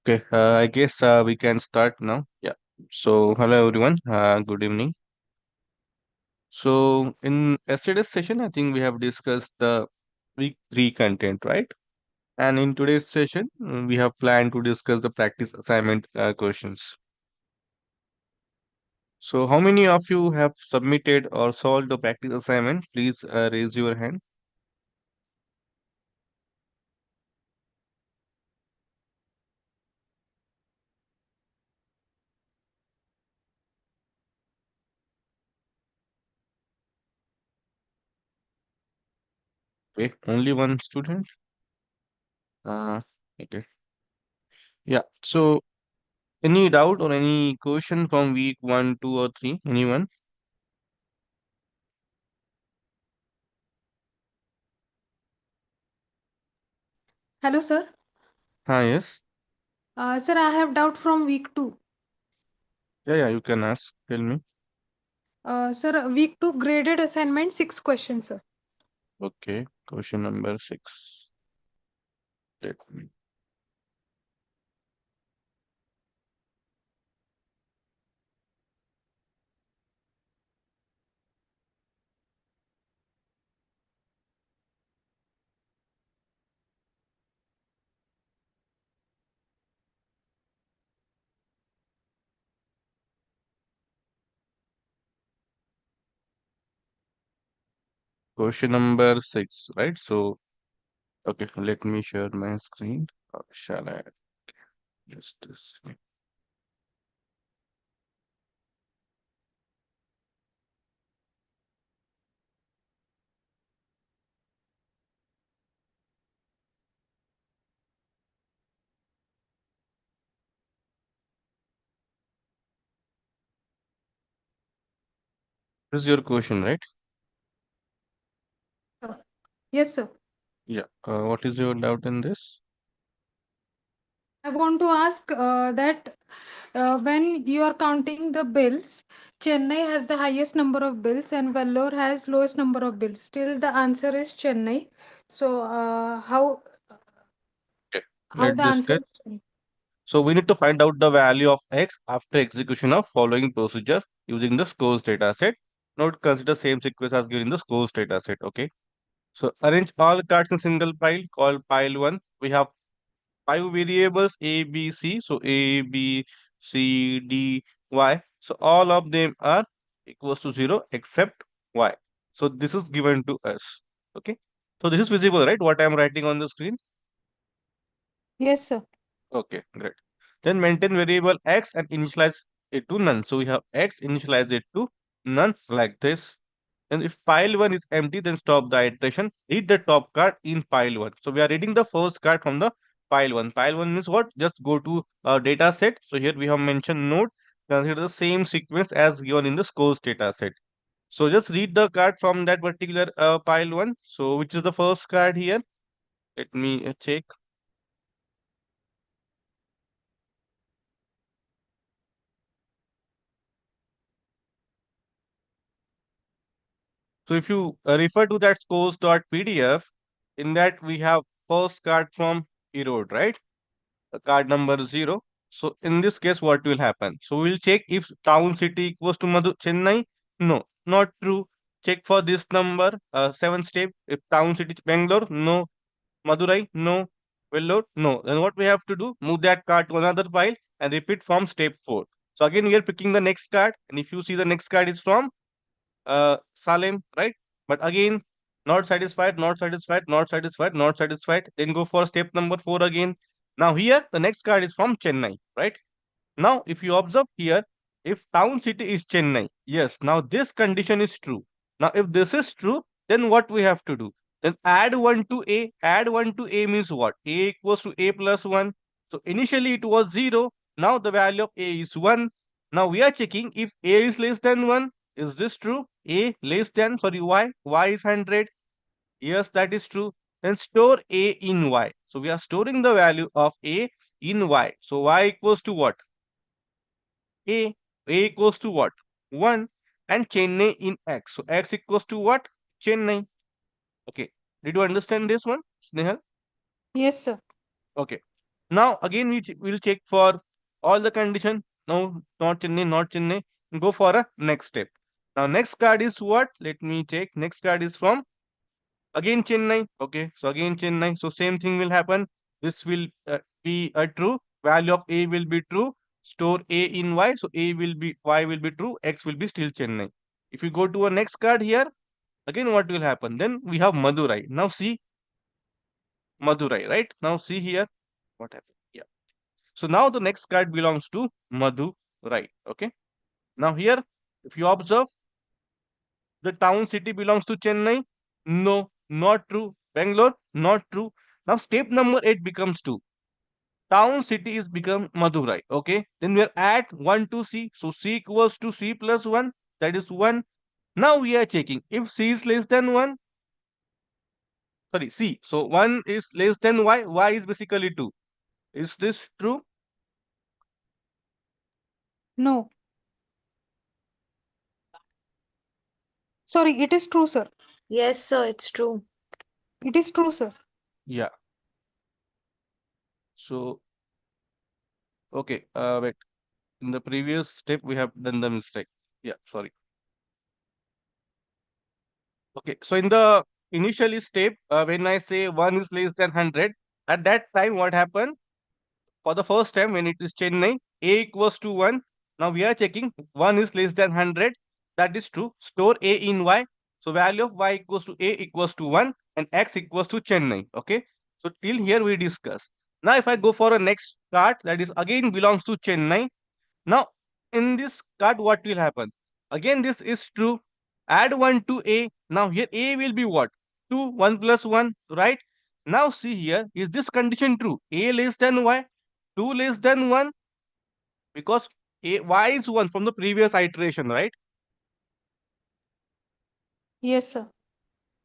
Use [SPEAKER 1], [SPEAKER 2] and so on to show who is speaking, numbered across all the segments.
[SPEAKER 1] Okay, I guess we can start now. Yeah. So, hello everyone. Good evening. So, in yesterday's session, I think we have discussed the week three content, right? And in today's session, we have planned to discuss the practice assignment questions. So, how many of you have submitted or solved the practice assignment? Please raise your hand. Okay, only one student. Uh, okay. Yeah. So, any doubt or any question from week one, two, or three? Anyone?
[SPEAKER 2] Hello, sir.
[SPEAKER 1] Yes.
[SPEAKER 2] Sir, I have doubt from week two.
[SPEAKER 1] Yeah, you can ask. Tell me.
[SPEAKER 2] Sir, week two graded assignment, 6 questions, sir.
[SPEAKER 1] Okay, question number six. Let me. Question number six, right? So, okay, let me share my screen. Or shall I just this? This is your question, right?
[SPEAKER 2] Yes, sir.
[SPEAKER 1] Yeah. What is your doubt in this?
[SPEAKER 2] I want to ask that when you are counting the bills, Chennai has the highest number of bills and Vellore has lowest number of bills. Still, the answer is Chennai. So,
[SPEAKER 1] Okay.
[SPEAKER 2] how
[SPEAKER 1] Let's
[SPEAKER 2] the answer
[SPEAKER 1] discuss.
[SPEAKER 2] is Chennai?
[SPEAKER 1] So we need to find out the value of x after execution of following procedure using the scores data set. Note consider same sequence as given in the scores data set. Okay. So arrange all cards in single pile called pile one. We have five variables A, B, C. So A, B, C, D, Y. So all of them are equals to 0 except Y. So this is given to us. Okay. So this is visible, right? What I am writing on the screen.
[SPEAKER 2] Yes, sir.
[SPEAKER 1] Okay, great. Then maintain variable X and initialize it to none. So we have X initialize it to none like this. And if pile 1 is empty, then stop the iteration. Read the top card in pile 1. So we are reading the first card from the pile 1. Pile 1 means what? Just go to data set. So here we have mentioned node. Consider the same sequence as given in the scores data set. So just read the card from that particular pile 1. So which is the first card here? Let me check. So if you refer to that scores.pdf, in that we have first card from Erode, right? Card number 0. So in this case, what will happen? So we'll check if town city equals to Chennai. No, not true. Check for this number, 7 step. If town city is Bangalore, no. Madurai, no. Vellore, no. Then what we have to do? Move that card to another file and repeat from step 4. So again, we are picking the next card. And if you see the next card is from Salem, right? But again, not satisfied, not satisfied, not satisfied, not satisfied. Then go for step number 4 again. Now here, the next card is from Chennai, right? Now, if you observe here, if town city is Chennai, yes, now this condition is true. Now, if this is true, then what we have to do? Then add 1 to A. Add 1 to A means what? A equals to A plus 1. So initially it was 0. Now the value of A is 1. Now we are checking if A is less than 1. Is this true? A less than, sorry, Y. Y is 100. Yes, that is true. Then store A in Y. So we are storing the value of A in Y. So Y equals to what? A. A equals to what? 1. And Chennai in X. So X equals to what? Chennai. Okay. Did you understand this one, Snehal?
[SPEAKER 2] Yes, sir.
[SPEAKER 1] Okay. Now again we'll check for all the condition. No, not Chennai, not Chennai. Go for a next step. Now next card is what? Let me check. Next card is from again Chennai. Okay, so again Chennai. So same thing will happen. This will be a true. Value of A will be true. Store A in Y. So A will be Y will be true. X will be still Chennai. If you go to a next card here, again what will happen? Then we have Madurai. Now see Madurai, right? Now see here what happened. Yeah. So now the next card belongs to Madurai. Okay. Now here, if you observe, the town city belongs to Chennai. No, not true. Bangalore, not true. Now step number 8 becomes 2. Town city is become Madurai. Okay. Then we are at 1 to C. So C equals to C plus 1. That is 1. Now we are checking if C is less than 1. Sorry, C. So 1 is less than Y. Y is basically 2. Is this true?
[SPEAKER 2] No. Sorry, it is true, sir.
[SPEAKER 3] Yes, sir, it's true.
[SPEAKER 2] It is true, sir.
[SPEAKER 1] Yeah. So, okay. Wait. In the previous step, we have done the mistake. Yeah, sorry. Okay. So, in the initially step, when I say 1 is less than 100, at that time, what happened? For the first time, when it is Chennai, A equals to 1. Now, we are checking 1 is less than 100. That is true. Store A in Y. So, value of Y equals to A equals to 1 and X equals to Chennai. Okay. So, till here we discuss. Now, if I go for a next chart, that is again belongs to Chennai. Now, in this card, what will happen? Again, this is true. Add 1 to A. Now, here A will be what? 2, 1 plus 1, right? Now, see here, is this condition true? A less than Y, 2 less than 1, because Y is 1 from the previous iteration, right?
[SPEAKER 2] Yes, sir.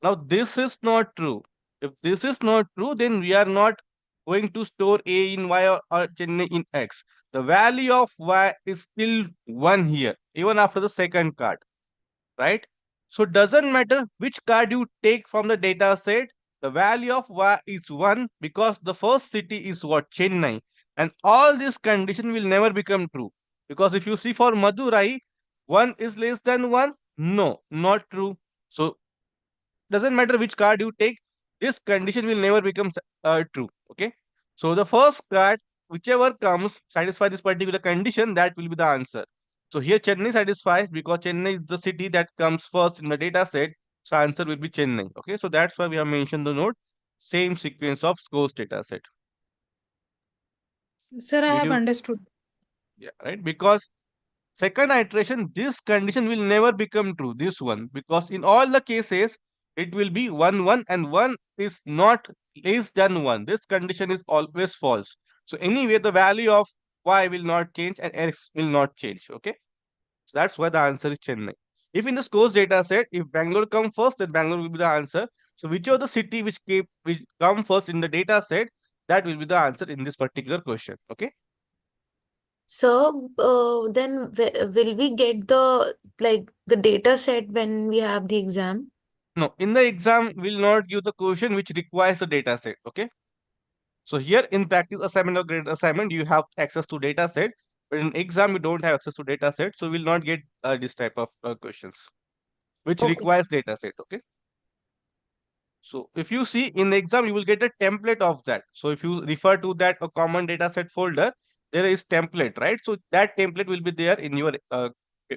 [SPEAKER 1] Now, this is not true. If this is not true, then we are not going to store A in Y or Chennai in X. The value of Y is still 1 here, even after the second card, right? So it doesn't matter which card you take from the data set, the value of Y is 1 because the first city is what? Chennai. And all this condition will never become true. Because if you see for Madurai, 1 is less than 1. No, not true. So doesn't matter which card you take, this condition will never become true. Okay. So the first card, whichever comes, satisfy this particular condition, that will be the answer. So here Chennai satisfies because Chennai is the city that comes first in the data set. So answer will be Chennai. Okay. So that's why we have mentioned the note, same sequence of scores data set.
[SPEAKER 2] Sir, I
[SPEAKER 1] Did
[SPEAKER 2] have
[SPEAKER 1] you?
[SPEAKER 2] understood.
[SPEAKER 1] Yeah, right. Because second iteration, this condition will never become true, this one, because in all the cases, it will be 1, 1, and 1 is not less than 1. This condition is always false. So anyway, the value of Y will not change and X will not change. Okay. So that's why the answer is Chennai. If in the scores data set, if Bangalore come first, then Bangalore will be the answer. So whichever the city which come first in the data set, that will be the answer in this particular question. Okay.
[SPEAKER 3] So, then will we get the data set when we have the exam?
[SPEAKER 1] No, in the exam, will not give the question which requires the data set. Okay. So here in practice assignment or graded assignment, you have access to data set, but in exam, you don't have access to data set. So we will not get this type of questions which
[SPEAKER 3] Okay, sir.
[SPEAKER 1] requires data set. Okay. So if you see in the exam, you will get a template of that. So if you refer to that a common data set folder, there is template, right? So that template will be there in your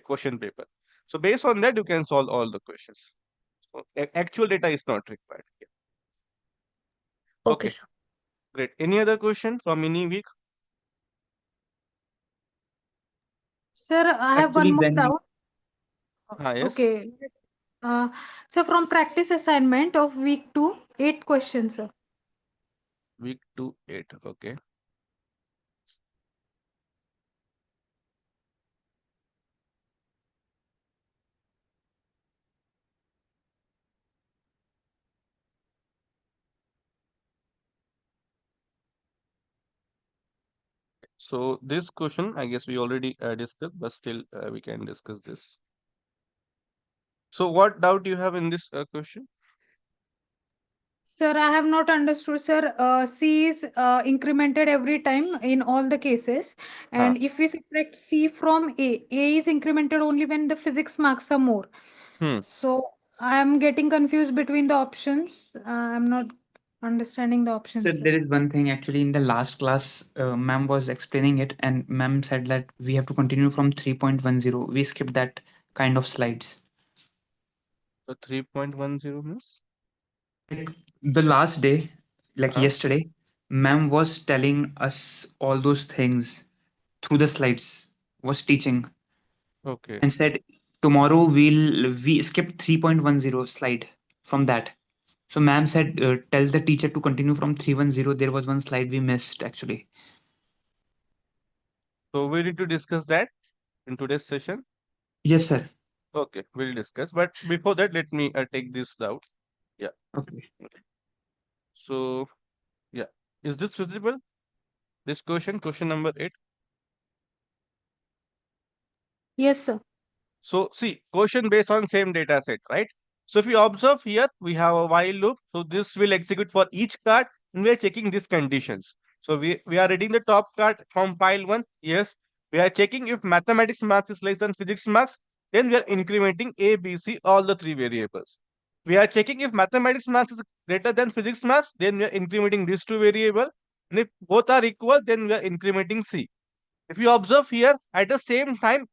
[SPEAKER 1] question paper. So based on that, you can solve all the questions. So actual data is not required. Yeah.
[SPEAKER 3] Okay,
[SPEAKER 1] Okay.
[SPEAKER 3] sir.
[SPEAKER 1] Great. Any other question from any week?
[SPEAKER 2] Sir, I have one
[SPEAKER 4] Actually,
[SPEAKER 2] more
[SPEAKER 4] when we
[SPEAKER 2] doubt.
[SPEAKER 1] Yes.
[SPEAKER 2] Okay. Uh, so from practice assignment of week 2, 8 questions, sir.
[SPEAKER 1] Week 2, 8. Okay. So this question, I guess we already discussed, but still we can discuss this. So what doubt you have in this question?
[SPEAKER 2] Sir, I have not understood, sir. C is incremented every time in all the cases.
[SPEAKER 1] Huh.
[SPEAKER 2] And if we subtract C from A is incremented only when the physics marks are more.
[SPEAKER 1] Hmm.
[SPEAKER 2] So I am getting confused between the options. I'm not understanding the
[SPEAKER 4] So
[SPEAKER 2] options, sir.
[SPEAKER 4] there is one thing actually in the last class, ma'am was explaining it, and ma'am said that we have to continue from 3.10. We skipped that kind of slides.
[SPEAKER 1] So 3.10 means?
[SPEAKER 4] Like the last day, like
[SPEAKER 1] Huh?
[SPEAKER 4] yesterday, ma'am was telling us all those things through the slides, was teaching,
[SPEAKER 1] Okay.
[SPEAKER 4] and said tomorrow we skip 3.10 slide from that. So ma'am said tell the teacher to continue from 310. There was one slide we missed actually.
[SPEAKER 1] So we need to discuss that in today's session.
[SPEAKER 4] Yes, sir.
[SPEAKER 1] Okay, we'll discuss. But before that, let me take this out. Yeah.
[SPEAKER 4] Okay.
[SPEAKER 1] So, yeah. Is this visible? This question number 8.
[SPEAKER 2] Yes, sir.
[SPEAKER 1] So, see, question based on same data set, right? So, if you observe here, we have a while loop. So, this will execute for each card and we are checking these conditions. So, we are reading the top card from pile 1. Yes. We are checking if mathematics marks is less than physics marks. Then we are incrementing A, B, C, all the 3 variables. We are checking if mathematics marks is greater than physics marks. Then we are incrementing these 2 variables. And if both are equal, then we are incrementing C. If you observe here, at the same time,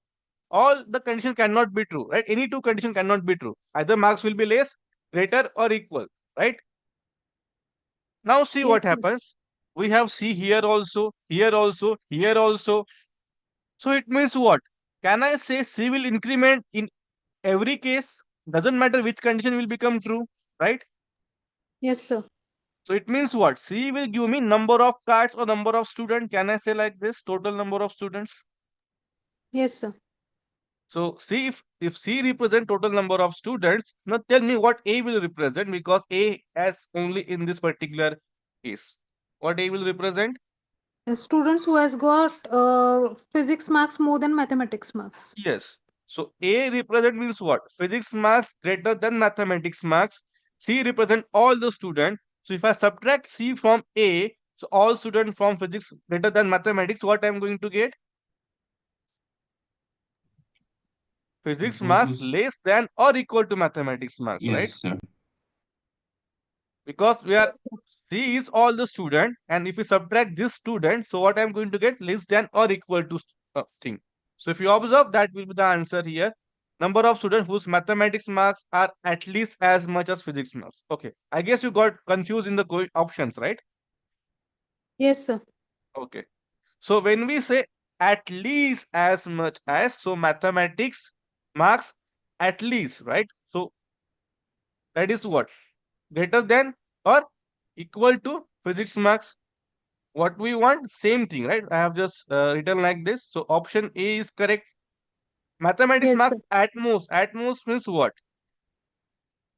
[SPEAKER 1] all the conditions cannot be true, right? Any two conditions cannot be true. Either marks will be less, greater, or equal, right? Now see
[SPEAKER 2] Yes,
[SPEAKER 1] what
[SPEAKER 2] sir.
[SPEAKER 1] happens. We have C here also, here also, here also. So it means what? Can I say C will increment in every case? Doesn't matter which condition will become true, right?
[SPEAKER 2] Yes, sir.
[SPEAKER 1] So it means what? C will give me number of cards or number of students. Can I say like this? Total number of students.
[SPEAKER 2] Yes, sir.
[SPEAKER 1] So see if C represent total number of students, now tell me what A will represent because A has only in this particular case. What A will represent?
[SPEAKER 2] Students who has got physics marks more than mathematics marks.
[SPEAKER 1] Yes. So A represent means what? Physics marks greater than mathematics marks. C represent all the students. So if I subtract C from A, so all students from physics greater than mathematics, what I'm going to get? Physics
[SPEAKER 5] Both
[SPEAKER 1] marks
[SPEAKER 5] is
[SPEAKER 1] less than or equal to mathematics marks, right?
[SPEAKER 5] yes, sir.
[SPEAKER 1] Because we are
[SPEAKER 2] Yes, sir.
[SPEAKER 1] C is all the student, and if you subtract this student, so what I'm going to get less than or equal to thing. So if you observe, that will be the answer here. Number of students whose mathematics marks are at least as much as physics marks. Okay, I guess you got confused in the options, right?
[SPEAKER 2] Yes, sir.
[SPEAKER 1] Okay. So when we say at least as much as, so mathematics marks at least, right? So that is what? Greater than or equal to physics marks. What we want, same thing, right? I have just written like this. So option A is correct. Mathematics
[SPEAKER 2] Yes,
[SPEAKER 1] marks
[SPEAKER 2] sir.
[SPEAKER 1] at most means what?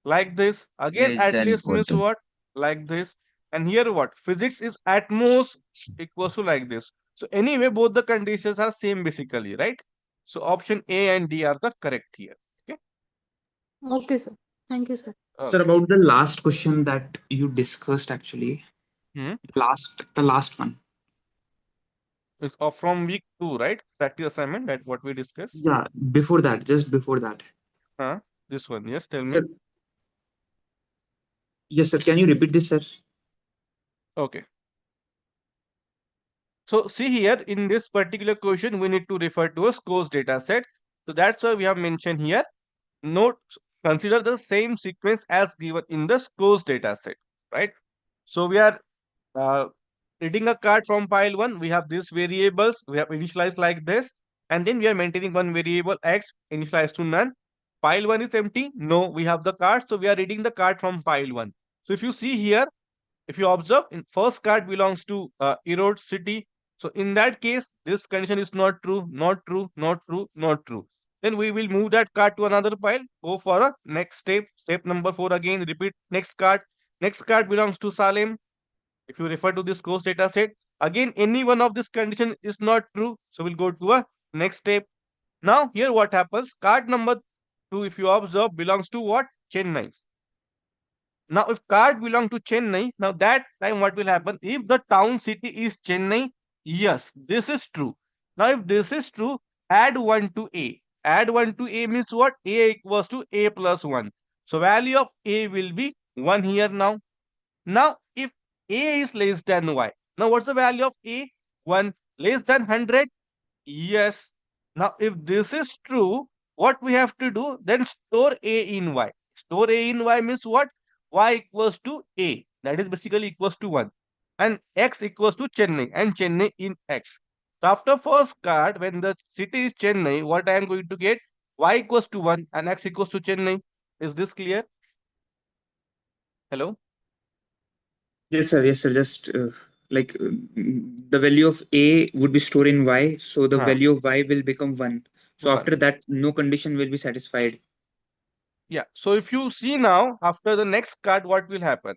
[SPEAKER 1] Like this. Again,
[SPEAKER 5] Less
[SPEAKER 1] at
[SPEAKER 5] than
[SPEAKER 1] least
[SPEAKER 5] equal
[SPEAKER 1] means
[SPEAKER 5] to.
[SPEAKER 1] what? Like this. And here what? Physics is at most equals to like this. So anyway, both the conditions are same basically, right? So option A and D are the correct here. Okay.
[SPEAKER 2] Okay, sir. Thank you, sir.
[SPEAKER 4] Sir,
[SPEAKER 1] Okay.
[SPEAKER 4] about the last question that you discussed actually,
[SPEAKER 1] Hmm.
[SPEAKER 4] the last one.
[SPEAKER 1] It's from week 2, right? Practice assignment, that what we discussed.
[SPEAKER 4] Yeah, before that, just before that.
[SPEAKER 1] Huh? This one. Yes, tell me.
[SPEAKER 4] Sir, yes, sir. Can you repeat this, sir?
[SPEAKER 1] Okay. So see here in this particular question, we need to refer to a scores data set. So that's why we have mentioned here. Note, consider the same sequence as given in the scores data set, right? So we are uh, reading a card from pile 1. We have these variables. We have initialized like this. And then we are maintaining one variable x initialized to none. Pile 1 is empty. No, we have the card. So we are reading the card from pile 1. So if you see here, if you observe, in first card belongs to Erode city. So in that case, this condition is not true, not true, not true, not true. Then we will move that card to another pile, go for a next step, step number 4 again, repeat next card. Next card belongs to Salem. If you refer to this course data set, again, any one of this condition is not true. So we'll go to a next step. Now here what happens, card number 2, if you observe, belongs to what? Chennai. Now, if card belong to Chennai, now that time what will happen? If the town city is Chennai, yes, this is true. Now, if this is true, add 1 to A. Add 1 to A means what? A equals to A plus 1. So, value of A will be 1 here now. Now, if A is less than Y, now what's the value of A? 1 less than 100? Yes. Now, if this is true, what we have to do? Then store A in Y. Store A in Y means what? Y equals to A. That is basically equals to 1. And X equals to Chennai. And Chennai in X. So, after first card, when the city is Chennai, what I am going to get? Y equals to 1 and X equals to Chennai. Is this clear? Hello?
[SPEAKER 4] Yes, sir. Yes, sir. Just the value of A would be stored in Y, so the
[SPEAKER 1] Huh.
[SPEAKER 4] value of Y will become 1. So
[SPEAKER 1] 1.
[SPEAKER 4] after that, no condition will be satisfied.
[SPEAKER 1] Yeah. So, if you see now, after the next card, what will happen?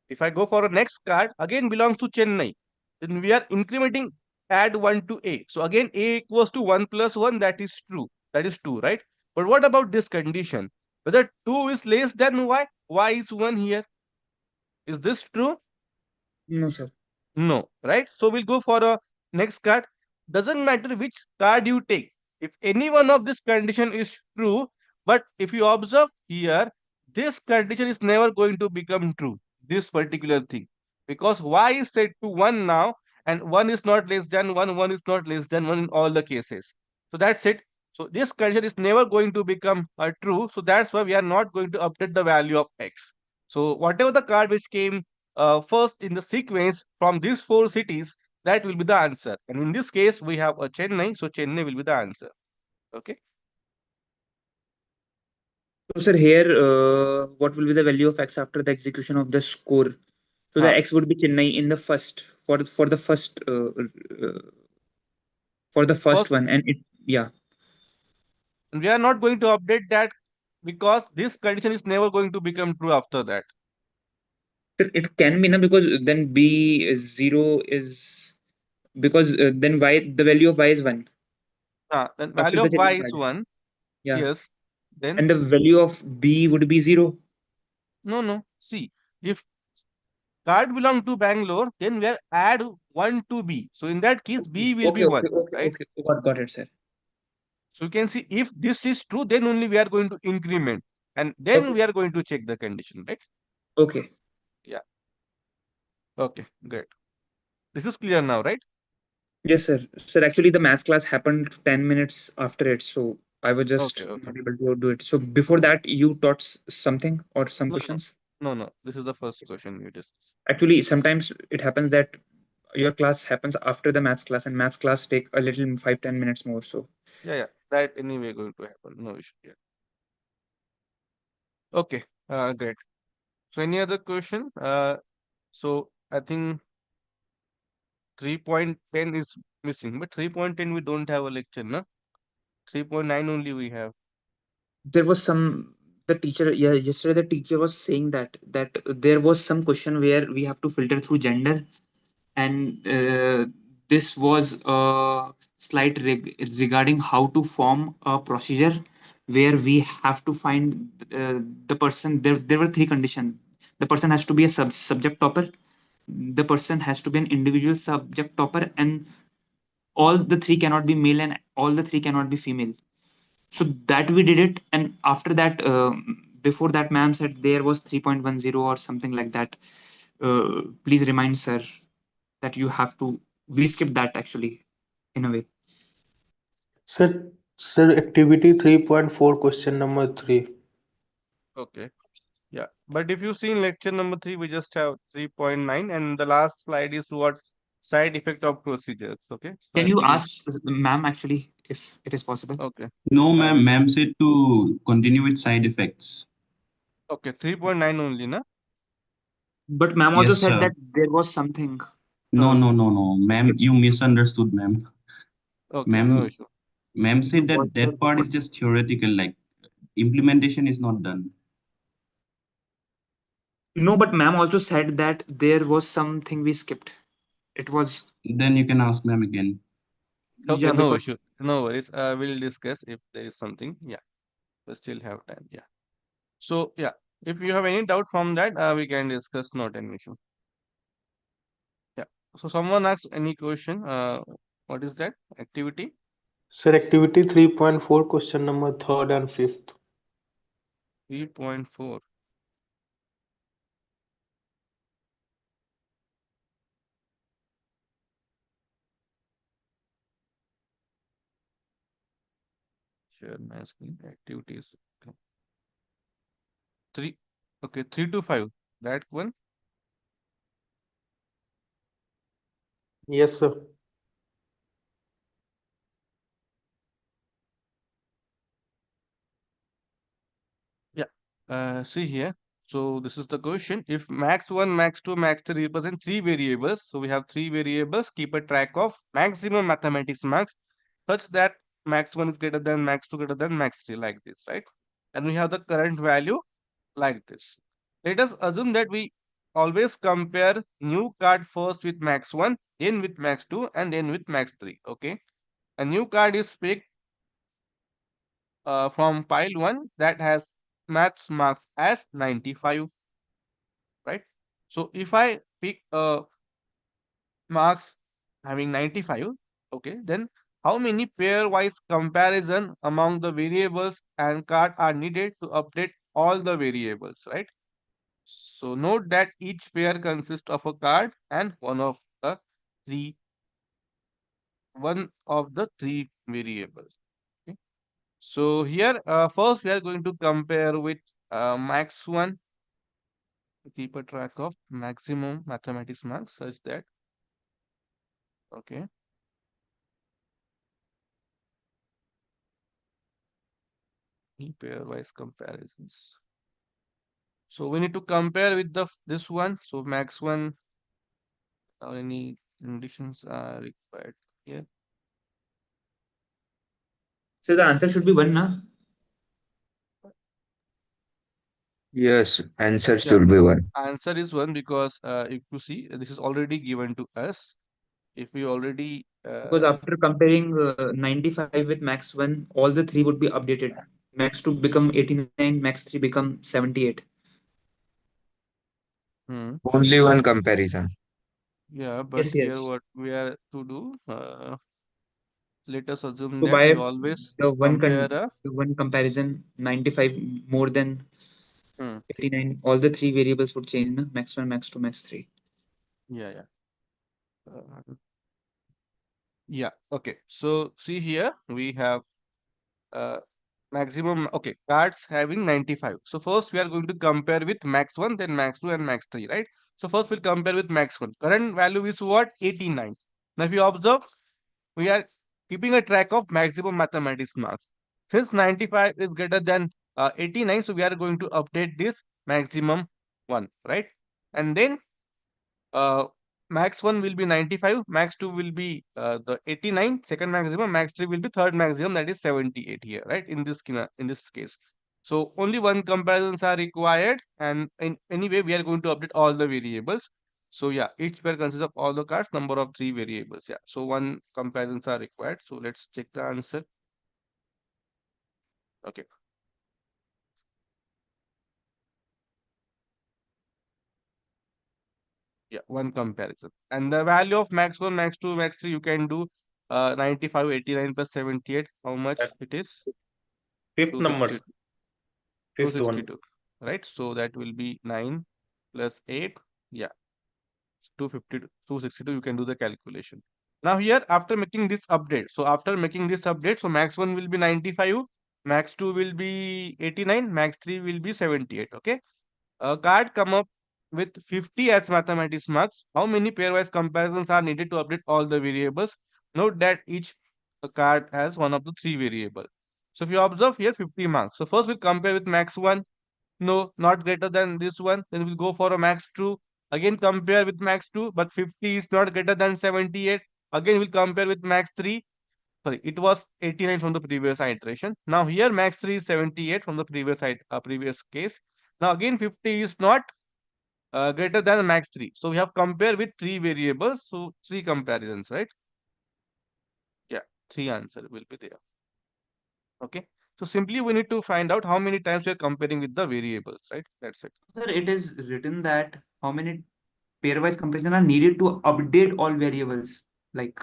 [SPEAKER 1] If I go for a next card, again belongs to Chennai, then we are incrementing, add 1 to A. So again, A equals to 1 plus 1, that is true. That is 2, right? But what about this condition? Whether 2 is less than Y, Y is 1 here. Is this true?
[SPEAKER 4] No, sir.
[SPEAKER 1] No, right? So we'll go for a next card. Doesn't matter which card you take. If any one of this condition is true, but if you observe here, this condition is never going to become true. This particular thing. Because Y is set to 1 now, and 1 is not less than 1, 1 is not less than 1 in all the cases. So that's it. So this condition is never going to become true. So that's why we are not going to update the value of X. So whatever the card which came first in the sequence from these 4 cities, that will be the answer. And in this case, we have a Chennai, so Chennai will be the answer. Okay.
[SPEAKER 4] So, sir, here, what will be the value of X after the execution of the score? So the
[SPEAKER 1] Huh.
[SPEAKER 4] X would be Chennai in the first for the first
[SPEAKER 1] First,
[SPEAKER 4] one, and
[SPEAKER 1] we are not going to update that because this condition is never going to become true after that.
[SPEAKER 4] it can be na, because then B is 0 is because then Y, the value of Y is 1
[SPEAKER 1] Then
[SPEAKER 4] after
[SPEAKER 1] value
[SPEAKER 4] the
[SPEAKER 1] of Y
[SPEAKER 4] Chennai
[SPEAKER 1] is
[SPEAKER 4] card.
[SPEAKER 1] 1.
[SPEAKER 4] Yeah,
[SPEAKER 1] Yes. Then,
[SPEAKER 4] and the value of B would be 0.
[SPEAKER 1] no. See, if card belong to Bangalore, then we are add 1 to B. So in that case, B will be 1, right?
[SPEAKER 4] Got it, sir.
[SPEAKER 1] So you can see if this is true, then only we are going to increment. And then
[SPEAKER 4] Okay,
[SPEAKER 1] we are going to check the condition, right?
[SPEAKER 4] okay.
[SPEAKER 1] Yeah. Okay, great. This is clear now, right?
[SPEAKER 4] Yes, sir. Sir, actually, the maths class happened 10 minutes after it, so I was
[SPEAKER 1] Okay,
[SPEAKER 4] just
[SPEAKER 1] okay.
[SPEAKER 4] not able to do it. So before that, you taught something or some
[SPEAKER 1] No,
[SPEAKER 4] questions?
[SPEAKER 1] no. This is the first question you just.
[SPEAKER 4] Actually, sometimes it happens that your class happens after the maths class, and maths class take a little 5-10 minutes more. So
[SPEAKER 1] Yeah. That anyway going to happen. No issue. Yeah. Okay, great. So any other question? So I think 3.10 is missing, but 3.10 we don't have a lecture, no? 3.9 only we have.
[SPEAKER 4] there was some the teacher, yeah, yesterday the teacher was saying that there was some question where we have to filter through gender, and this was a slide regarding how to form a procedure where we have to find the person. There were three conditions. The person has to be a subject topper, the person has to be an individual subject topper, and all the three cannot be male and all the three cannot be female. So that we did it, and after that, before that, ma'am said there was 3.10 or something like that. Please remind sir that you have to, we skipped that actually in a way.
[SPEAKER 5] Sir, activity 3.4, question number 3.
[SPEAKER 1] Okay. Yeah. But if you see in lecture number 3, we just have 3.9, and the last slide is what side effect of procedures. Okay. So
[SPEAKER 4] Can
[SPEAKER 1] I
[SPEAKER 4] you
[SPEAKER 1] think,
[SPEAKER 4] ask ma'am actually if it is possible?
[SPEAKER 1] okay.
[SPEAKER 6] No,
[SPEAKER 1] I will.
[SPEAKER 6] ma'am. Ma'am said to continue with side effects.
[SPEAKER 1] Okay, 3.9 only, na?
[SPEAKER 4] But ma'am also
[SPEAKER 6] Yes,
[SPEAKER 4] said
[SPEAKER 6] sir.
[SPEAKER 4] that there was something.
[SPEAKER 6] No, ma'am.
[SPEAKER 4] Skip.
[SPEAKER 6] You misunderstood, ma'am.
[SPEAKER 1] Okay, no
[SPEAKER 6] Ma'am,
[SPEAKER 1] issue.
[SPEAKER 6] ma'am
[SPEAKER 4] The
[SPEAKER 6] said
[SPEAKER 4] voice
[SPEAKER 6] that
[SPEAKER 4] was
[SPEAKER 6] that part is
[SPEAKER 4] open.
[SPEAKER 6] just theoretical, like implementation is not done.
[SPEAKER 4] No, but ma'am also said that there was something we skipped. It was,
[SPEAKER 6] Then you can ask ma'am again.
[SPEAKER 1] Okay,
[SPEAKER 4] yeah,
[SPEAKER 1] no
[SPEAKER 4] because
[SPEAKER 1] issue. No worries. We'll discuss if there is something. Yeah, we still have time. Yeah. So, yeah. If you have any doubt from that, we can discuss, not an issue. Yeah. So someone asks any question. What is that activity?
[SPEAKER 5] Sir, activity 3.4, question number 3rd and 5th.
[SPEAKER 1] 3.4. Share my screen. Activities. Okay. 3. Okay, 3 to 5. That one.
[SPEAKER 5] Yes, sir.
[SPEAKER 1] Yeah. See here. So this is the question. If max1, max2, max3 represent three variables, so we have three variables, keep a track of maximum mathematics marks such that max1 is greater than max2 greater than max3, like this, right? And we have the current value like this. Let us assume that we always compare new card first with max1, then with max2, and then with max3. Okay. A new card is picked from pile 1 that has maths marks as 95, right? So if I pick marks having 95, okay, then how many pairwise comparison among the variables and card are needed to update all the variables, right? So note that each pair consists of a card and three one of the three variables. Okay. So here first we are going to compare with max1, keep a track of maximum mathematics marks such that, okay, pairwise comparisons. So we need to compare with this one. So max1 or any conditions are required here.
[SPEAKER 4] So the answer should be 1, na?
[SPEAKER 7] Yes, answer
[SPEAKER 1] Yeah.
[SPEAKER 7] should be 1.
[SPEAKER 1] Answer is 1 because if you see this is already given to us. If we already
[SPEAKER 4] Because after comparing 95 with max 1, all the three would be updated. Max 2 become 89, max 3 become 78.
[SPEAKER 7] Only one comparison.
[SPEAKER 1] yeah, but
[SPEAKER 4] Yes,
[SPEAKER 1] here
[SPEAKER 4] yes.
[SPEAKER 1] what we are to do, let us assume
[SPEAKER 4] So
[SPEAKER 1] that
[SPEAKER 4] by
[SPEAKER 1] we always
[SPEAKER 4] the
[SPEAKER 1] compare a
[SPEAKER 4] the one comparison, 95 more than
[SPEAKER 1] hmm,
[SPEAKER 4] 89, all the three variables would change, na? Max 1, max 2, max 3.
[SPEAKER 1] yeah. Yeah, okay. So see here we have uh, maximum, okay, cards having 95. So first we are going to compare with max 1, then max 2 and max 3, right? So first we'll compare with max 1. Current value is what? 89. Now if you observe, we are keeping a track of maximum mathematics marks. Since 95 is greater than 89, so we are going to update this maximum 1, right? And then uh, max 1 will be 95, max 2 will be the 89, second maximum, max 3 will be third maximum, that is 78 here, right? In this case. So only one comparisons are required, and in anyway we are going to update all the variables. So yeah, each pair consists of all the cards, number of three variables. Yeah, so one comparisons are required. So let's check the answer. Okay. Yeah, one comparison. And the value of max 1, max 2, max 3, you can do 95, 89 plus 78. How much it is?
[SPEAKER 5] Fifth number,
[SPEAKER 1] 262.
[SPEAKER 5] fifth one.
[SPEAKER 1] 262, right? So that will be 9 plus 8. Yeah, 250, 262. You can do the calculation. Now here, after making this update, so max 1 will be 95, max 2 will be 89, max 3 will be 78. Okay. A card come up with 50 as mathematics marks. How many pairwise comparisons are needed to update all the variables? Note that each card has one of the three variables. So if you observe here, 50 marks. So first we'll compare with max 1. No, not greater than this one. Then we'll go for a max 2. Again compare with max 2, but 50 is not greater than 78. Again we'll compare with max 3. Sorry, it was 89 from the previous iteration. Now here max 3 is 78 from the previous case. Now again 50 is not greater than max 3. So we have compared with three variables. So three comparisons, right? Yeah, three answer will be there. Okay. So simply we need to find out how many times we are comparing with the variables, right? That's it.
[SPEAKER 4] Sir, it is written that how many pairwise comparison are needed to update all variables. Like,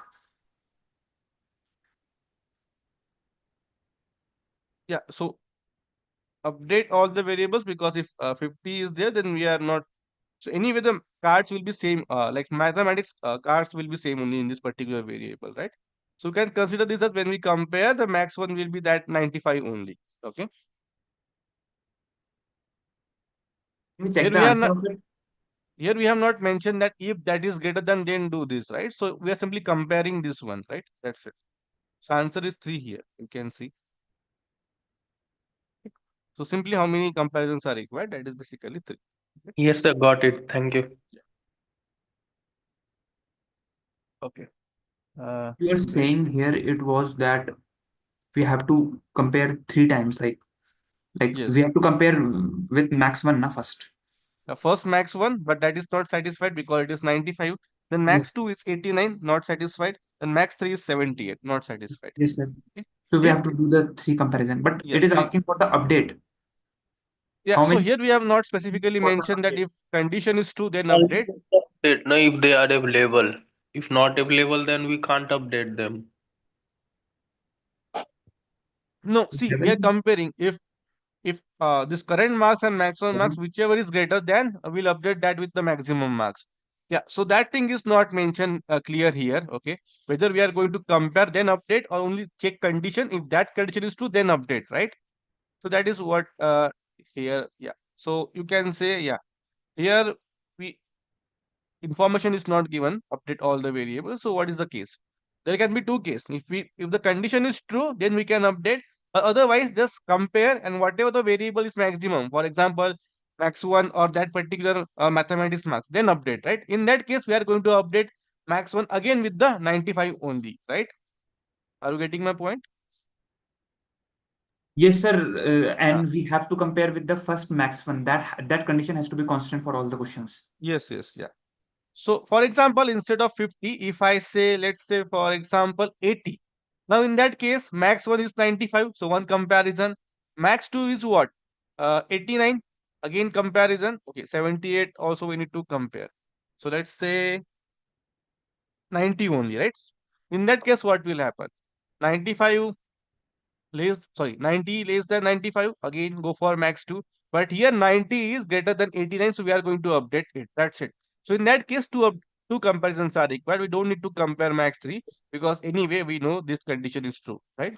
[SPEAKER 1] Yeah, so update all the variables, because if 50 is there, then we are not. So anyway, the cards will be same, like mathematics cards will be same only in this particular variable, right? So you can consider this as when we compare, the max one will be that 95 only. Okay.
[SPEAKER 4] can we check
[SPEAKER 1] Here
[SPEAKER 4] the
[SPEAKER 1] we are
[SPEAKER 4] answer
[SPEAKER 1] not,
[SPEAKER 4] of it?
[SPEAKER 1] here we have not mentioned that if that is greater than, then do this, right? So we are simply comparing this one, right? That's it. So answer is 3 here. You can see. So simply how many comparisons are required? That is basically 3.
[SPEAKER 5] Yes, sir, got it. Thank you.
[SPEAKER 1] Okay.
[SPEAKER 4] You are saying here it was that we have to compare 3 times, like
[SPEAKER 1] Yes.
[SPEAKER 4] we have to compare with max one na first.
[SPEAKER 1] First max 1, but that is not satisfied because it is 95. Then max 2 is 89, not satisfied. Then max 3 is 78, not satisfied.
[SPEAKER 4] Yes, sir.
[SPEAKER 1] Okay.
[SPEAKER 4] So we
[SPEAKER 1] If
[SPEAKER 4] have to do the 3 comparison, but
[SPEAKER 1] yeah,
[SPEAKER 4] it is
[SPEAKER 1] in,
[SPEAKER 4] asking for the update.
[SPEAKER 1] yeah.
[SPEAKER 4] How
[SPEAKER 1] So
[SPEAKER 4] many
[SPEAKER 1] here we have not specifically
[SPEAKER 4] for the
[SPEAKER 1] mentioned that
[SPEAKER 4] update?
[SPEAKER 1] if condition is true, then
[SPEAKER 5] Only
[SPEAKER 1] update.
[SPEAKER 5] update, no, if they are available. If not available, then we can't update them.
[SPEAKER 1] No, see, we are comparing. If this current marks and maximum marks, whichever is greater, then we'll update that with the maximum marks. Yeah, so that thing is not mentioned clear here. Okay, whether we are going to compare then update, or only check condition. If that condition is true, then update, right? So that is what here. Yeah, so you can say, yeah, here we information is not given, update all the variables. So what is the case? There can be two cases. If the condition is true, then we can update. Otherwise, just compare, and whatever the variable is maximum, for example, max 1 or that particular mathematics marks, then update, right? In that case, we are going to update max 1 again with the 95 only, right? Are you getting my point?
[SPEAKER 4] Yes, sir. And we have to compare with the first max one. That condition has to be constant for all the questions.
[SPEAKER 1] Yes, yes, yeah. So, for example, instead of 50, if I say, let's say, for example, 80. Now, in that case, max 1 is 95. So, one comparison. Max 2 is what? 89. Again, comparison. Okay, 78 also we need to compare. So, let's say 90 only, right? In that case, what will happen? 95 90 less than 95. Again, go for max 2. But here 90 is greater than 89. So, we are going to update it. That's it. So, in that case, two comparisons are required. We don't need to compare max 3, because anyway, we know this condition is true, right?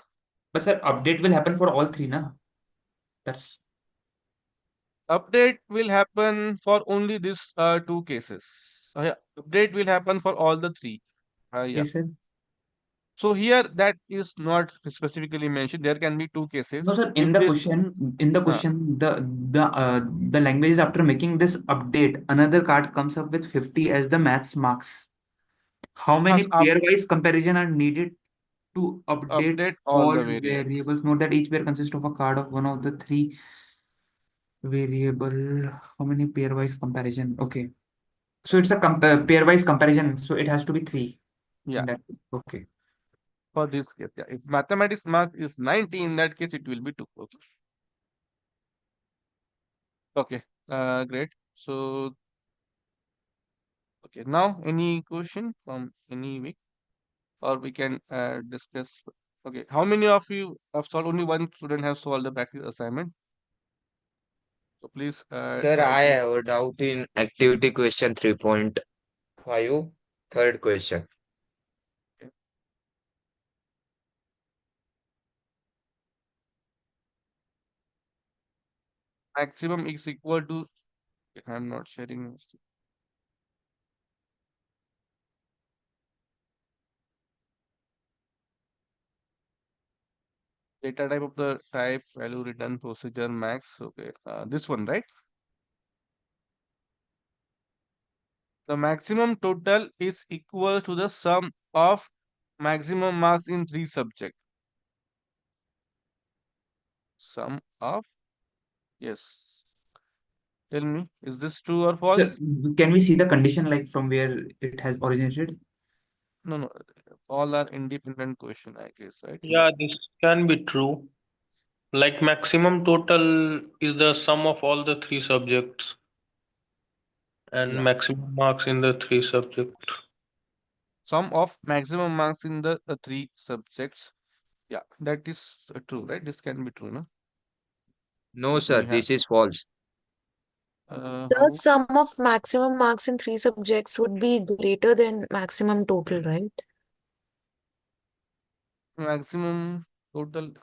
[SPEAKER 4] But sir, update will happen for all 3, na? That's
[SPEAKER 1] Update will happen for only these two cases. Yeah, update will happen for all the 3. Yeah.
[SPEAKER 4] yes, sir.
[SPEAKER 1] So here that is not specifically mentioned. There can be two cases.
[SPEAKER 4] No, sir.
[SPEAKER 1] If this,
[SPEAKER 4] The language is after making this update, another card comes up with 50 as the maths marks. How many pairwise comparison are needed to update
[SPEAKER 1] all
[SPEAKER 4] all
[SPEAKER 1] the variables.
[SPEAKER 4] variables? Note that each pair consists of a card of one of the 3 variable. How many pairwise comparison? Okay. So it's a pairwise comparison. So it has to be 3.
[SPEAKER 1] Yeah.
[SPEAKER 4] Okay.
[SPEAKER 1] For this case, yeah. If mathematics mark is 90, in that case it will be 2. Okay. Okay. Great. So okay. Now any question from any week, or we can discuss. Okay. How many of you have solved? Only one student has solved the practice assignment. So please
[SPEAKER 7] Sir,
[SPEAKER 1] try
[SPEAKER 7] I
[SPEAKER 1] to.
[SPEAKER 7] have a doubt in activity question 3.5, third question.
[SPEAKER 1] Maximum is equal to. I'm not sharing. Data type of the type value return procedure max. Okay. This one, right? The maximum total is equal to the sum of maximum marks in 3 subjects. Sum of, yes. Tell me, is this true or false?
[SPEAKER 4] Can we see the condition like from where it has originated?
[SPEAKER 1] No, no. All are independent question, I guess, right?
[SPEAKER 5] Yeah, this can be true. Like maximum total is the sum of all the three subjects and
[SPEAKER 1] Yeah.
[SPEAKER 5] maximum marks in the three subjects.
[SPEAKER 1] Sum of maximum marks in the three subjects. Yeah, that is true, right? This can be true, no?
[SPEAKER 7] No,
[SPEAKER 1] Let
[SPEAKER 7] sir,
[SPEAKER 1] me have.
[SPEAKER 7] this is false.
[SPEAKER 3] The
[SPEAKER 1] How?
[SPEAKER 3] sum of maximum marks in three subjects would be greater than maximum total, right?
[SPEAKER 1] Maximum total. So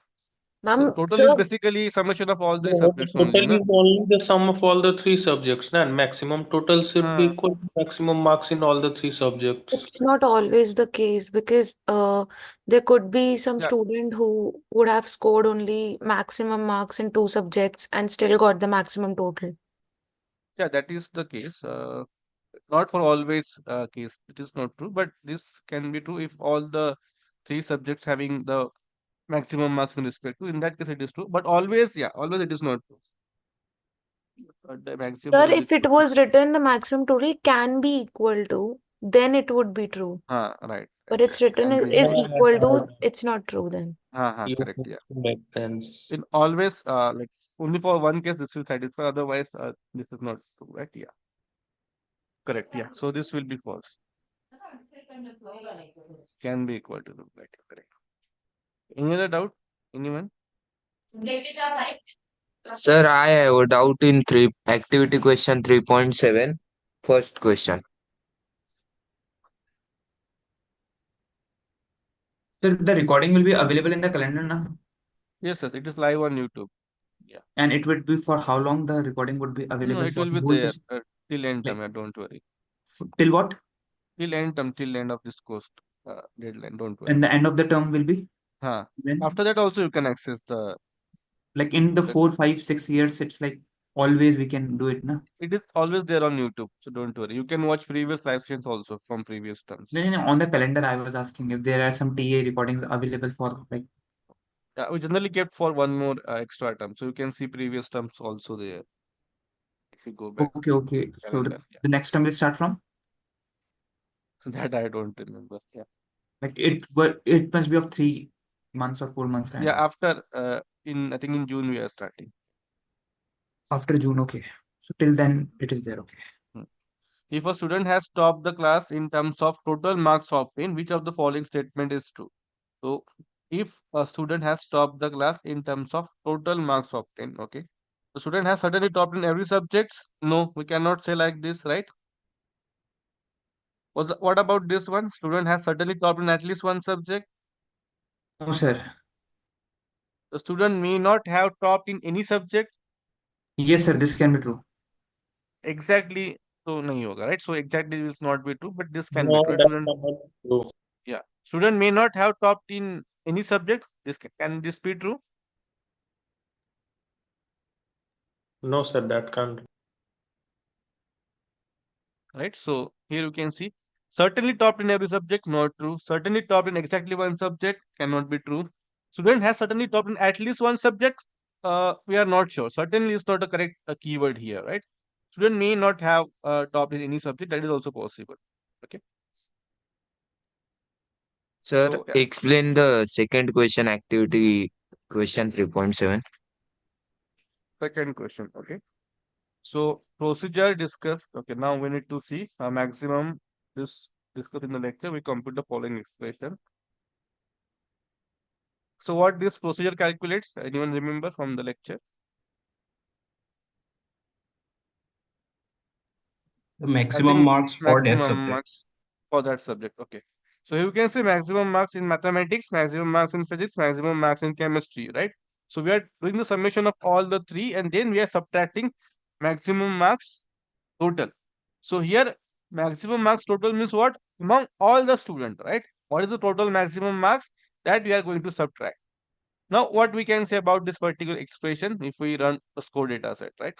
[SPEAKER 3] Ma'am,
[SPEAKER 1] total is
[SPEAKER 3] sir,
[SPEAKER 1] basically summation of all the
[SPEAKER 5] No,
[SPEAKER 1] subjects only,
[SPEAKER 5] total
[SPEAKER 1] no?
[SPEAKER 5] is only the sum of all the three subjects, and maximum total should be
[SPEAKER 1] Uh,
[SPEAKER 5] equal to maximum marks in all the three subjects.
[SPEAKER 3] it's not always the case because there could be some
[SPEAKER 1] yeah,
[SPEAKER 3] student who would have scored only maximum marks in two subjects and still got the maximum total.
[SPEAKER 1] yeah, that is the case. Not for always case. It is not true, but this can be true if all the three subjects having the maximum marks in respect to. In that case, it is true. But always, yeah, always it is not true. The maximum
[SPEAKER 3] Sir,
[SPEAKER 1] total is
[SPEAKER 3] if it
[SPEAKER 1] equal to.
[SPEAKER 3] was written the maximum total can be equal to, then it would be true.
[SPEAKER 1] Right.
[SPEAKER 3] But it's written
[SPEAKER 1] Can be
[SPEAKER 3] is
[SPEAKER 1] equal.
[SPEAKER 3] equal to, it's not true then.
[SPEAKER 5] Yes,
[SPEAKER 1] Correct. Yeah.
[SPEAKER 5] makes sense.
[SPEAKER 1] In always, like only for one case this will satisfy. Otherwise, this is not true, right? Yeah. Correct. Yeah. So this will be false. Can be equal to true. Right. Correct. Any other doubt? Anyone?
[SPEAKER 7] Sir, I have a doubt in activity question 3.7. First question.
[SPEAKER 4] So the recording will be available in the calendar now,
[SPEAKER 1] Yes, yes. It is live on YouTube. Yeah.
[SPEAKER 4] and it would be for how long the recording would be
[SPEAKER 1] No,
[SPEAKER 4] available
[SPEAKER 1] it
[SPEAKER 4] for
[SPEAKER 1] will
[SPEAKER 4] the
[SPEAKER 1] be
[SPEAKER 4] whole
[SPEAKER 1] there
[SPEAKER 4] session?
[SPEAKER 1] till end
[SPEAKER 4] Like
[SPEAKER 1] time. Yeah, don't worry.
[SPEAKER 4] till what?
[SPEAKER 1] Till end term, till end of this course deadline. Don't worry.
[SPEAKER 4] And the end of the term will be when?
[SPEAKER 1] After that also you can access the.
[SPEAKER 4] Like in the
[SPEAKER 1] the-
[SPEAKER 4] 4, 5, 6 years, it's like always we can do it, no?
[SPEAKER 1] It is always there on YouTube, so don't worry. You can watch previous live sessions also from previous terms.
[SPEAKER 4] No, on the calendar, I was asking if there are some TA recordings available for like.
[SPEAKER 1] Yeah, we generally kept for one more extra term, so you can see previous terms also there. If you go back
[SPEAKER 4] Okay, okay. So
[SPEAKER 1] calendar, yeah.
[SPEAKER 4] the next term will start from
[SPEAKER 1] So that I don't remember. Yeah.
[SPEAKER 4] like it must be of 3 months or 4 months kind
[SPEAKER 1] Yeah,
[SPEAKER 4] of.
[SPEAKER 1] after I think in June we are starting.
[SPEAKER 4] After June, okay. So till then it is there, okay.
[SPEAKER 1] If a student has topped the class in terms of total marks obtained, which of the following statement is true? So, if a student has topped the class in terms of total marks obtained, okay. The student has certainly topped in every subject. No, we cannot say like this, right? What about this one? Student has certainly topped in at least one subject.
[SPEAKER 4] No, sir.
[SPEAKER 1] The student may not have topped in any subject.
[SPEAKER 4] Yes, sir. This can be true.
[SPEAKER 1] Exactly. So, nahi hoga, right? So, exactly will not be true, but this can be
[SPEAKER 5] No,
[SPEAKER 1] true.
[SPEAKER 5] that's
[SPEAKER 1] Student,
[SPEAKER 5] not true.
[SPEAKER 1] yeah. Student may not have topped in any subject. Can this be true?
[SPEAKER 5] No, sir, that can't.
[SPEAKER 1] Right? So here you can see certainly topped in every subject, not true. Certainly topped in exactly one subject, cannot be true. Student has certainly topped in at least one subject. We are not sure. Certainly is not a correct keyword here, right? Student may not have topped in any subject. That is also possible. Okay.
[SPEAKER 7] Sir,
[SPEAKER 1] So yeah,
[SPEAKER 7] explain the second question, activity question 3.7.
[SPEAKER 1] second question. Okay. So procedure discussed. Okay. Now we need to see maximum this discussed in the lecture. We compute the following expression. So what this procedure calculates? Anyone remember from the lecture?
[SPEAKER 6] The
[SPEAKER 1] I
[SPEAKER 6] maximum
[SPEAKER 1] think
[SPEAKER 6] marks for that
[SPEAKER 1] maximum
[SPEAKER 6] subject.
[SPEAKER 1] marks for that subject. Okay. So you can say maximum marks in mathematics, maximum marks in physics, maximum marks in chemistry, right? So we are doing the summation of all the three and then we are subtracting maximum marks total. So here maximum marks total means what? Among all the students, right? What is the total maximum marks that we are going to subtract? Now what we can say about this particular expression if we run a score data set, right?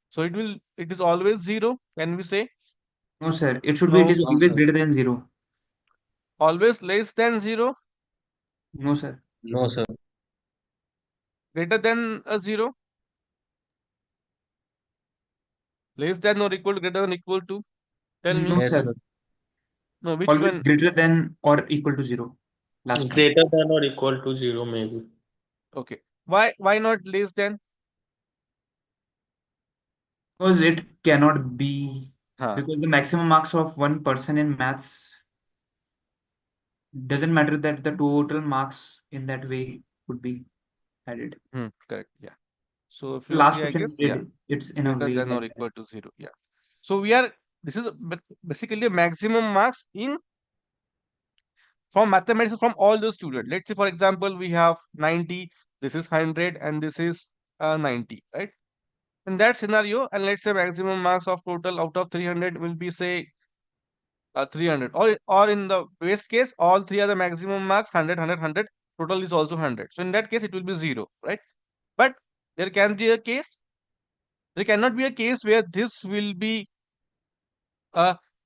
[SPEAKER 1] So it is always 0. Can we say?
[SPEAKER 4] No, sir. It should be. It
[SPEAKER 1] No.
[SPEAKER 4] is
[SPEAKER 6] No,
[SPEAKER 4] always
[SPEAKER 6] sir.
[SPEAKER 4] greater than 0.
[SPEAKER 1] Always less than 0,
[SPEAKER 4] No, sir.
[SPEAKER 6] No, sir.
[SPEAKER 1] greater than a 0, less than or equal to, greater than equal to. Tell me.
[SPEAKER 4] No,
[SPEAKER 6] Yes,
[SPEAKER 4] sir.
[SPEAKER 6] sir.
[SPEAKER 1] No, which
[SPEAKER 4] Always
[SPEAKER 1] one?
[SPEAKER 4] greater than or equal to 0. Last one.
[SPEAKER 5] Greater than or equal to 0, maybe.
[SPEAKER 1] Okay. Why not less than?
[SPEAKER 4] Because it cannot be,
[SPEAKER 1] Huh.
[SPEAKER 4] because the maximum marks of one person in maths doesn't matter that the total marks in that way would be added.
[SPEAKER 1] Correct. Yeah. So if you
[SPEAKER 4] Last
[SPEAKER 1] see, I
[SPEAKER 4] question
[SPEAKER 1] guess,
[SPEAKER 4] we
[SPEAKER 1] yeah,
[SPEAKER 4] did, it's in a
[SPEAKER 1] greater
[SPEAKER 4] way
[SPEAKER 1] than or
[SPEAKER 4] like that.
[SPEAKER 1] equal to 0. Yeah. So we are, this is basically a maximum marks in from mathematics from all the students. Let's say, for example, we have 90, this is 100, and this is 90, right? In that scenario, and let's say maximum marks of total out of 300 will be, say, 300. Or in the base case, all three are the maximum marks, 100, 100, 100. Total is also 100. So in that case, it will be 0, right? But there can be a case, there cannot be a case where this will be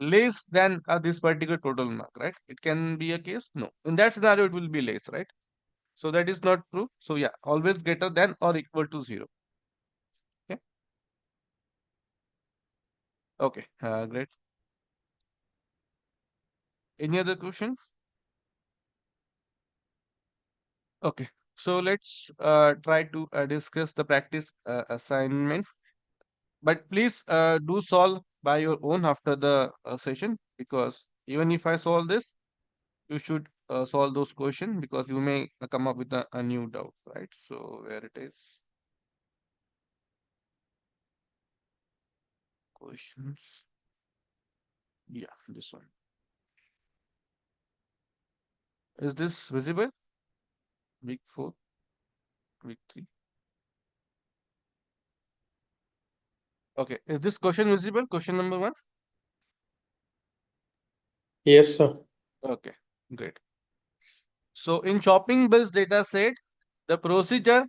[SPEAKER 1] less than this particular total mark, right? It can be a case, no. In that scenario, it will be less, right? So that is not true. So yeah, always greater than or equal to 0. Okay. Okay. Great. Any other question? Okay. So let's try to discuss the practice assignment. But please do solve by your own after the session, because even if I solve this, you should solve those questions, because you may come up with a new doubt, right? So where it is? Questions. Yeah, this one. Is this visible? Week 4, week 3. Okay, is this question visible? Question number 1?
[SPEAKER 5] Yes, sir.
[SPEAKER 1] Okay, great. So in shopping bills data set, the procedure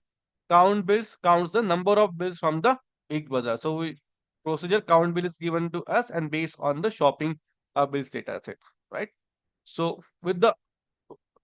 [SPEAKER 1] counts the number of bills from the big bazaar. So we procedure count bill is given to us and based on the shopping bills data set, right? So with the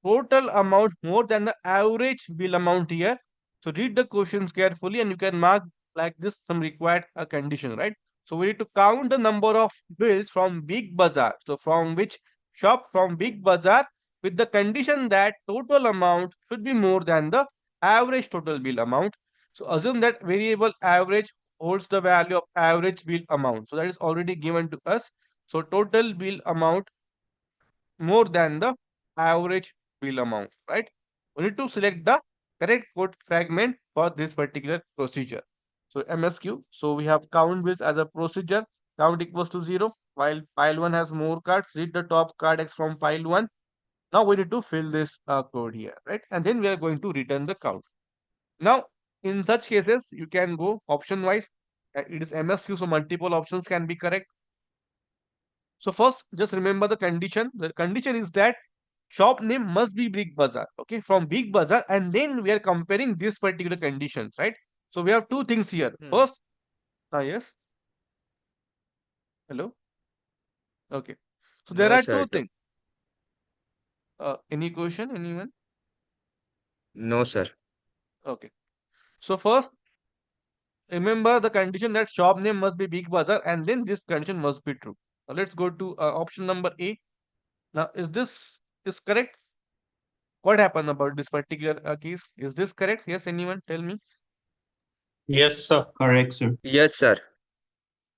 [SPEAKER 1] total amount more than the average bill amount here. So read the questions carefully and you can mark like this some required condition, right? So we need to count the number of bills from Big Bazaar. So from which shop from Big Bazaar, with the condition that total amount should be more than the average total bill amount. So assume that variable average holds the value of average bill amount. So that is already given to us. So total bill amount more than the average bill amount, right? We need to select the correct code fragment for this particular procedure. So MSQ, so we have count bills as a procedure, count equals to 0, while file 1 has more cards, read the top card X from file 1. Now we need to fill this code here, right? And then we are going to return the count. Now, in such cases, you can go option wise. It is MSQ, so multiple options can be correct. So first, just remember the condition. The condition is that shop name must be Big Bazaar. Okay, from Big Bazaar, and then we are comparing these particular conditions, right? So we have two things here. First, yes. Hello. Okay. So there
[SPEAKER 7] No,
[SPEAKER 1] are
[SPEAKER 7] sir.
[SPEAKER 1] two things. Any question? Anyone?
[SPEAKER 7] No, sir.
[SPEAKER 1] Okay. So first, remember the condition that shop name must be Big Bazaar, and then this condition must be true. Now let's go to option number A. Now, is this is correct? What happened about this particular case? Is this correct? Yes, anyone tell me?
[SPEAKER 5] Yes, sir.
[SPEAKER 6] Correct, sir.
[SPEAKER 7] Yes, sir.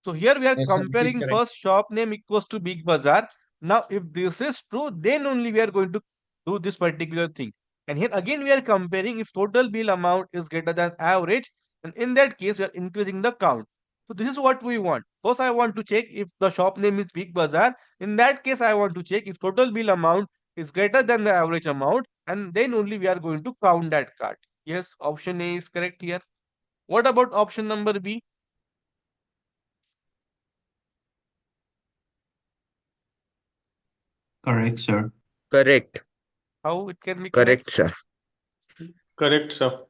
[SPEAKER 1] So here we are
[SPEAKER 4] Yes, sir, it is
[SPEAKER 1] comparing
[SPEAKER 4] correct.
[SPEAKER 1] first shop name equals to Big Bazaar. Now, if this is true, then only we are going to do this particular thing. And here again we are comparing if total bill amount is greater than average, and in that case we are increasing the count. So this is what we want. First, I want to check if the shop name is Big Bazaar. In that case, I want to check if total bill amount is greater than the average amount, and then only we are going to count that card. Yes, option A is correct here. What about option number B?
[SPEAKER 6] Correct, sir.
[SPEAKER 7] Correct.
[SPEAKER 1] How it can be
[SPEAKER 7] Correct,
[SPEAKER 1] correct?
[SPEAKER 7] sir.
[SPEAKER 5] Correct, sir.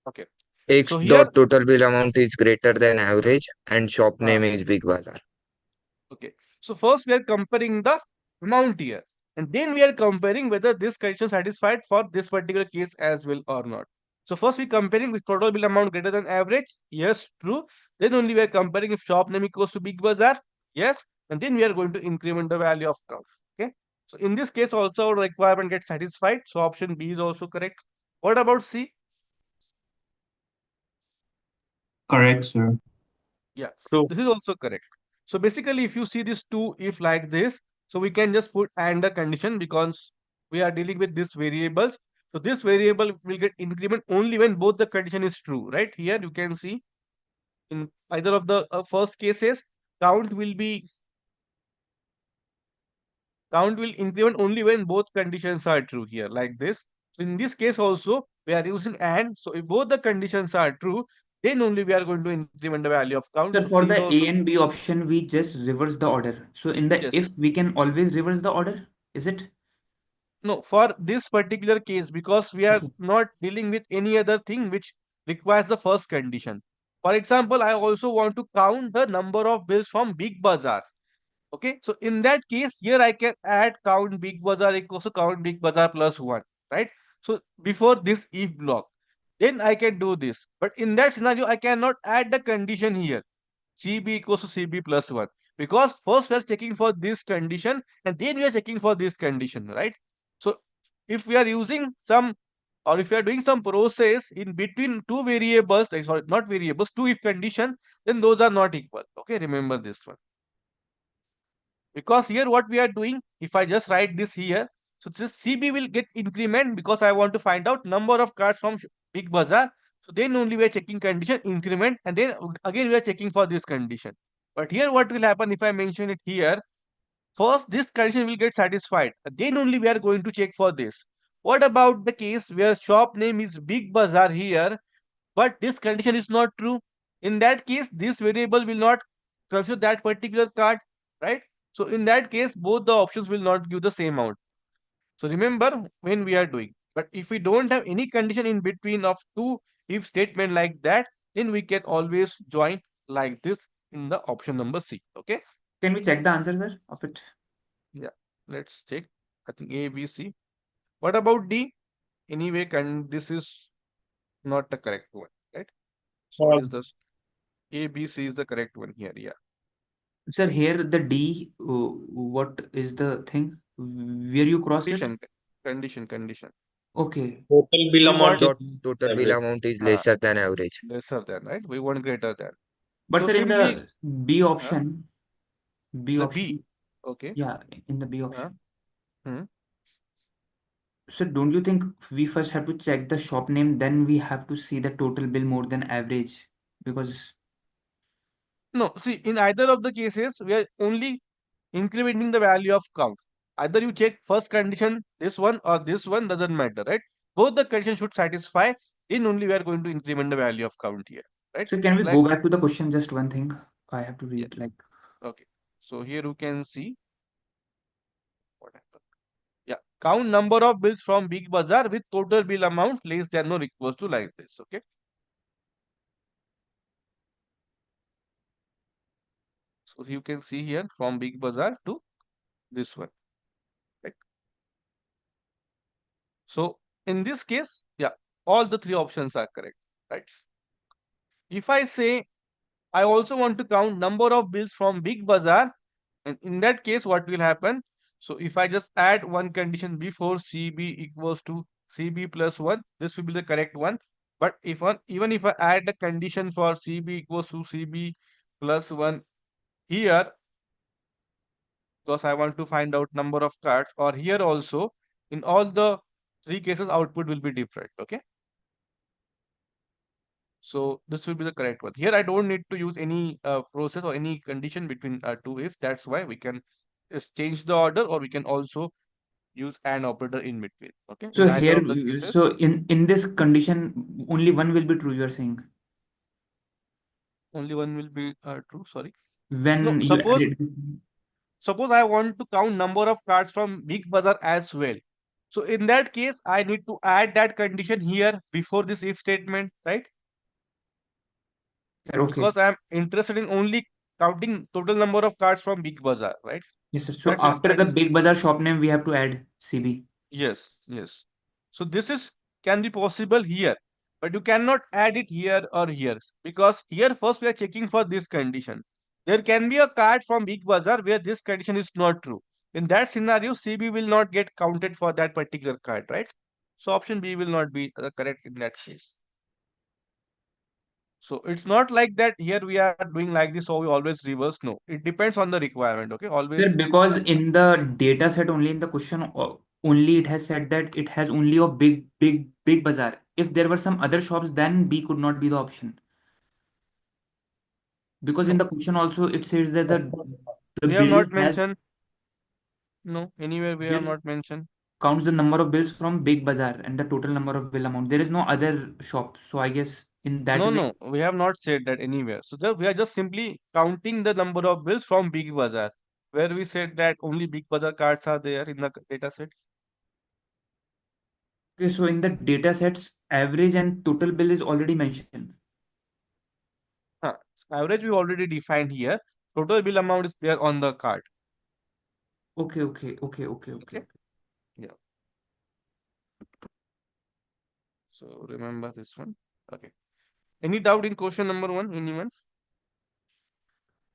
[SPEAKER 1] Okay.
[SPEAKER 7] X
[SPEAKER 1] So here,
[SPEAKER 7] dot total bill amount is greater than average and shop
[SPEAKER 1] uh,
[SPEAKER 7] name is Big Bazaar.
[SPEAKER 1] okay. So first we are comparing the amount here, and then we are comparing whether this condition satisfied for this particular case as well or not. So first we comparing with total bill amount greater than average. Yes, true. Then only we are comparing if shop name equals to Big Bazaar. Yes, and then we are going to increment the value of count. Okay. So in this case also our requirement gets satisfied. So option B is also correct. What about C?
[SPEAKER 6] Correct, sir.
[SPEAKER 1] Yeah,
[SPEAKER 5] True.
[SPEAKER 1] this is also correct. So basically, if you see this two if like this, so we can just put and the condition because we are dealing with these variables. So this variable will get increment only when both the condition is true, right? Here you can see in either of the first cases, count will be count will increment only when both conditions are true here, like this. So in this case also, we are using and. So if both the conditions are true, then only we are going to increment the value of count
[SPEAKER 4] Sir,
[SPEAKER 1] to
[SPEAKER 4] for the
[SPEAKER 1] 0.
[SPEAKER 4] A
[SPEAKER 1] So
[SPEAKER 4] and B option, we just reverse the order. So in the
[SPEAKER 1] yes.
[SPEAKER 4] if, we can always reverse the order, is it?
[SPEAKER 1] No, for this particular case, because we are
[SPEAKER 4] Okay.
[SPEAKER 1] not dealing with any other thing which requires the first condition. For example, I also want to count the number of bills from Big Bazaar. Okay, so in that case, here I can add count Big Bazaar equals to count Big Bazaar plus 1, right? So before this if block, then I can do this. But in that scenario, I cannot add the condition here. CB equals to CB plus 1. Because first we are checking for this condition and then we are checking for this condition, right? So if we are using some or if we are doing some process in between two variables, sorry, not variables, two if condition, then those are not equal. Okay, remember this one. Because here what we are doing, if I just write this here, so this CB will get increment because I want to find out number of cards from Big Bazaar. So then only we are checking condition increment and then again we are checking for this condition. But here what will happen if I mention it here, first this condition will get satisfied. Then only we are going to check for this. What about the case where shop name is Big Bazaar here, but this condition is not true? In that case, this variable will not consider that particular card, right? So in that case, both the options will not give the same out. So remember when we are doing. But if we don't have any condition in between of two if statement like that, then we can always join like this in the option number C. Okay.
[SPEAKER 4] Can we check the answer, sir, of it?
[SPEAKER 1] Yeah. Let's check. I think A, B, C. What about D? Anyway, this is not the correct one, right? So what is this? A, B, C is the correct one here. Yeah.
[SPEAKER 4] Sir, here the D, what is the thing? Where you crossed it?
[SPEAKER 1] Condition.
[SPEAKER 4] Okay.
[SPEAKER 5] Total bill
[SPEAKER 1] We
[SPEAKER 5] amount
[SPEAKER 1] want
[SPEAKER 5] is
[SPEAKER 7] Total bill
[SPEAKER 5] average.
[SPEAKER 7] amount is
[SPEAKER 1] uh,
[SPEAKER 7] lesser than average.
[SPEAKER 1] lesser than, right? We want greater than.
[SPEAKER 4] But
[SPEAKER 1] So
[SPEAKER 4] sir, in
[SPEAKER 1] simply
[SPEAKER 4] the B option,
[SPEAKER 1] the B. Okay.
[SPEAKER 4] yeah, in the B
[SPEAKER 1] Uh,
[SPEAKER 4] option.
[SPEAKER 1] hmm.
[SPEAKER 4] So don't you think we first have to check the shop name, then we have to see the total bill more than average? Because
[SPEAKER 1] No, see, in either of the cases, we are only incrementing the value of count. Either you check first condition, this one or this one, doesn't matter, right? Both the conditions should satisfy, then only we are going to increment the value of count here, right?
[SPEAKER 4] so can we
[SPEAKER 1] Like,
[SPEAKER 4] go back to the question? Just one thing I have to
[SPEAKER 1] yeah,
[SPEAKER 4] read, like,
[SPEAKER 1] okay. So here you can see what happened. Yeah, count number of bills from Big Bazaar with total bill amount less than or equals to like this, okay? So you can see here from Big Bazaar to this one, right? So in this case, yeah, all the three options are correct, right? If I say I also want to count number of bills from Big Bazaar, and in that case, what will happen? So if I just add one condition before CB equals to CB plus 1, this will be the correct one. But even if I add the condition for CB equals to CB plus 1 here, because I want to find out number of cards, or here also, in all the three cases, output will be different. Okay. So this will be the correct one. Here I don't need to use any process or any condition between two if. That's why we can just change the order, or we can also use an operator in between. Okay.
[SPEAKER 4] so
[SPEAKER 1] In either
[SPEAKER 4] here,
[SPEAKER 1] of the cases,
[SPEAKER 4] so in this condition, only one will be true, you're saying?
[SPEAKER 1] only one will be true. Sorry.
[SPEAKER 4] When
[SPEAKER 1] No,
[SPEAKER 4] you
[SPEAKER 1] suppose
[SPEAKER 4] added,
[SPEAKER 1] I want to count number of cards from Big Bazaar as well. So in that case, I need to add that condition here before this if statement, right?
[SPEAKER 4] sir, okay.
[SPEAKER 1] Because I'm interested in only counting total number of cards from Big Bazaar, right?
[SPEAKER 4] Yes, sir. So
[SPEAKER 1] That's it.
[SPEAKER 4] after
[SPEAKER 1] That
[SPEAKER 4] the
[SPEAKER 1] is
[SPEAKER 4] Big Bazaar shop name, we have to add CB.
[SPEAKER 1] yes. So this is can be possible here, but you cannot add it here or here because here first we are checking for this condition. There can be a card from Big Bazaar where this condition is not true. In that scenario, CB will not get counted for that particular card, right? So option B will not be correct in that case. So it's not like that here we are doing like this, so we always reverse. No, it depends on the requirement. Okay,
[SPEAKER 4] Sir,
[SPEAKER 1] always.
[SPEAKER 4] because in the data set only in the question only it has said that it has only of big bazaar. If there were some other shops, then B could not be the option. Because in
[SPEAKER 1] No,
[SPEAKER 4] the question also it says that the
[SPEAKER 1] we have
[SPEAKER 4] bill
[SPEAKER 1] not
[SPEAKER 4] has
[SPEAKER 1] mentioned. No, anywhere we have
[SPEAKER 4] bills
[SPEAKER 1] not mentioned.
[SPEAKER 4] counts the number of bills from big bazaar and the total number of bill amount. There is no other shop. So I guess in that
[SPEAKER 1] No,
[SPEAKER 4] way,
[SPEAKER 1] no, we have not said that anywhere. So we are just simply counting the number of bills from Big Bazaar, where we said that only Big Bazaar cards are there in the data set.
[SPEAKER 4] okay, so in the data sets, average and total bill is already mentioned.
[SPEAKER 1] Huh. Average we already defined here. Total bill amount is there on the card.
[SPEAKER 4] Okay.
[SPEAKER 1] Okay. Yeah. So remember this one. Okay. Any doubt in question number 1? Anyone?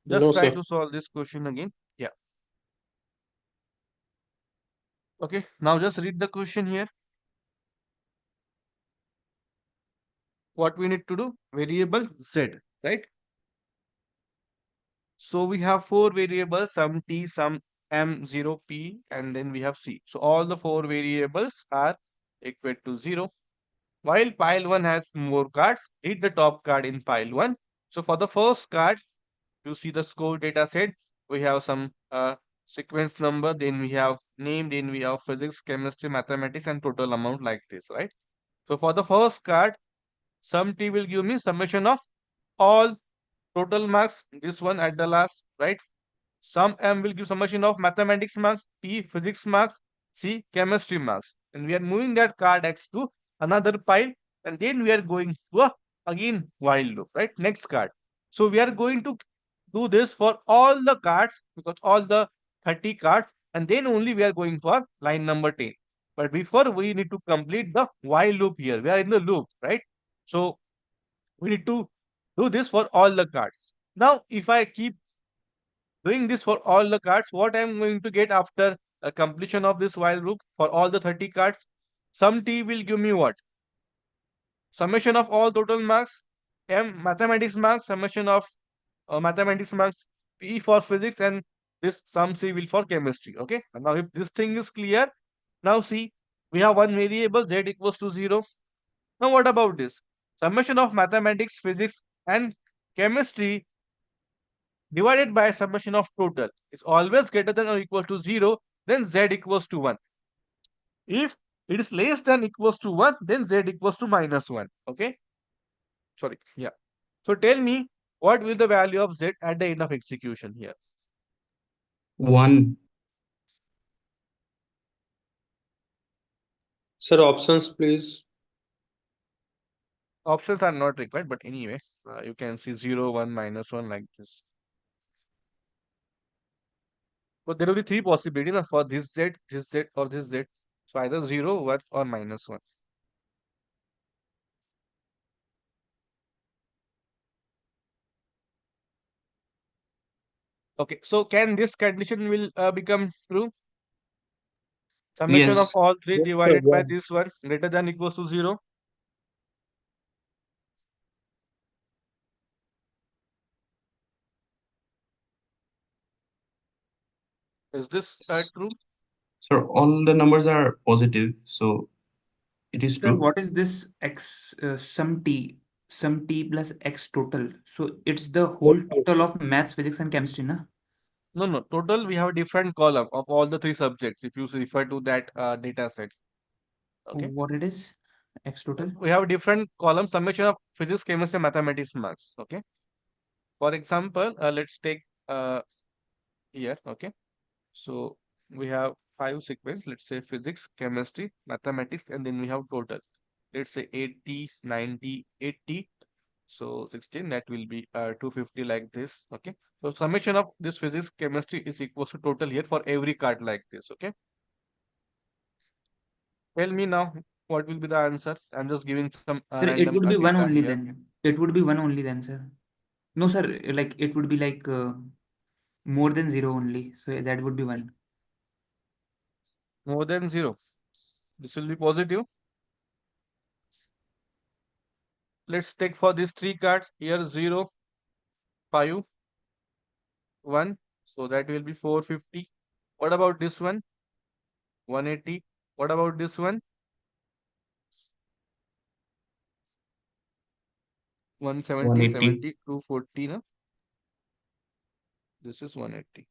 [SPEAKER 1] Just
[SPEAKER 5] No,
[SPEAKER 1] try
[SPEAKER 5] sir.
[SPEAKER 1] to solve this question again. Yeah. Okay. Now just read the question here. What we need to do? Variable Z, right? So we have 4 variables, some t, some m, 0, p, and then we have c. So all the 4 variables are equal to 0. While pile 1 has more cards, read the top card in pile 1. So for the first card, you see the score data set, we have some sequence number, then we have name, then we have physics, chemistry, mathematics, and total amount like this, right? So for the first card, sum t will give me summation of all total marks, this one at the last, right? Sum m will give summation of mathematics marks, p physics marks, c chemistry marks. And we are moving that card x to another pile, and then we are going to again while loop, right? Next card. So we are going to do this for all the cards, because all the 30 cards, and then only we are going for line number 10. But before we need to complete the while loop here. We are in the loop, right? So we need to do this for all the cards. Now, if I keep doing this for all the cards, what I'm going to get after completion of this while loop for all the 30 cards? Sum t will give me what? Summation of all total marks, m mathematics marks, summation of mathematics marks, p for physics, and this sum c will for chemistry. Okay. And now if this thing is clear, now see, we have one variable z equals to 0. Now what about this? Summation of mathematics, physics, and chemistry divided by summation of total is always greater than or equal to 0, then z equals to 1. If it is less than equals to 1, then z equals to minus 1. Okay. Sorry. Yeah. So tell me, what will the value of z at the end of execution here?
[SPEAKER 6] 1.
[SPEAKER 5] Sir, options, please.
[SPEAKER 1] Options are not required, but anyway, you can see 0, 1, minus 1 like this. But there will be 3 possibilities for this z, or this z. So either 0, 1, or minus 1. Okay, so can this condition will become true? Summation of
[SPEAKER 6] Yes.
[SPEAKER 1] all 3
[SPEAKER 5] Yes, sir.
[SPEAKER 1] divided by this one greater than equals to 0. Is this true?
[SPEAKER 6] So all the numbers are positive, so it is
[SPEAKER 4] Sir,
[SPEAKER 6] true.
[SPEAKER 4] what is this x sum t plus x total? So it's the whole total of maths, physics, and chemistry, na?
[SPEAKER 1] No, no. Total, we have a different column of all the 3 subjects. If you refer to that data set. Okay.
[SPEAKER 4] What it is? X total?
[SPEAKER 1] We have a different column, summation of physics, chemistry, mathematics marks. Okay. For example, let's take here. Okay. So we have 5 sequence. Let's say physics, chemistry, mathematics, and then we have total. Let's say 80, 90, 80. So 16, that will be 250 like this. Okay. So summation of this physics, chemistry is equals to total here for every card like this. Okay. Tell me now what will be the answer. I'm just giving some
[SPEAKER 4] Sir, it
[SPEAKER 1] random
[SPEAKER 4] would be one
[SPEAKER 1] data
[SPEAKER 4] only
[SPEAKER 1] here.
[SPEAKER 4] then. It would be one only then, sir. No, sir, like it would be like more than 0 only. So that would be 1.
[SPEAKER 1] More than 0. This will be positive. let's take for these three cards here 0, 5, 1. So that will be 450. What about this one? 180. What about this one? 170,
[SPEAKER 6] 180.
[SPEAKER 1] 70, 240. No? This is 180.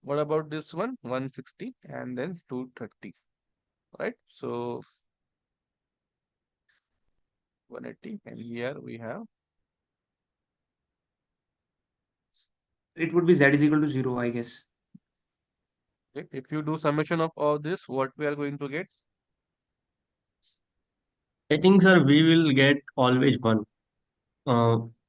[SPEAKER 1] What about this one? 160 and then 230. Right? So 180 and here we have.
[SPEAKER 4] It would be z is equal to 0, I guess.
[SPEAKER 1] Okay. If you do summation of all this, what we are going to get?
[SPEAKER 6] I think, sir, we will get always 1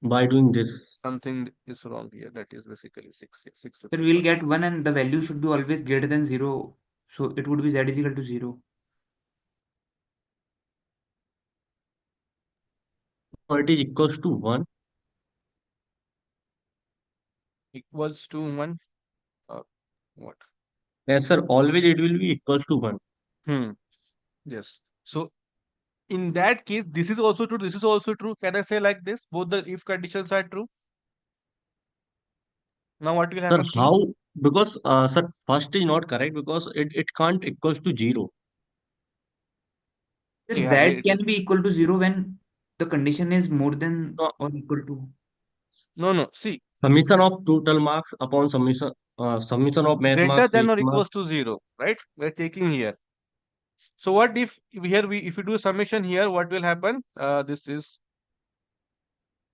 [SPEAKER 6] by doing this.
[SPEAKER 1] Something is wrong here. That is basically 650.
[SPEAKER 4] Sir, we'll get 1 and the value should be always greater than 0. So it would be z is equal to 0.
[SPEAKER 6] Or it is equals to 1.
[SPEAKER 1] Equals to 1. What?
[SPEAKER 6] Yes, sir. Always it will be equals to 1.
[SPEAKER 1] Yes. So in that case, this is also true. This is also true. Can I say like this? Both the if conditions are true. Now what will
[SPEAKER 6] Sir,
[SPEAKER 1] happen? See,
[SPEAKER 6] how? Because, sir, first is not correct because it can't equals to 0.
[SPEAKER 4] Sir,
[SPEAKER 1] yeah,
[SPEAKER 4] z
[SPEAKER 1] it
[SPEAKER 4] can
[SPEAKER 1] is.
[SPEAKER 4] be equal to 0 when the condition is more than
[SPEAKER 6] No,
[SPEAKER 4] or equal to.
[SPEAKER 1] No. See,
[SPEAKER 6] summation of total marks upon summation of math
[SPEAKER 1] greater
[SPEAKER 6] marks,
[SPEAKER 1] than or
[SPEAKER 6] X
[SPEAKER 1] equals
[SPEAKER 6] marks.
[SPEAKER 1] to 0, right? We're taking here. So what if here if we do summation here, what will happen? This is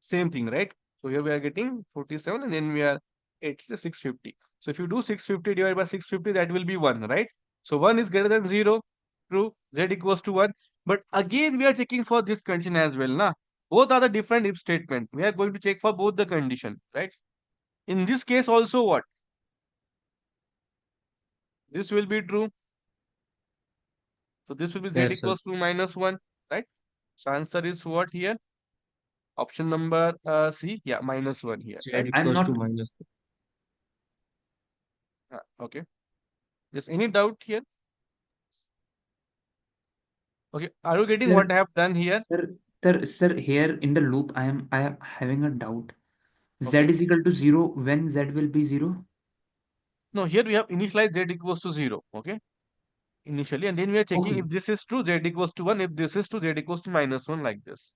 [SPEAKER 1] same thing, right? So here we are getting 47 and then we are 650. So if you do 650 divided by 650, that will be 1, right? So 1 is greater than 0, true, z equals to 1. But again, we are checking for this condition as well, na? Both are the different if statement. We are going to check for both the condition, right? In this case also what? This will be true. So this will be z
[SPEAKER 6] Yes, sir.
[SPEAKER 1] equals to minus 1, right? So answer is what here? Option number C, yeah, minus 1 here,
[SPEAKER 6] Z
[SPEAKER 1] right?
[SPEAKER 4] I'm
[SPEAKER 6] equals to
[SPEAKER 4] not.
[SPEAKER 6] minus.
[SPEAKER 1] Okay. Just any doubt here? Okay, are you getting what
[SPEAKER 4] Sir,
[SPEAKER 1] I have done here?
[SPEAKER 4] sir, here in the loop, I am having a doubt. Z
[SPEAKER 1] Okay.
[SPEAKER 4] is equal to 0 when z will be 0.
[SPEAKER 1] No, here we have initialize z equals to 0. Okay. Initially, and then we are checking
[SPEAKER 4] Okay.
[SPEAKER 1] if this is true, z equals to 1. If this is true, z equals to minus 1 like this.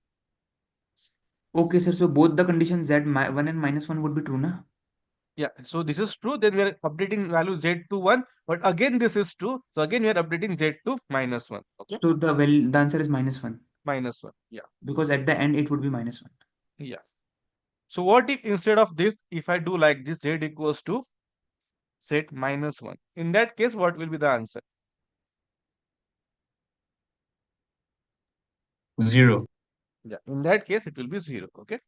[SPEAKER 4] Okay, sir. So both the conditions z 1 and minus 1 would be true, na?
[SPEAKER 1] Yeah, so this is true. Then we are updating value z to 1. But again, this is true. So again, we are updating z to minus 1. Okay.
[SPEAKER 4] So the answer is minus 1
[SPEAKER 1] Minus 1. Yeah.
[SPEAKER 4] because at the end it would be minus 1.
[SPEAKER 1] Yeah. So what if instead of this, if I do like this, z equals to z minus 1. In that case, what will be the answer?
[SPEAKER 6] 0.
[SPEAKER 1] Yeah, in that case, it will be 0. Okay.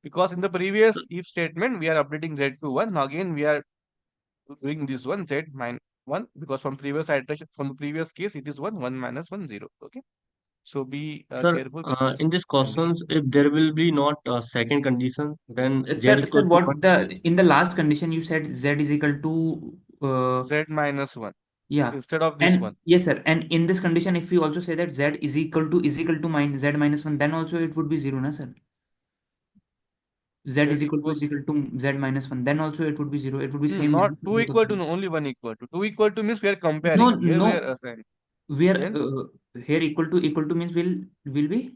[SPEAKER 1] Because in the previous if statement, we are updating z to 1. Now again, we are doing this one, z minus 1, because from previous iteration, from the previous case, it is 1, 1 minus 1, 0. Okay. So be
[SPEAKER 6] Sir,
[SPEAKER 1] careful with this
[SPEAKER 6] in this
[SPEAKER 1] condition.
[SPEAKER 6] questions, if there will be not a second condition, then Z
[SPEAKER 4] Sir,
[SPEAKER 6] equals to 1.
[SPEAKER 4] what in the last condition you said z is equal to
[SPEAKER 1] Z minus 1
[SPEAKER 4] yeah,
[SPEAKER 1] instead of this
[SPEAKER 4] and
[SPEAKER 1] one.
[SPEAKER 4] yes, sir. And in this condition, if we also say that z is equal to z minus 1, then also it would be 0, na, sir? Z is equal to z minus 1, then also it would be 0. It would be same way,
[SPEAKER 1] Not
[SPEAKER 4] na,
[SPEAKER 1] 2
[SPEAKER 4] both of
[SPEAKER 1] equal to,
[SPEAKER 4] them.
[SPEAKER 1] no, only 1 equal to. 2 equal to means we are
[SPEAKER 4] No,
[SPEAKER 1] comparing. Here we are
[SPEAKER 4] no,
[SPEAKER 1] assigning.
[SPEAKER 4] we are
[SPEAKER 1] Then,
[SPEAKER 4] here equal to means will be.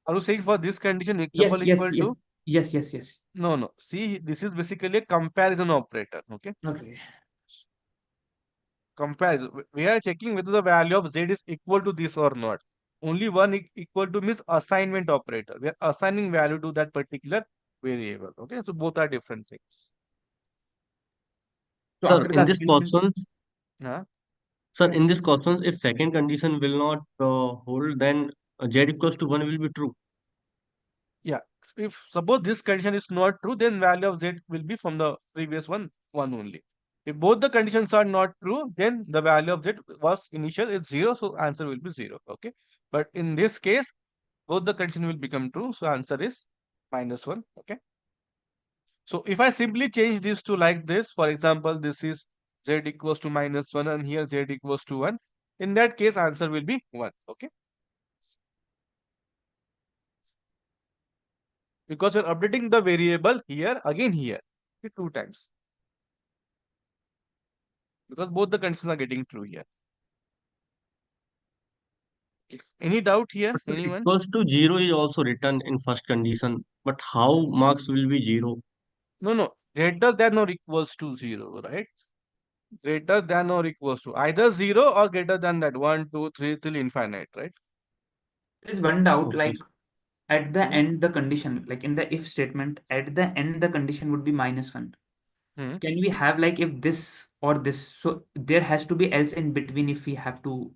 [SPEAKER 1] are you saying for this condition,
[SPEAKER 4] Yes,
[SPEAKER 1] double
[SPEAKER 4] yes,
[SPEAKER 1] equal
[SPEAKER 4] yes,
[SPEAKER 1] to?
[SPEAKER 4] yes, yes, yes.
[SPEAKER 1] No. See, this is basically a comparison operator. Okay.
[SPEAKER 4] Okay.
[SPEAKER 1] Comparison. We are checking whether the value of z is equal to this or not. Only one equal to means assignment operator. We are assigning value to that particular variable. Okay, so both are different things.
[SPEAKER 4] So
[SPEAKER 6] Sir,
[SPEAKER 4] after
[SPEAKER 6] in
[SPEAKER 4] the
[SPEAKER 6] this
[SPEAKER 4] assignment,
[SPEAKER 6] questions,
[SPEAKER 1] Huh?
[SPEAKER 6] sir, in this questions, if second condition will not hold, then Z equals to 1 will be true.
[SPEAKER 1] Yeah. If suppose this condition is not true, then value of z will be from the previous one only. If both the conditions are not true, then the value of z was initial is 0, so answer will be 0. Okay. But in this case, both the condition will become true, so answer is minus 1. Okay. So if I simply change this to like this, for example, this is z equals to minus 1 and here z equals to 1. In that case, answer will be 1. Okay. Because you're updating the variable here, again here, okay, 2 times. Because both the conditions are getting true here. Any doubt here?
[SPEAKER 6] But sir,
[SPEAKER 1] Anyone?
[SPEAKER 6] equals to 0 is also written in first condition. But how marks will be 0?
[SPEAKER 1] No. Greater than or equals to 0, right? Greater than or equals to either 0 or greater than that 1, 2, 3 till infinite, right?
[SPEAKER 4] There's one doubt,
[SPEAKER 6] Okay.
[SPEAKER 4] like at the
[SPEAKER 1] Hmm.
[SPEAKER 4] end, the condition, like in the if statement, at the end, the condition would be -1.
[SPEAKER 1] Hmm.
[SPEAKER 4] Can we have like if this or this? So there has to be else in between if we have to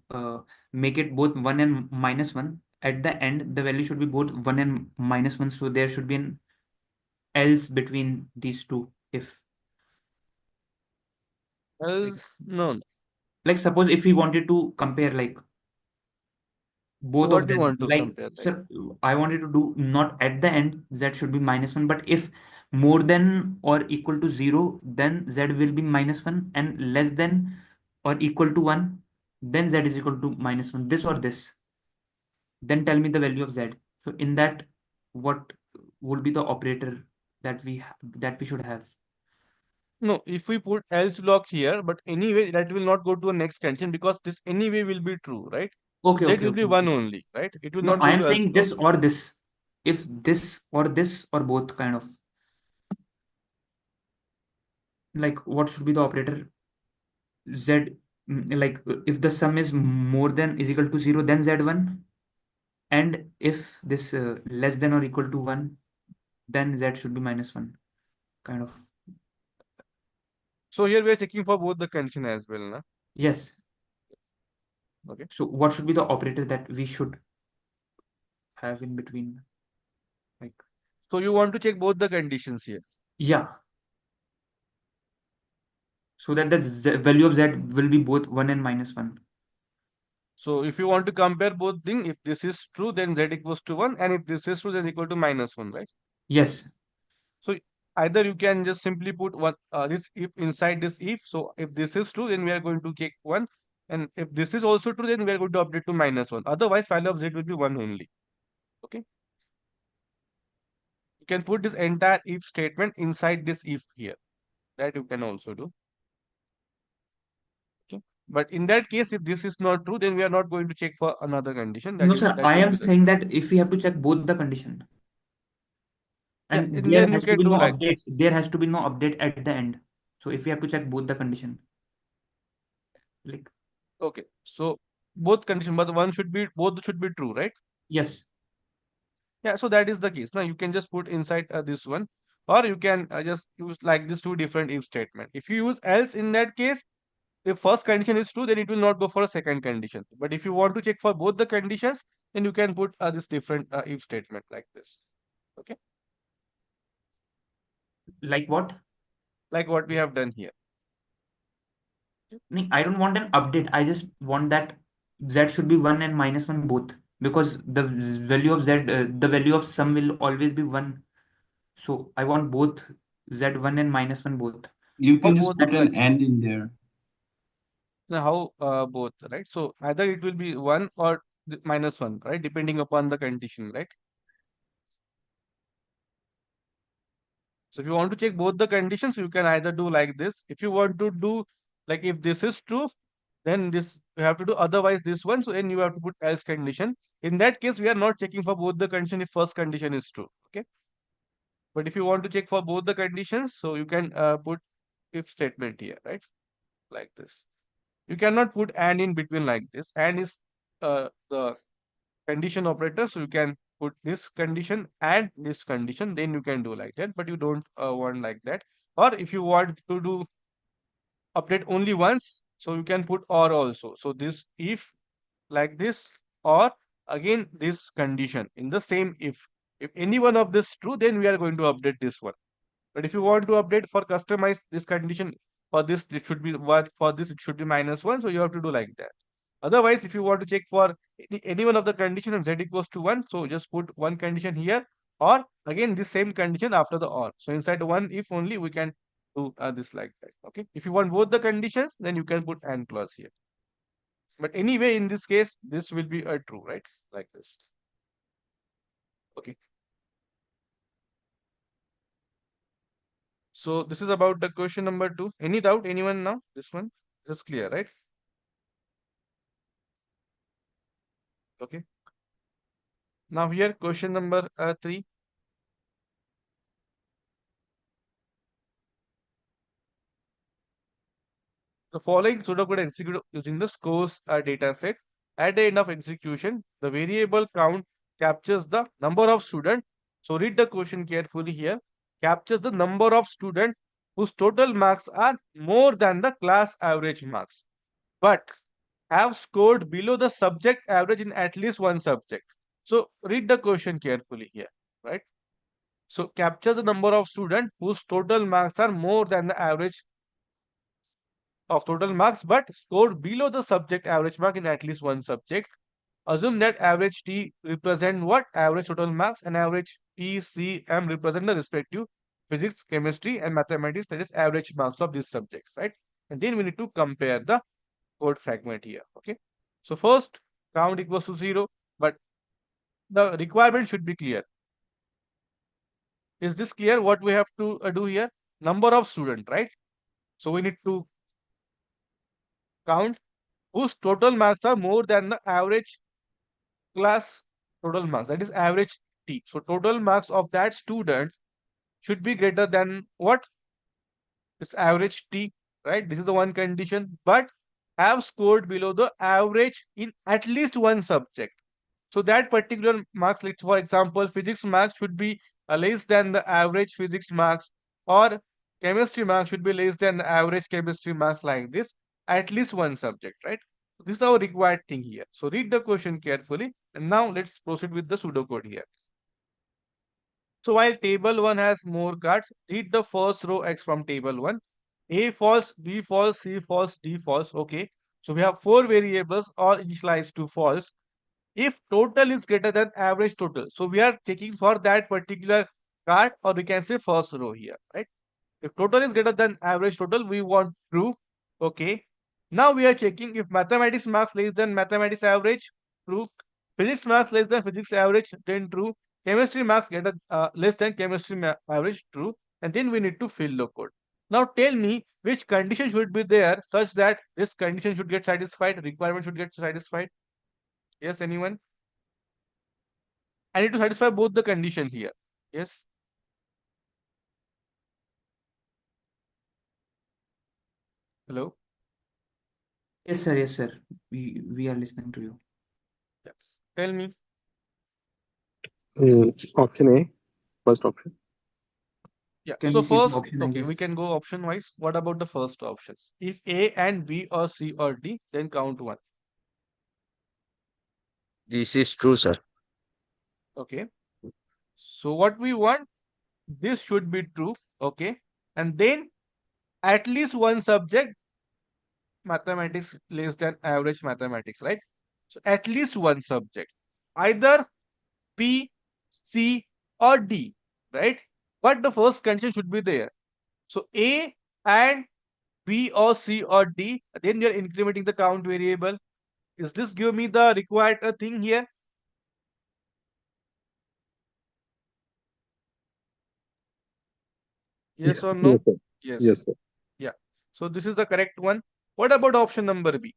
[SPEAKER 4] make it both 1 and -1. At the end, the value should be both 1 and -1. So there should be an else between these two. If
[SPEAKER 1] Else, no.
[SPEAKER 4] like suppose if we wanted to compare like both
[SPEAKER 1] What
[SPEAKER 4] of
[SPEAKER 1] do you
[SPEAKER 4] them,
[SPEAKER 1] want to
[SPEAKER 4] like
[SPEAKER 1] compare? Like,
[SPEAKER 4] sir, I wanted to do not at the end, z should be -1, but if more than or equal to 0, then z will be -1, and less than or equal to 1, then z is equal to -1. This or this, then tell me the value of z. So in that, what would be the operator that we should have?
[SPEAKER 1] no, if we put else block here, but anyway, that will not go to a next condition because this anyway will be true, right?
[SPEAKER 4] Okay,
[SPEAKER 1] Z
[SPEAKER 4] okay,
[SPEAKER 1] will be
[SPEAKER 4] okay,
[SPEAKER 1] 1
[SPEAKER 4] okay.
[SPEAKER 1] only, right? It will
[SPEAKER 4] No,
[SPEAKER 1] not
[SPEAKER 4] I
[SPEAKER 1] go
[SPEAKER 4] am
[SPEAKER 1] to else
[SPEAKER 4] saying
[SPEAKER 1] block.
[SPEAKER 4] this or this. If this or both, kind of. Like what should be the operator? Z, like if the sum is more than is equal to 0, then z1, and if this less than or equal to 1, then z should be -1, kind of.
[SPEAKER 1] So here we are checking for both the condition as well, na?
[SPEAKER 4] Yes.
[SPEAKER 1] Okay.
[SPEAKER 4] So what should be the operator that we should have in between? Like,
[SPEAKER 1] So you want to check both the conditions here.
[SPEAKER 4] yeah. So that the value of z will be both 1 and -1.
[SPEAKER 1] So if you want to compare both things, if this is true, then z equals to 1, and if this is true, then equal to -1, right?
[SPEAKER 4] Yes.
[SPEAKER 1] So either you can just simply put what this if inside this if. So if this is true, then we are going to check 1, and if this is also true, then we are going to update to -1. Otherwise, value of z will be 1 only. Okay. You can put this entire if statement inside this if here. That you can also do. Okay. But in that case, if this is not true, then we are not going to check for another condition.
[SPEAKER 4] No, sir,
[SPEAKER 1] That
[SPEAKER 4] I
[SPEAKER 1] will
[SPEAKER 4] am
[SPEAKER 1] be the
[SPEAKER 4] saying that if we have to check both the condition,
[SPEAKER 1] yeah,
[SPEAKER 4] and
[SPEAKER 1] and
[SPEAKER 4] there
[SPEAKER 1] then you
[SPEAKER 4] has to
[SPEAKER 1] can
[SPEAKER 4] be
[SPEAKER 1] do
[SPEAKER 4] no
[SPEAKER 1] like
[SPEAKER 4] update,
[SPEAKER 1] this.
[SPEAKER 4] there has to be no update at the end. So if we have to check both the condition, like,
[SPEAKER 1] Okay. So both condition, but one should be both should be true, right?
[SPEAKER 4] yes.
[SPEAKER 1] Yeah, so that is the case. Now you can just put inside this one, or you can just use like this two different if statement. If you use else in that case, if first condition is true, then it will not go for a second condition. But if you want to check for both the conditions, then you can put this different if statement like this. Okay,
[SPEAKER 4] Like what?
[SPEAKER 1] like what we have done here.
[SPEAKER 4] I don't want an update. I just want that z should be 1 and -1 both, because the value of z, the value of sum will always be 1. So I want both z1 and -1 both.
[SPEAKER 8] You
[SPEAKER 1] How
[SPEAKER 8] can just
[SPEAKER 1] both
[SPEAKER 8] put
[SPEAKER 1] like
[SPEAKER 8] an and in there.
[SPEAKER 1] how both, right? So either it will be 1 or -1, right? Depending upon the condition, right? So if you want to check both the conditions, you can either do like this. If you want to do like if this is true, then this you have to do otherwise this one. So then you have to put else condition. In that case, we are not checking for both the condition if first condition is true. Okay. But if you want to check for both the conditions, so you can put if statement here, right? Like this. You cannot put and in between like this. And is the condition operator. So you can put this condition and this condition, then you can do like that, but you don't want like that. Or if you want to do update only once, so you can put or also. So this if like this, or again this condition in the same if any one of this true, then we are going to update this one. But if you want to update for customize this condition, for this it should be 1, for this it should be -1, so you have to do like that. Otherwise, if you want to check for any one of the condition and z equals to 1, so just put one condition here, or again this same condition after the or. So inside one if only we can do this like that. Okay. If you want both the conditions, then you can put and clause here. But anyway, in this case, this will be a true, right? Like this. Okay. So this is about the question number 2. Any doubt, anyone now? This one? This is clear, right? Okay. Now here, question number 3. The following pseudocode executed using the scores data set. At the end of execution, the variable count captures the number of students. So read the question carefully here. Captures the number of students whose total marks are more than the class average marks, but have scored below the subject average in at least one subject. So read the question carefully here, right? So captures the number of students whose total marks are more than the average of total marks, but scored below the subject average mark in at least one subject. Assume that average T represent what? Average total marks, and average P, C, M represent the respective physics, chemistry, and mathematics, that is average marks of these subjects, right? And then we need to compare the code fragment here, okay? So first, count equals to 0, but the requirement should be clear. Is this clear what we have to do here? Number of student, right? So we need to count whose total marks are more than the average class total marks, that is average T. So total marks of that student should be greater than what? This average T, right? This is the one condition, but have scored below the average in at least one subject. So that particular marks, like for example, physics marks should be less than the average physics marks, or chemistry marks should be less than the average chemistry marks, like this, at least one subject, right? So this is our required thing here. So read the question carefully, and now let's proceed with the pseudocode here. So while table 1 has more cards, read the first row X from table 1. A false, B false, C false, D false. Okay. So we have 4 variables all initialized to false. If total is greater than average total, so we are checking for that particular card, or we can say first row here, right? If total is greater than average total, we want true. Okay. Now we are checking if mathematics marks less than mathematics average, true. Physics marks less than physics average, then true. Chemistry marks greater less than chemistry average, true. And then we need to fill the code. Now tell me which condition should be there such that this condition should get satisfied, requirement should get satisfied. Yes, anyone? I need to satisfy both the condition here. Yes. Hello.
[SPEAKER 4] Yes, sir. Yes, sir. We are listening to you.
[SPEAKER 1] Yes. Tell me.
[SPEAKER 8] Option A, first option.
[SPEAKER 1] Yeah.
[SPEAKER 4] Can
[SPEAKER 1] So
[SPEAKER 4] we see the
[SPEAKER 1] first,
[SPEAKER 4] option, I
[SPEAKER 1] okay, we
[SPEAKER 4] guess?
[SPEAKER 1] can go option wise. What about the first options? If A and B or C or D, then count 1.
[SPEAKER 7] This is true, sir.
[SPEAKER 1] Okay. So what we want, this should be true. Okay. And then at least one subject, mathematics less than average mathematics, right? So at least one subject, either B, C, or D, right? But the first condition should be there. So A and B or C or D, then you're incrementing the count variable. Is this give me the required thing here? Yes or no?
[SPEAKER 8] Yes, sir.
[SPEAKER 1] Yes.
[SPEAKER 8] Yes, sir.
[SPEAKER 1] Yeah. So this is the correct one. What about option number B?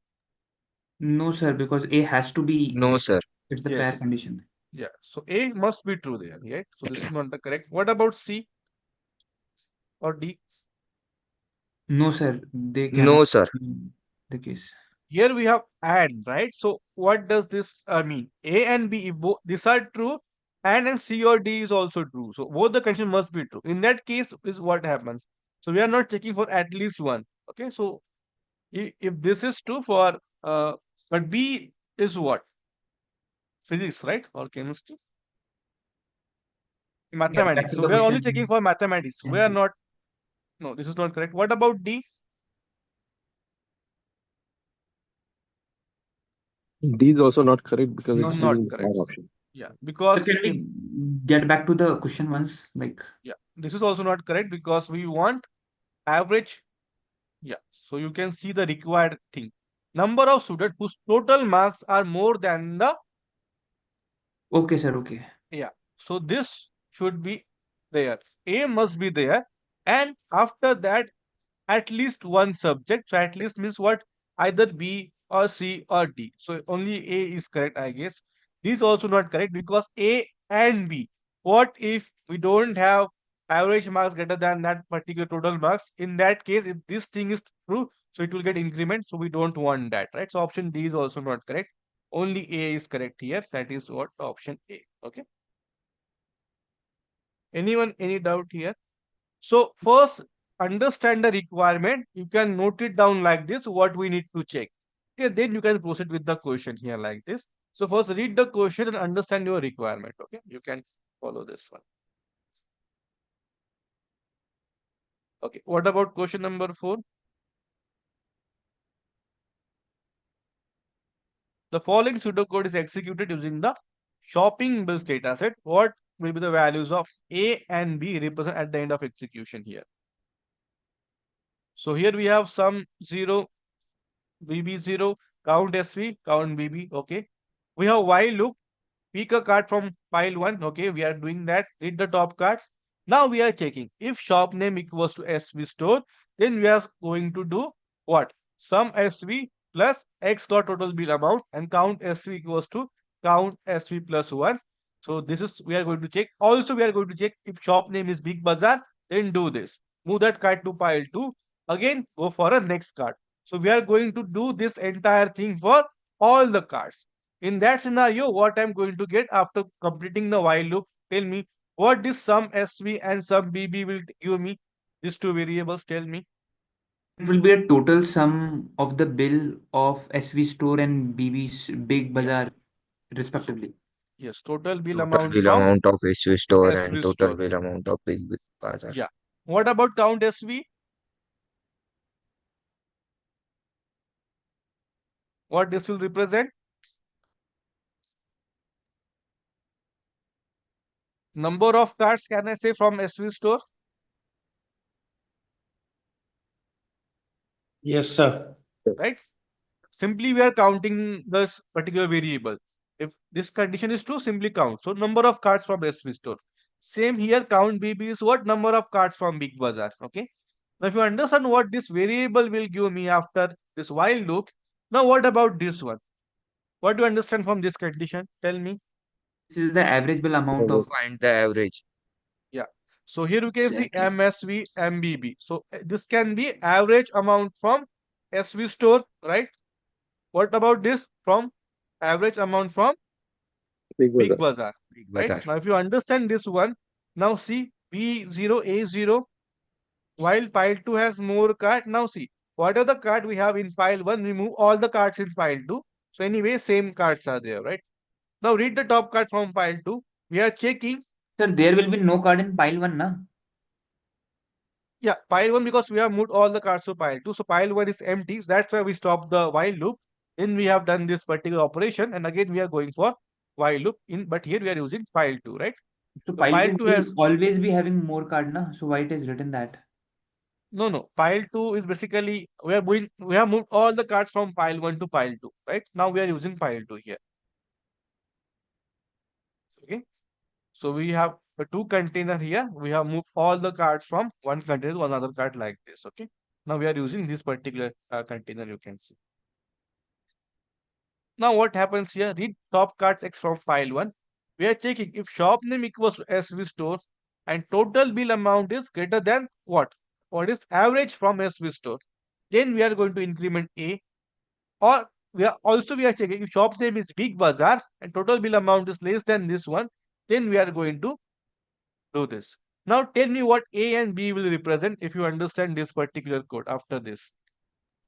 [SPEAKER 4] No, sir, because A has to be,
[SPEAKER 7] No, sir.
[SPEAKER 4] it's the prior
[SPEAKER 1] Yes.
[SPEAKER 4] condition.
[SPEAKER 1] Yeah. So A must be true there, right? So this is not the correct. What about C or D?
[SPEAKER 4] No, sir, they
[SPEAKER 7] No,
[SPEAKER 4] cannot
[SPEAKER 7] sir.
[SPEAKER 4] be the case.
[SPEAKER 1] Here we have and, right? So what does this mean? A and B, if both these are true, and C or D is also true. So both the condition must be true. In that case, is what happens. So we are not checking for at least one. Okay. So if this is true for but B is what? Physics, right? Or chemistry?
[SPEAKER 4] Yeah, back
[SPEAKER 1] Mathematics.
[SPEAKER 4] to
[SPEAKER 1] So
[SPEAKER 4] the
[SPEAKER 1] we are only
[SPEAKER 4] question.
[SPEAKER 1] checking for mathematics. We are
[SPEAKER 4] Cancel.
[SPEAKER 1] not. No, this is not correct. What about D?
[SPEAKER 8] D is also not correct because
[SPEAKER 4] No,
[SPEAKER 8] it's
[SPEAKER 4] sir.
[SPEAKER 1] Not
[SPEAKER 8] using the
[SPEAKER 1] correct.
[SPEAKER 8] prior option.
[SPEAKER 1] Yeah,
[SPEAKER 4] Sir,
[SPEAKER 1] because
[SPEAKER 4] can
[SPEAKER 1] if
[SPEAKER 4] we get back to the question once? Like,
[SPEAKER 1] yeah, this is also not correct because we want average. Yeah, so you can see the required thing. number of students whose total marks are more than the,
[SPEAKER 4] Okay, sir. Okay.
[SPEAKER 1] yeah. So this should be there. A must be there. And after that, at least one subject. So at least means what? Either B or C or D. So only A is correct, I guess. D is also not correct because A and B. What if we don't have average marks greater than that particular total marks? In that case, if this thing is true, so it will get increment. So we don't want that, right? So option D is also not correct. Only A is correct here. That is what option A. Okay. Anyone, any doubt here? So first, understand the requirement. You can note it down like this, what we need to check. Okay, then you can proceed with the question here like this. So first read the question and understand your requirement. Okay, you can follow this one. Okay, what about question number 4? The following pseudocode is executed using the shopping bills dataset. What will be the values of A and B represent at the end of execution here? So here we have some 0, BB0, count SV, count BB. Okay. We have while loop, pick a card from pile 1. Okay, we are doing that. Read the top card. Now we are checking if shop name equals to SV store, then we are going to do what? Sum SV plus X dot total bill amount and count SV equals to count SV plus 1. So this is, we are going to check. Also, we are going to check if shop name is Big Bazaar, then do this. Move that card to pile 2. Again, go for a next card. So we are going to do this entire thing for all the cards. In that scenario, what I'm going to get after completing the while loop, tell me what this sum SV and sum BB will give me. These two variables, tell me.
[SPEAKER 4] It will be a total sum of the bill of SV store and BB's Big Bazaar, respectively.
[SPEAKER 1] Yes, total bill
[SPEAKER 7] Total
[SPEAKER 1] amount
[SPEAKER 7] bill
[SPEAKER 1] from
[SPEAKER 7] amount of issue store and
[SPEAKER 1] SV
[SPEAKER 7] total
[SPEAKER 1] store.
[SPEAKER 7] bill amount of Big Bazaar.
[SPEAKER 1] Yeah. What about count SV? What this will represent? Number of cards, can I say, from SV store?
[SPEAKER 5] Yes, sir.
[SPEAKER 1] Right? Simply we are counting this particular variable. If this condition is true, simply count. So number of cards from SV store. Same here, count BB is what? Number of cards from Big Bazaar. Okay. Now if you understand what this variable will give me after this while loop, now what about this one? What do you understand from this condition? Tell me.
[SPEAKER 4] This is the average bill amount of.
[SPEAKER 7] Find the average.
[SPEAKER 1] Yeah. So here you can see
[SPEAKER 4] Exactly.
[SPEAKER 1] MSV, MBB. So this can be average amount from SV store, right? What about this from average amount from
[SPEAKER 8] Big
[SPEAKER 1] Big
[SPEAKER 8] Bazaar.
[SPEAKER 1] Bazaar,
[SPEAKER 7] Big
[SPEAKER 1] right?
[SPEAKER 7] Bazaar.
[SPEAKER 1] Now if you understand this one, now see B0, A0, while pile 2 has more card. Now see, what are the card we have in pile 1? Remove all the cards in pile 2. So anyway, same cards are there, right? Now read the top card from pile 2. We are checking.
[SPEAKER 4] Sir, there will be no card in pile 1, na?
[SPEAKER 1] Yeah, pile 1 because we have moved all the cards to pile 2. So pile 1 is empty. So that's why we stop the while loop. Then we have done this particular operation. And again, we are going for while loop in, but here we are using pile 2, right?
[SPEAKER 4] So
[SPEAKER 1] So
[SPEAKER 4] pile
[SPEAKER 1] pile
[SPEAKER 4] 2
[SPEAKER 1] 2
[SPEAKER 4] will
[SPEAKER 1] has,
[SPEAKER 4] always be having more card, na? So why it is written that?
[SPEAKER 1] no, pile 2 is basically, we have moved all the cards from pile 1 to pile 2, right? Now we are using pile 2 here. Okay. So we have a 2 container here. We have moved all the cards from one container to another card like this. Okay. Now we are using this particular container, you can see. Now what happens here? Read top cards X from file 1. We are checking if shop name equals to SV store and total bill amount is greater than what? What is average from SV store? Then we are going to increment A. Or we are checking if shop name is Big Bazaar and total bill amount is less than this one. Then we are going to do this. Now tell me what A and B will represent if you understand this particular code after this.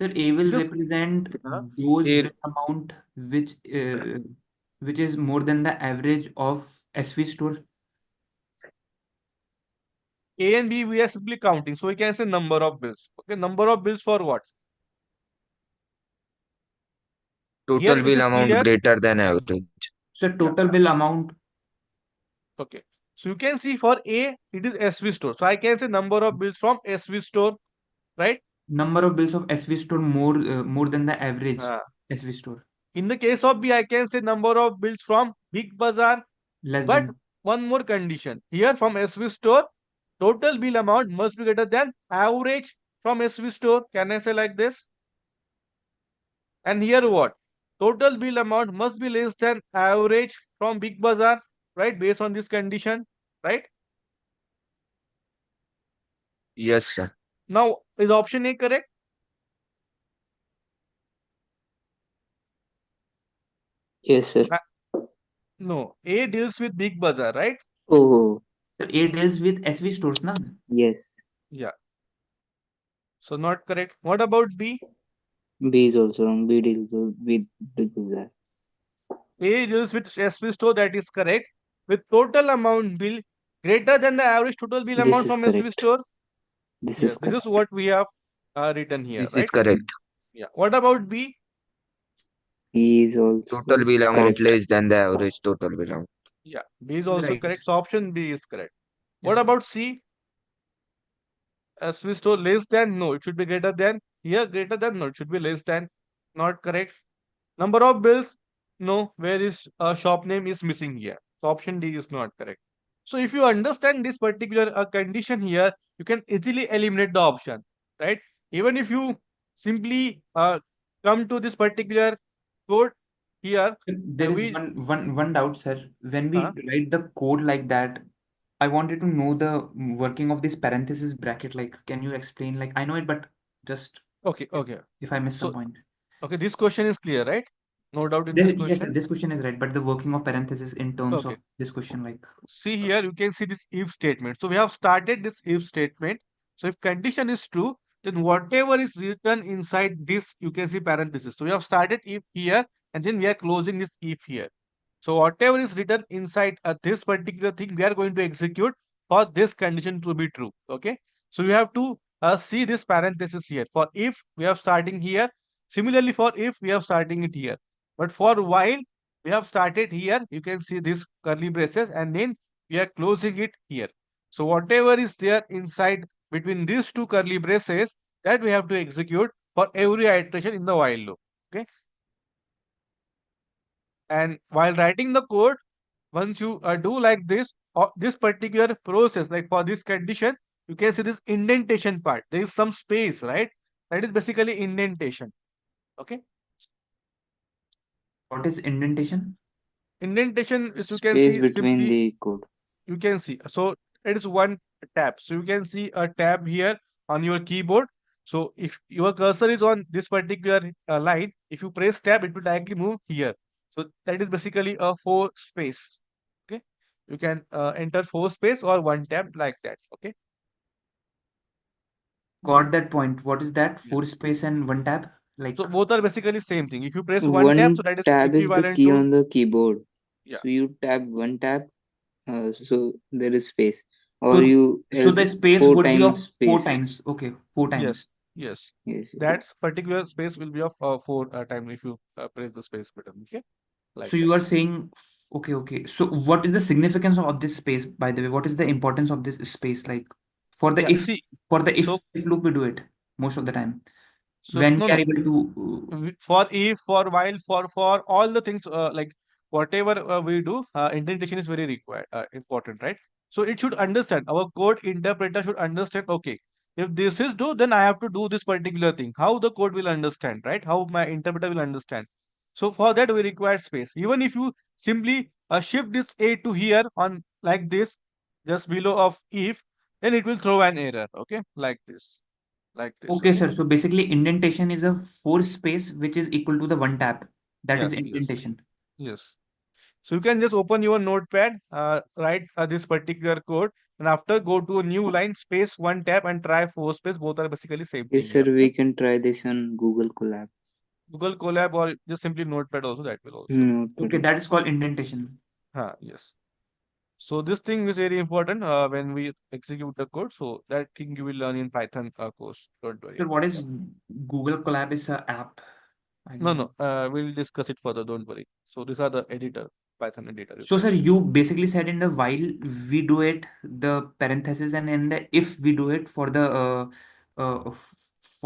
[SPEAKER 4] Sir, A will
[SPEAKER 1] This is,
[SPEAKER 4] represent
[SPEAKER 1] uh,
[SPEAKER 4] those
[SPEAKER 7] Here-
[SPEAKER 4] bill amount which is more than the average of SV store.
[SPEAKER 1] A and B we are simply counting. So we can say number of bills. Okay, number of bills for what? Here
[SPEAKER 7] Total
[SPEAKER 1] it
[SPEAKER 7] bill
[SPEAKER 1] is
[SPEAKER 7] amount
[SPEAKER 1] clear.
[SPEAKER 7] greater than average.
[SPEAKER 4] So total bill amount.
[SPEAKER 1] Okay. So you can see for A, it is SV store. So I can say number of bills from SV store, right?
[SPEAKER 4] Number of bills of SV store more than the average
[SPEAKER 1] Uh,
[SPEAKER 4] SV store.
[SPEAKER 1] in the case of B, I can say number of bills from Big Bazaar,
[SPEAKER 4] Less
[SPEAKER 1] but
[SPEAKER 4] than.
[SPEAKER 1] one more condition. Here from SV store, total bill amount must be greater than average from SV store. Can I say like this? And here what? Total bill amount must be less than average from Big Bazaar, right? Based on this condition, right?
[SPEAKER 7] Yes, sir.
[SPEAKER 1] Now, is option A correct?
[SPEAKER 9] Yes, sir.
[SPEAKER 1] No, A deals with Big Bazaar, right?
[SPEAKER 9] Oh,
[SPEAKER 4] So A deals with SV stores, na?
[SPEAKER 9] yes.
[SPEAKER 1] Yeah. So not correct. What about B?
[SPEAKER 9] B is also wrong. B deals with Big Bazaar.
[SPEAKER 1] A deals with SV store, that is correct. With total amount bill greater than the average total bill
[SPEAKER 9] This
[SPEAKER 1] amount
[SPEAKER 9] is
[SPEAKER 1] from SV
[SPEAKER 9] correct.
[SPEAKER 1] store.
[SPEAKER 9] This
[SPEAKER 1] Yes,
[SPEAKER 9] is
[SPEAKER 1] this is
[SPEAKER 9] correct.
[SPEAKER 1] what we have written here,
[SPEAKER 7] This is
[SPEAKER 1] right?
[SPEAKER 7] correct.
[SPEAKER 1] Yeah. What about B?
[SPEAKER 9] He is also
[SPEAKER 7] Total bill amount
[SPEAKER 9] correct.
[SPEAKER 7] less than the average total bill amount.
[SPEAKER 1] Yeah, B is
[SPEAKER 4] Is
[SPEAKER 1] also
[SPEAKER 4] right.
[SPEAKER 1] correct. So option B is correct.
[SPEAKER 4] Yes,
[SPEAKER 1] What
[SPEAKER 4] sir.
[SPEAKER 1] about C? SV store less than? No, it should be greater than. Here greater than? No, it should be less than. Not correct. Number of bills? No, where is shop name is missing here. So option D is not correct. So if you understand this particular condition here, you can easily eliminate the option, right? Even if you simply come to this particular code here,
[SPEAKER 4] There is
[SPEAKER 1] we
[SPEAKER 4] one doubt, sir. When we
[SPEAKER 1] uh,
[SPEAKER 4] write the code like that, I wanted to know the working of this parenthesis bracket. Like, can you explain? Like, I know it, but just
[SPEAKER 1] okay, okay.
[SPEAKER 4] if I miss some
[SPEAKER 1] So
[SPEAKER 4] point.
[SPEAKER 1] okay, this question is clear, right? No doubt in this
[SPEAKER 4] Yes, sir,
[SPEAKER 1] question.
[SPEAKER 4] this question is right, but the working of parenthesis in terms
[SPEAKER 1] Okay.
[SPEAKER 4] of this question, like,
[SPEAKER 1] See here, you can see this if statement. So we have started this if statement. So if condition is true, then whatever is written inside this, you can see parenthesis. So we have started if here, and then we are closing this if here. So whatever is written inside this particular thing, we are going to execute for this condition to be true. Okay. So you have to see this parenthesis here. For if, we have starting here. Similarly, for if, we have starting it here. But for while, we have started here. You can see this curly braces, and then we are closing it here. So whatever is there inside between these two curly braces, that we have to execute for every iteration in the while loop. Okay. And while writing the code, once you do like this, or this particular process, like for this condition, you can see this indentation part. There is some space, right? That is basically indentation. Okay.
[SPEAKER 4] what is indentation?
[SPEAKER 1] Indentation is, you can
[SPEAKER 9] Space
[SPEAKER 1] see
[SPEAKER 9] between
[SPEAKER 1] simply,
[SPEAKER 9] the code.
[SPEAKER 1] you can see. So it is one tab. So you can see a tab here on your keyboard. So if your cursor is on this particular line, if you press tab, it will directly move here. So that is basically a 4 space. Okay. You can enter 4 space or one tab like that. Okay.
[SPEAKER 4] Got that point. What is that?
[SPEAKER 1] Yeah.
[SPEAKER 4] 4 space and 1 tab? Like,
[SPEAKER 1] So both are basically same thing. If you press one tab, so
[SPEAKER 9] One
[SPEAKER 1] that is
[SPEAKER 9] tab is the
[SPEAKER 1] equivalent
[SPEAKER 9] key
[SPEAKER 1] to,
[SPEAKER 9] on the keyboard.
[SPEAKER 1] yeah.
[SPEAKER 9] So you tap one tab, so there is space. Or
[SPEAKER 4] so,
[SPEAKER 9] you
[SPEAKER 4] so the
[SPEAKER 9] else
[SPEAKER 4] space
[SPEAKER 9] 4
[SPEAKER 4] would be of
[SPEAKER 9] times
[SPEAKER 4] 4
[SPEAKER 9] space.
[SPEAKER 4] times. Okay, 4
[SPEAKER 1] Yes,
[SPEAKER 4] times.
[SPEAKER 1] yes.
[SPEAKER 9] Yes, yes.
[SPEAKER 1] That particular space will be of 4 times if you press the space button. Okay. Like
[SPEAKER 4] So
[SPEAKER 1] that.
[SPEAKER 4] you are saying, okay, okay. So what is the significance of this space, by the way? What is the importance of this space? Like, for the
[SPEAKER 1] Yeah.
[SPEAKER 4] if,
[SPEAKER 1] See,
[SPEAKER 4] for the
[SPEAKER 1] so
[SPEAKER 4] if loop, we do it most of the time.
[SPEAKER 1] so
[SPEAKER 4] When
[SPEAKER 1] no,
[SPEAKER 4] we are
[SPEAKER 1] no.
[SPEAKER 4] able to,
[SPEAKER 1] For if, for while, for all the things, like whatever we do, indentation is very required, important, right? So it should understand, our code interpreter should understand, okay, if this is do, then I have to do this particular thing. How the code will understand, right? How my interpreter will understand. So for that, we require space. Even if you simply shift this A to here on like this, just below of if, then it will throw an error, okay? Like this,
[SPEAKER 4] okay,
[SPEAKER 1] okay?
[SPEAKER 4] sir. So basically, indentation is a 4 space which is equal to the 1 tab. That is
[SPEAKER 1] Yes, yes,
[SPEAKER 4] indentation.
[SPEAKER 1] yes. So you can just open your notepad, write this particular code, and after go to a new line, space one tab and try 4 space. Both are basically same
[SPEAKER 9] Yes,
[SPEAKER 1] thing
[SPEAKER 9] sir.
[SPEAKER 1] here.
[SPEAKER 9] We
[SPEAKER 1] Okay?
[SPEAKER 9] can try this on Google Colab.
[SPEAKER 1] Google Colab or just simply Notepad also, that will also do.
[SPEAKER 9] Notepad.
[SPEAKER 4] Okay, that is called indentation.
[SPEAKER 1] Yes. So this thing is very important when we execute the code. So that thing you will learn in Python course. Don't worry.
[SPEAKER 4] So what is Google Colab is a app? I
[SPEAKER 1] No,
[SPEAKER 4] don't know.
[SPEAKER 1] no. We'll discuss it further. Don't worry. So these are the editor, Python editor. You
[SPEAKER 4] So,
[SPEAKER 1] can
[SPEAKER 4] sir,
[SPEAKER 1] see.
[SPEAKER 4] you basically said in the while we do it, the parenthesis, and in the if we do it for the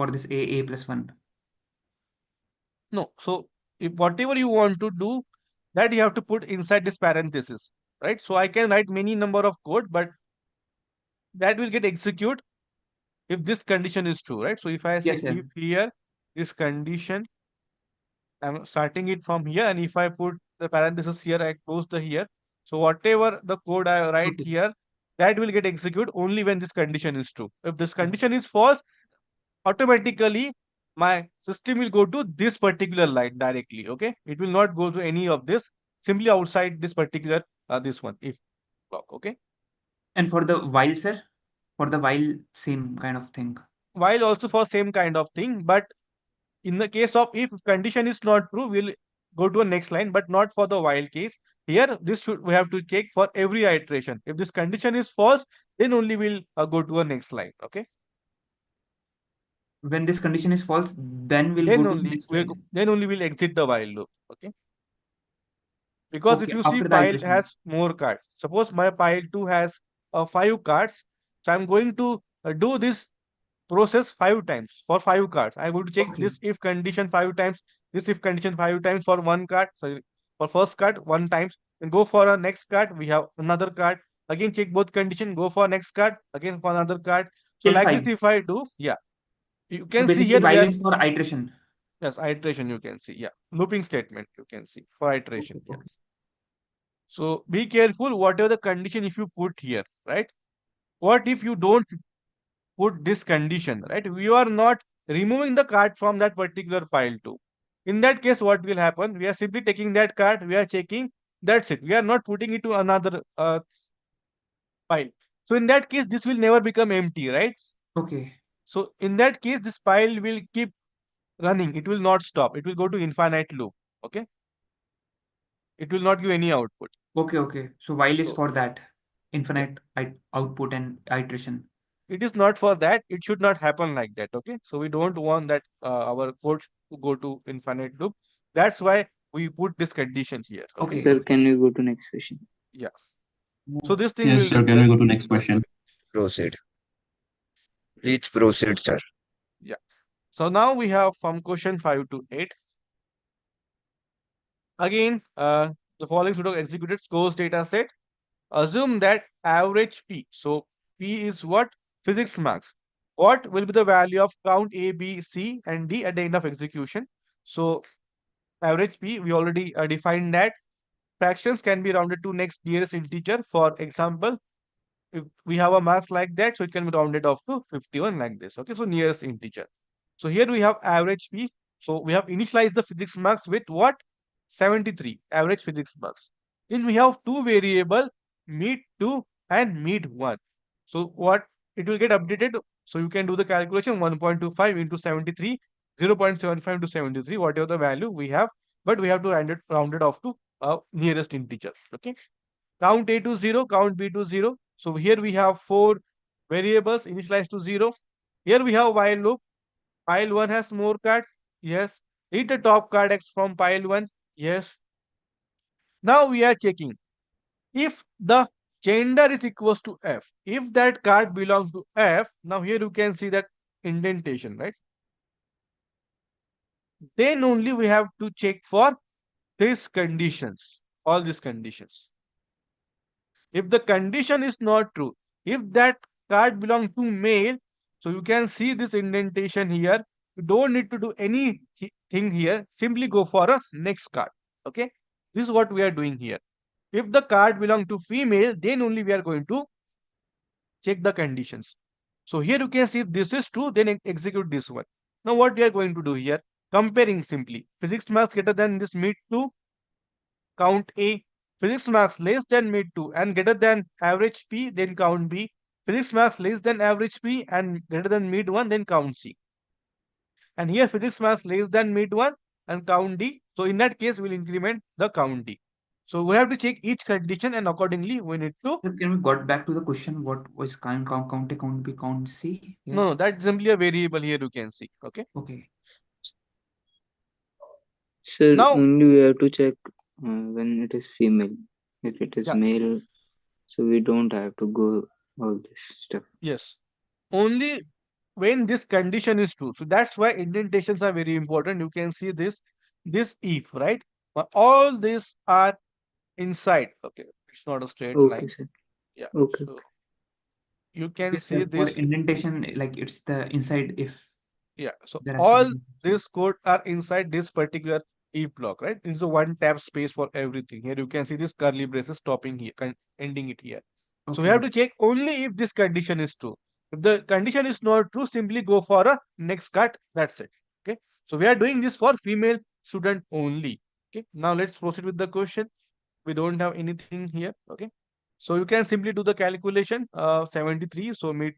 [SPEAKER 4] for this a plus 1?
[SPEAKER 1] No, so if whatever you want to do, that you have to put inside this parenthesis, right? So I can write many number of code, but that will get execute if this condition is true, right? So if I say
[SPEAKER 4] Yes, sir.
[SPEAKER 1] if here this condition, I'm starting it from here, and if I put the parenthesis here, I close the here. So whatever the code I write
[SPEAKER 4] Okay.
[SPEAKER 1] here, that will get executed only when this condition is true. If this condition is false, automatically my system will go to this particular line directly. Okay, it will not go to any of this, simply outside this particular this one if block. Okay,
[SPEAKER 4] And for the while, sir? For the while, same kind of thing.
[SPEAKER 1] while also for same kind of thing, but in the case of if condition is not true, we'll go to a next line, but not for the while case. Here, this should we have to check for every iteration. If this condition is false, then only we'll go to a next line. Okay.
[SPEAKER 4] When this condition is false, then we'll
[SPEAKER 1] Then
[SPEAKER 4] go to the
[SPEAKER 1] only
[SPEAKER 4] next
[SPEAKER 1] we'll
[SPEAKER 4] line.
[SPEAKER 1] then only we'll exit the while loop. Okay. Because if
[SPEAKER 4] Okay,
[SPEAKER 1] you see
[SPEAKER 4] after the
[SPEAKER 1] pile
[SPEAKER 4] iteration.
[SPEAKER 1] has more cards. Suppose my pile 2 has 5 cards. So I'm going to do this process 5 times for 5 cards. I'm going to check
[SPEAKER 4] Okay.
[SPEAKER 1] this if condition 5 times, this if condition 5 times for one card. Sorry, for first card 1 times. Then go for a next card. We have another card. Again check both condition. Go for next card. Again for another card. So
[SPEAKER 4] Till
[SPEAKER 1] like
[SPEAKER 4] 5.
[SPEAKER 1] this if I do, yeah. You
[SPEAKER 4] So
[SPEAKER 1] can see
[SPEAKER 4] basically,
[SPEAKER 1] here we
[SPEAKER 4] while
[SPEAKER 1] are,
[SPEAKER 4] is for iteration.
[SPEAKER 1] yes, iteration you can see. Yeah. Looping statement you can see for iteration.
[SPEAKER 4] Okay.
[SPEAKER 1] Yes. So be careful whatever the condition if you put here, right? What if you don't put this condition, right? We are not removing the card from that particular file too. In that case, what will happen? We are simply taking that card, we are checking, that's it. We are not putting it to another file. So in that case, this will never become empty, right?
[SPEAKER 4] Okay.
[SPEAKER 1] So in that case, this file will keep running. It will not stop. It will go to infinite loop. Okay. It will not give any output.
[SPEAKER 4] Okay, okay. So while is
[SPEAKER 1] So,
[SPEAKER 4] for that infinite output and iteration.
[SPEAKER 1] it is not for that. It should not happen like that. Okay. So we don't want that our code to go to infinite loop. That's why we put this condition here. Okay.
[SPEAKER 4] Okay.
[SPEAKER 9] Sir, can we go to next question?
[SPEAKER 1] Yeah. So this thing
[SPEAKER 8] Yes,
[SPEAKER 1] will
[SPEAKER 8] sir. Can we go to next question?
[SPEAKER 7] Proceed. Please proceed, sir.
[SPEAKER 1] Yeah. So now we have from question 5 to 8. Again, the following should have executed scores data set. Assume that average P. So P is what? Physics marks. What will be the value of count A, B, C, and D at the end of execution? So average P, we already defined that. Fractions can be rounded to next nearest integer. For example, if we have a mass like that, so it can be rounded off to 51 like this. Okay, so nearest integer. So here we have average P. So we have initialized the physics marks with what? 73, average physics marks. Then we have two variable, meet2 and meet1. So what it will get updated. So you can do the calculation 1.25 into 73, 0.75 into 73, whatever the value we have, but we have to round it off to nearest integer. Okay. Count A to 0, count B to 0. So here we have 4 variables initialized to 0. Here we have while loop. Pile 1 has more card. Yes. Read the top card X from pile 1. Yes. Now we are checking if the gender is equals to F. If that card belongs to F, now here you can see that indentation, right? Then only we have to check for these conditions, all these conditions. If the condition is not true, if that card belongs to male, so you can see this indentation here. You don't need to do anything here. Simply go for a next card. Okay. This is what we are doing here. If the card belongs to female, then only we are going to check the conditions. So here you can see if this is true, then execute this one. Now what we are going to do here? Comparing simply. Physics marks greater than this meet2, count A. Physics marks less than meet2 and greater than average P, then count B. Physics marks less than average P and greater than meet1, then count C. And here physics marks less than meet1 and count D. So in that case, we'll increment the count D. So we have to check each condition and accordingly we need to.
[SPEAKER 4] Can we got back to the question? What was count A, count B, count C? Yeah.
[SPEAKER 1] No, that's simply a variable here you can see. Okay.
[SPEAKER 4] Okay.
[SPEAKER 9] Sir,
[SPEAKER 1] Now
[SPEAKER 9] only we have to check when it is female. If it is
[SPEAKER 1] Yeah.
[SPEAKER 9] male, so we don't have to go all this stuff.
[SPEAKER 1] Yes. Only when this condition is true. So that's why indentations are very important. You can see this if, right? But all these are inside. Okay, it's not a straight
[SPEAKER 9] Okay,
[SPEAKER 1] line.
[SPEAKER 9] sir.
[SPEAKER 1] Yeah.
[SPEAKER 9] Okay.
[SPEAKER 1] So you can
[SPEAKER 4] Okay,
[SPEAKER 1] see
[SPEAKER 4] sir, for
[SPEAKER 1] this.
[SPEAKER 4] indentation, like it's the inside if
[SPEAKER 1] Yeah. So
[SPEAKER 4] there has to
[SPEAKER 1] all
[SPEAKER 4] be.
[SPEAKER 1] these code are inside this particular if block, right? It's a one tab space for everything. Here you can see this curly braces stopping here, ending it here. So we
[SPEAKER 4] Okay.
[SPEAKER 1] have to check only if this condition is true. If the condition is not true, simply go for a next cut. That's it. Okay. So we are doing this for female student only. Okay. Now let's proceed with the question. We don't have anything here. Okay. So you can simply do the calculation. 73. So mid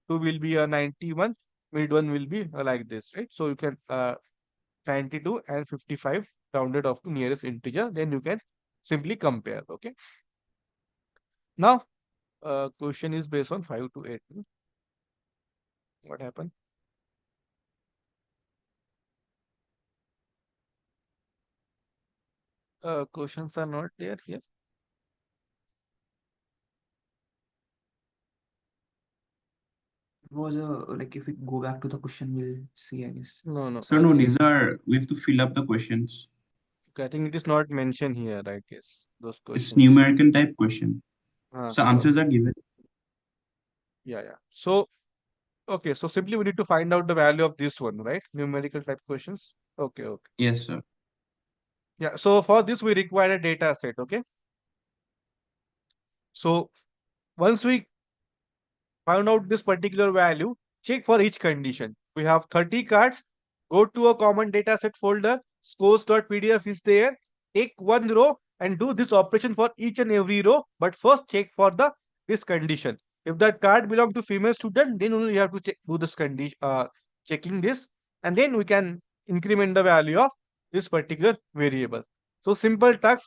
[SPEAKER 1] 2 will be a 91. Mid 1 will be like this, right? So you can 92 and 55 rounded off to nearest integer. Then you can simply compare. Okay. Now question is based on 5 to 8. What happened? Questions are not there here.
[SPEAKER 4] It was like if we go back to the question, we'll see, I guess.
[SPEAKER 1] No.
[SPEAKER 10] So no,
[SPEAKER 1] Again,
[SPEAKER 10] these are we have to fill up the questions.
[SPEAKER 1] I think it is not mentioned here, I guess. Those
[SPEAKER 10] It's
[SPEAKER 1] questions.
[SPEAKER 10] numerical type question. So
[SPEAKER 1] Okay.
[SPEAKER 10] answers are given.
[SPEAKER 1] Yeah. So, okay. So simply we need to find out the value of this one, right? Numerical type questions. Okay.
[SPEAKER 10] Yes, sir.
[SPEAKER 1] Yeah. So for this, we require a data set. Okay. So once we found out this particular value, check for each condition. We have 30 cards. Go to a common data set folder. Scores.pdf is there. Take one row and do this operation for each and every row. But first check for this condition. If that card belongs to female student, then only you have to do this condition, checking this, and then we can increment the value of this particular variable. So simple task,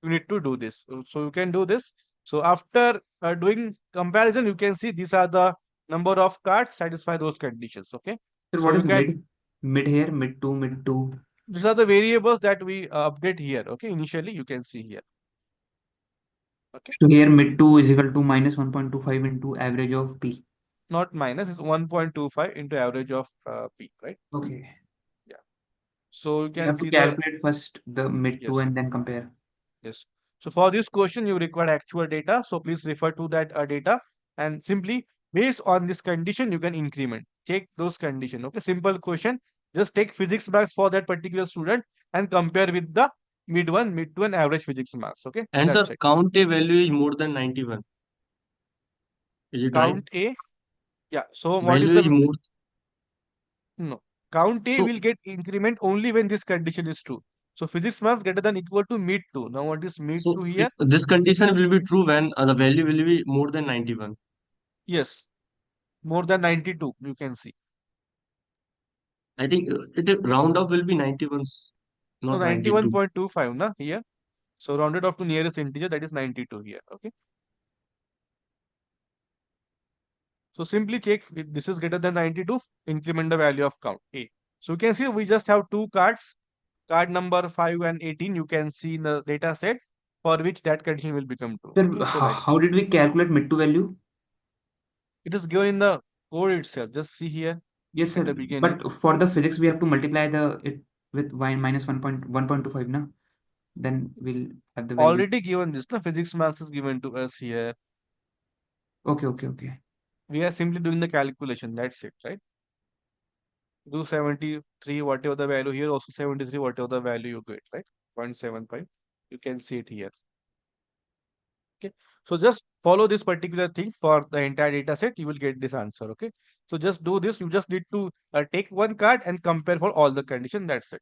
[SPEAKER 1] you need to do this. So you can do this. So after doing comparison, you can see these are the number of cards satisfy those conditions. Okay.
[SPEAKER 4] Sir,
[SPEAKER 1] So
[SPEAKER 4] what
[SPEAKER 1] you
[SPEAKER 4] is
[SPEAKER 1] can,
[SPEAKER 4] mid? Mid here, mid two.
[SPEAKER 1] these are the variables that we update here. Okay. Initially, you can see here. Okay.
[SPEAKER 4] So here mid 2 is equal to minus 1.25 into average of P.
[SPEAKER 1] Not minus, it's 1.25 into average of P, right?
[SPEAKER 4] Okay.
[SPEAKER 1] Yeah. So you
[SPEAKER 4] You
[SPEAKER 1] can
[SPEAKER 4] have to
[SPEAKER 1] see
[SPEAKER 4] calculate first the mid 2
[SPEAKER 1] Yes.
[SPEAKER 4] and then compare.
[SPEAKER 1] Yes. So for this question, you require actual data. So please refer to that data and simply based on this condition, you can increment. Check those conditions. Okay. Simple question. Just take physics marks for that particular student and compare with the mid two, and average physics marks. Okay.
[SPEAKER 6] And
[SPEAKER 1] That's
[SPEAKER 6] sir,
[SPEAKER 1] it.
[SPEAKER 6] count A value is more than 91. Is it right?
[SPEAKER 1] Count A. Yeah. So what is
[SPEAKER 6] Value is
[SPEAKER 1] the
[SPEAKER 6] more.
[SPEAKER 1] no? Count A
[SPEAKER 6] So
[SPEAKER 1] will get increment only when this condition is true. So physics marks greater than equal to mid 2. Now what is mid 2 here?
[SPEAKER 6] this condition will be true when the value will be more than 91.
[SPEAKER 1] Yes. More than 92, you can see.
[SPEAKER 6] I think round off will be 91,
[SPEAKER 1] So
[SPEAKER 6] not 92.
[SPEAKER 1] 91.25 na here. So rounded off to nearest integer, that is 92 here. Okay. So simply check if this is greater than 92, increment the value of count A. So you can see we just have two cards, card number 5 and 18. You can see in the data set for which that condition will become true.
[SPEAKER 4] Sir,
[SPEAKER 1] Okay, so like
[SPEAKER 4] how did we calculate mid 2 value?
[SPEAKER 1] it is given in the code itself. Just see here.
[SPEAKER 4] Yes,
[SPEAKER 1] at
[SPEAKER 4] sir.
[SPEAKER 1] the beginning.
[SPEAKER 4] But for the physics, we have to multiply it with y minus 1.25, na? Then we'll have the value.
[SPEAKER 1] Already given this, the physics marks is given to us here.
[SPEAKER 4] Okay.
[SPEAKER 1] We are simply doing the calculation. That's it, right? Do 73, whatever the value here, also 73, whatever the value you get, right? 0.75. You can see it here. Okay. So just follow this particular thing for the entire data set. You will get this answer. Okay. So just do this. You just need to take one card and compare for all the condition. That's it.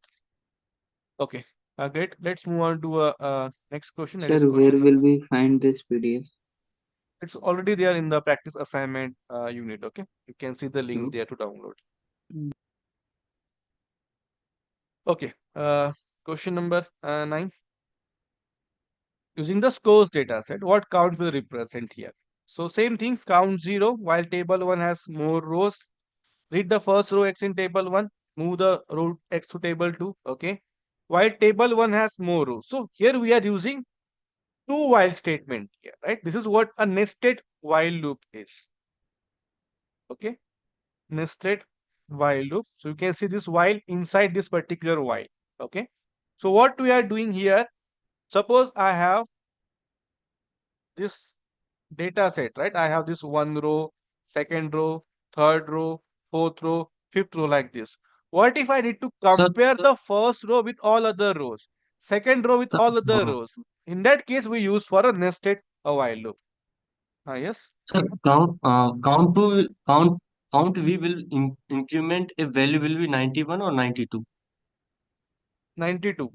[SPEAKER 1] Okay. Great. Let's move on to next question. That is
[SPEAKER 9] Sir, where
[SPEAKER 1] question
[SPEAKER 9] will we find this PDF?
[SPEAKER 1] It's already there in the practice assignment unit. Okay. You can see the link there to download. Okay. Question number 9. Using the scores data set, what count will represent here? So same thing, count 0 while table 1 has more rows. Read the first row X in table 1, move the row X to table 2. Okay. While table 1 has more rows. So here we are using two while statement here, right? This is what a nested while loop is. Okay. nested while loop. So you can see this while inside this particular while. Okay. So what we are doing here, suppose I have this data set, right? I have this one row, second row, third row, fourth row, fifth row, like this. What if I need to
[SPEAKER 6] Sir,
[SPEAKER 1] compare the first row with all other rows, second row with
[SPEAKER 6] sir,
[SPEAKER 1] all other rows? In that case, we use for a nested while loop. Yes.
[SPEAKER 6] sir, count V will increment if value will be 91 or 92.
[SPEAKER 1] 92.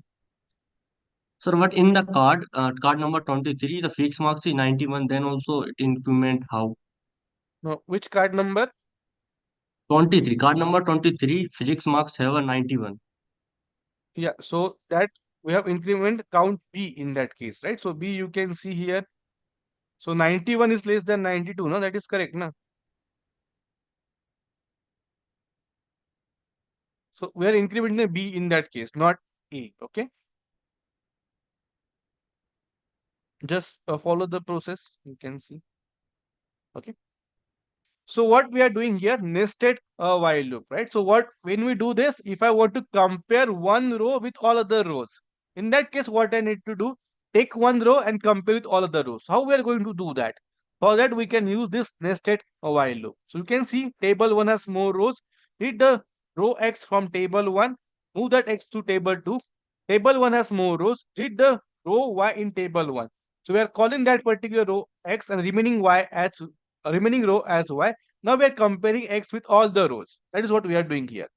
[SPEAKER 6] Sir, but in the card number 23, the fixed marks is 91, then also it increment how?
[SPEAKER 1] No, which card number?
[SPEAKER 6] 23, card number 23, physics marks have a 91.
[SPEAKER 1] Yeah, so that we have increment count B in that case, right? So B you can see here. So 91 is less than 92, no? That is correct, no? So we are incrementing the B in that case, not A, okay? Just follow the process, you can see, okay? So what we are doing here, nested while loop, right? So when we do this, if I want to compare one row with all other rows, in that case, what I need to do, take one row and compare with all other rows. How we are going to do that? For that, we can use this nested while loop. So you can see table 1 has more rows. Read the row X from table 1, move that X to table 2. Table 1 has more rows. Read the row Y in table 1. So we are calling that particular row X and remaining row as Y. Now we are comparing X with all the rows. That is what we are doing here.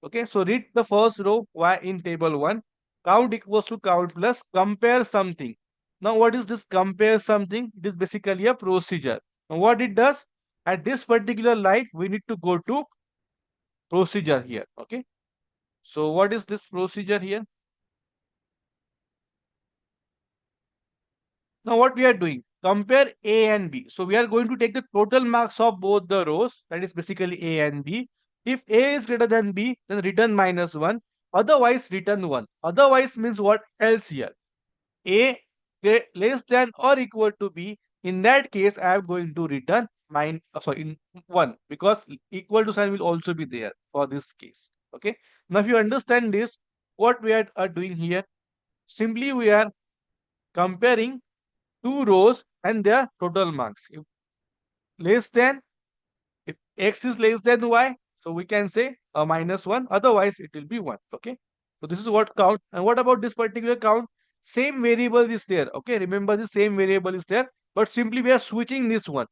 [SPEAKER 1] Okay, so read the first row Y in table 1. Count equals to count plus compare something. Now what is this compare something? It is basically a procedure. Now what it does, at this particular line, we need to go to procedure here. Okay, so what is this procedure here? Now what we are doing, compare A and B. So we are going to take the total marks of both the rows, that is basically A and B. If A is greater than B, then return -1. Otherwise, return 1. Otherwise means what else here? A less than or equal to B. In that case, I am going to return in 1, because equal to sign will also be there for this case. Okay. Now if you understand this, what we are doing here, simply we are comparing two rows and their total marks. If less than, if X is less than Y, so we can say a -1, otherwise it will be 1. Okay. So this is what count. And what about this particular count? Same variable is there. Okay. Remember, the same variable is there, but simply we are switching this one.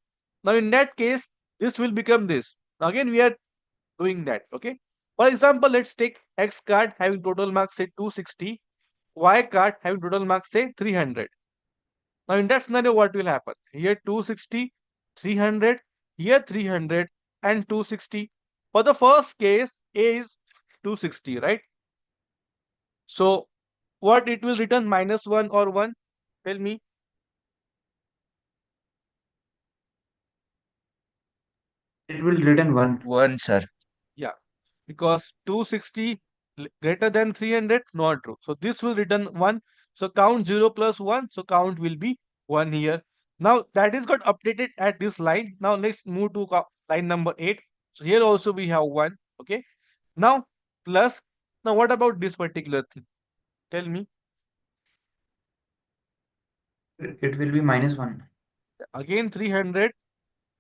[SPEAKER 1] Now in that case, this will become this. Now again, we are doing that. Okay. For example, let's take X card having total marks say 260, Y card having total marks say 300. Now in that scenario, what will happen? Here 260, 300, here 300 and 260. For the first case, A is 260, right? So what it will return, -1 or 1? Tell me.
[SPEAKER 4] It will return 1.
[SPEAKER 7] 1, sir.
[SPEAKER 1] Yeah, because 260 greater than 300, not true. So this will return 1. So count 0 plus 1. So count will be 1 here. Now that is got updated at this line. Now let's move to line number 8. So here also we have 1. Okay. Now plus. Now what about this particular thing? Tell me.
[SPEAKER 4] It will be -1.
[SPEAKER 1] Again 300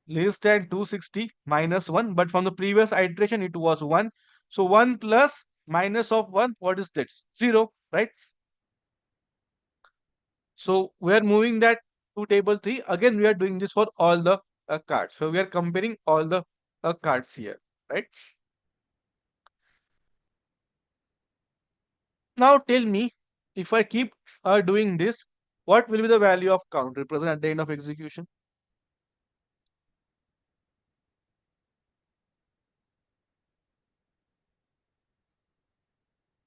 [SPEAKER 1] less than 260 -1. But from the previous iteration it was 1. So 1 plus minus of 1, what is that? 0, right? So we are moving that to table 3. Again, we are doing this for all the cards. So we are comparing all the cards here, right? Now tell me, if I keep doing this, what will be the value of count represent at the end of execution?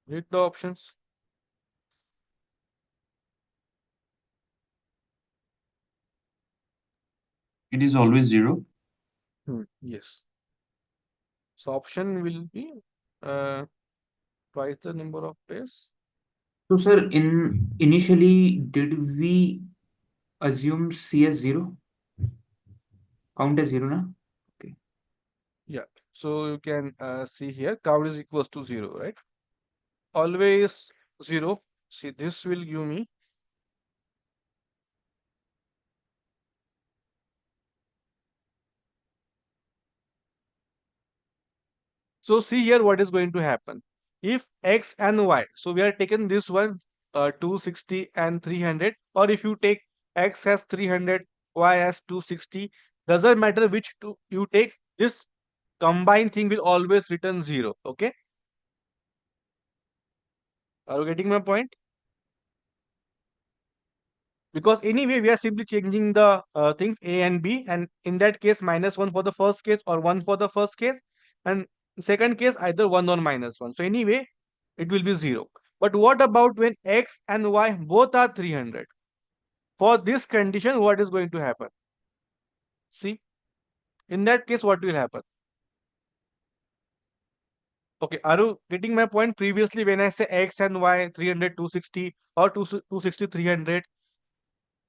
[SPEAKER 1] Read the options.
[SPEAKER 10] It is always 0.
[SPEAKER 1] Yes. So option will be twice the number of pairs.
[SPEAKER 4] So, sir, initially, did we assume C as 0? Count as 0, na? Okay.
[SPEAKER 1] Yeah. So you can see here count is equals to 0, right? Always 0. See, this will give me so see here what is going to happen. If X and Y, so we are taking this one 260 and 300, or if you take X has 300, Y has 260, doesn't matter which two you take, this combined thing will always return 0. Okay, are you getting my point? Because anyway we are simply changing the things A and B, and in that case -1 for the first case or 1 for the first case, and second case either 1 or -1. So anyway it will be 0. But what about when X and Y both are 300? For this condition, what is going to happen? See, in that case, what will happen? Okay, are you getting my point? Previously, when I say X and Y 300, 260 or 260, 300,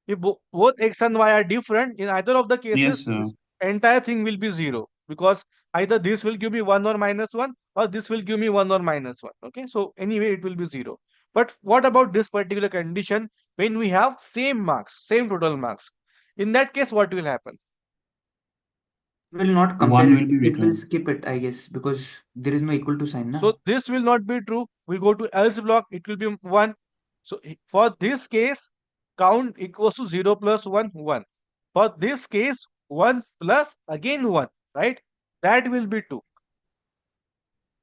[SPEAKER 1] if both X and Y are different, in either of the cases,
[SPEAKER 10] Yes, sir.
[SPEAKER 1] this entire thing will be 0, because either this will give me 1 or -1, or this will give me 1 or -1. Okay, so anyway, it will be 0. But what about this particular condition when we have same marks, same total marks? In that case, what will happen?
[SPEAKER 4] Will not
[SPEAKER 10] One
[SPEAKER 4] compare
[SPEAKER 10] will
[SPEAKER 4] it.
[SPEAKER 10] be
[SPEAKER 4] It will
[SPEAKER 10] returned.
[SPEAKER 4] skip it, I guess, because there is no equal to sign, na?
[SPEAKER 1] So this will not be true. We go to else block, it will be 1. So for this case, count equals to 0 plus 1, 1. For this case, 1 plus again 1, right? That will be 2.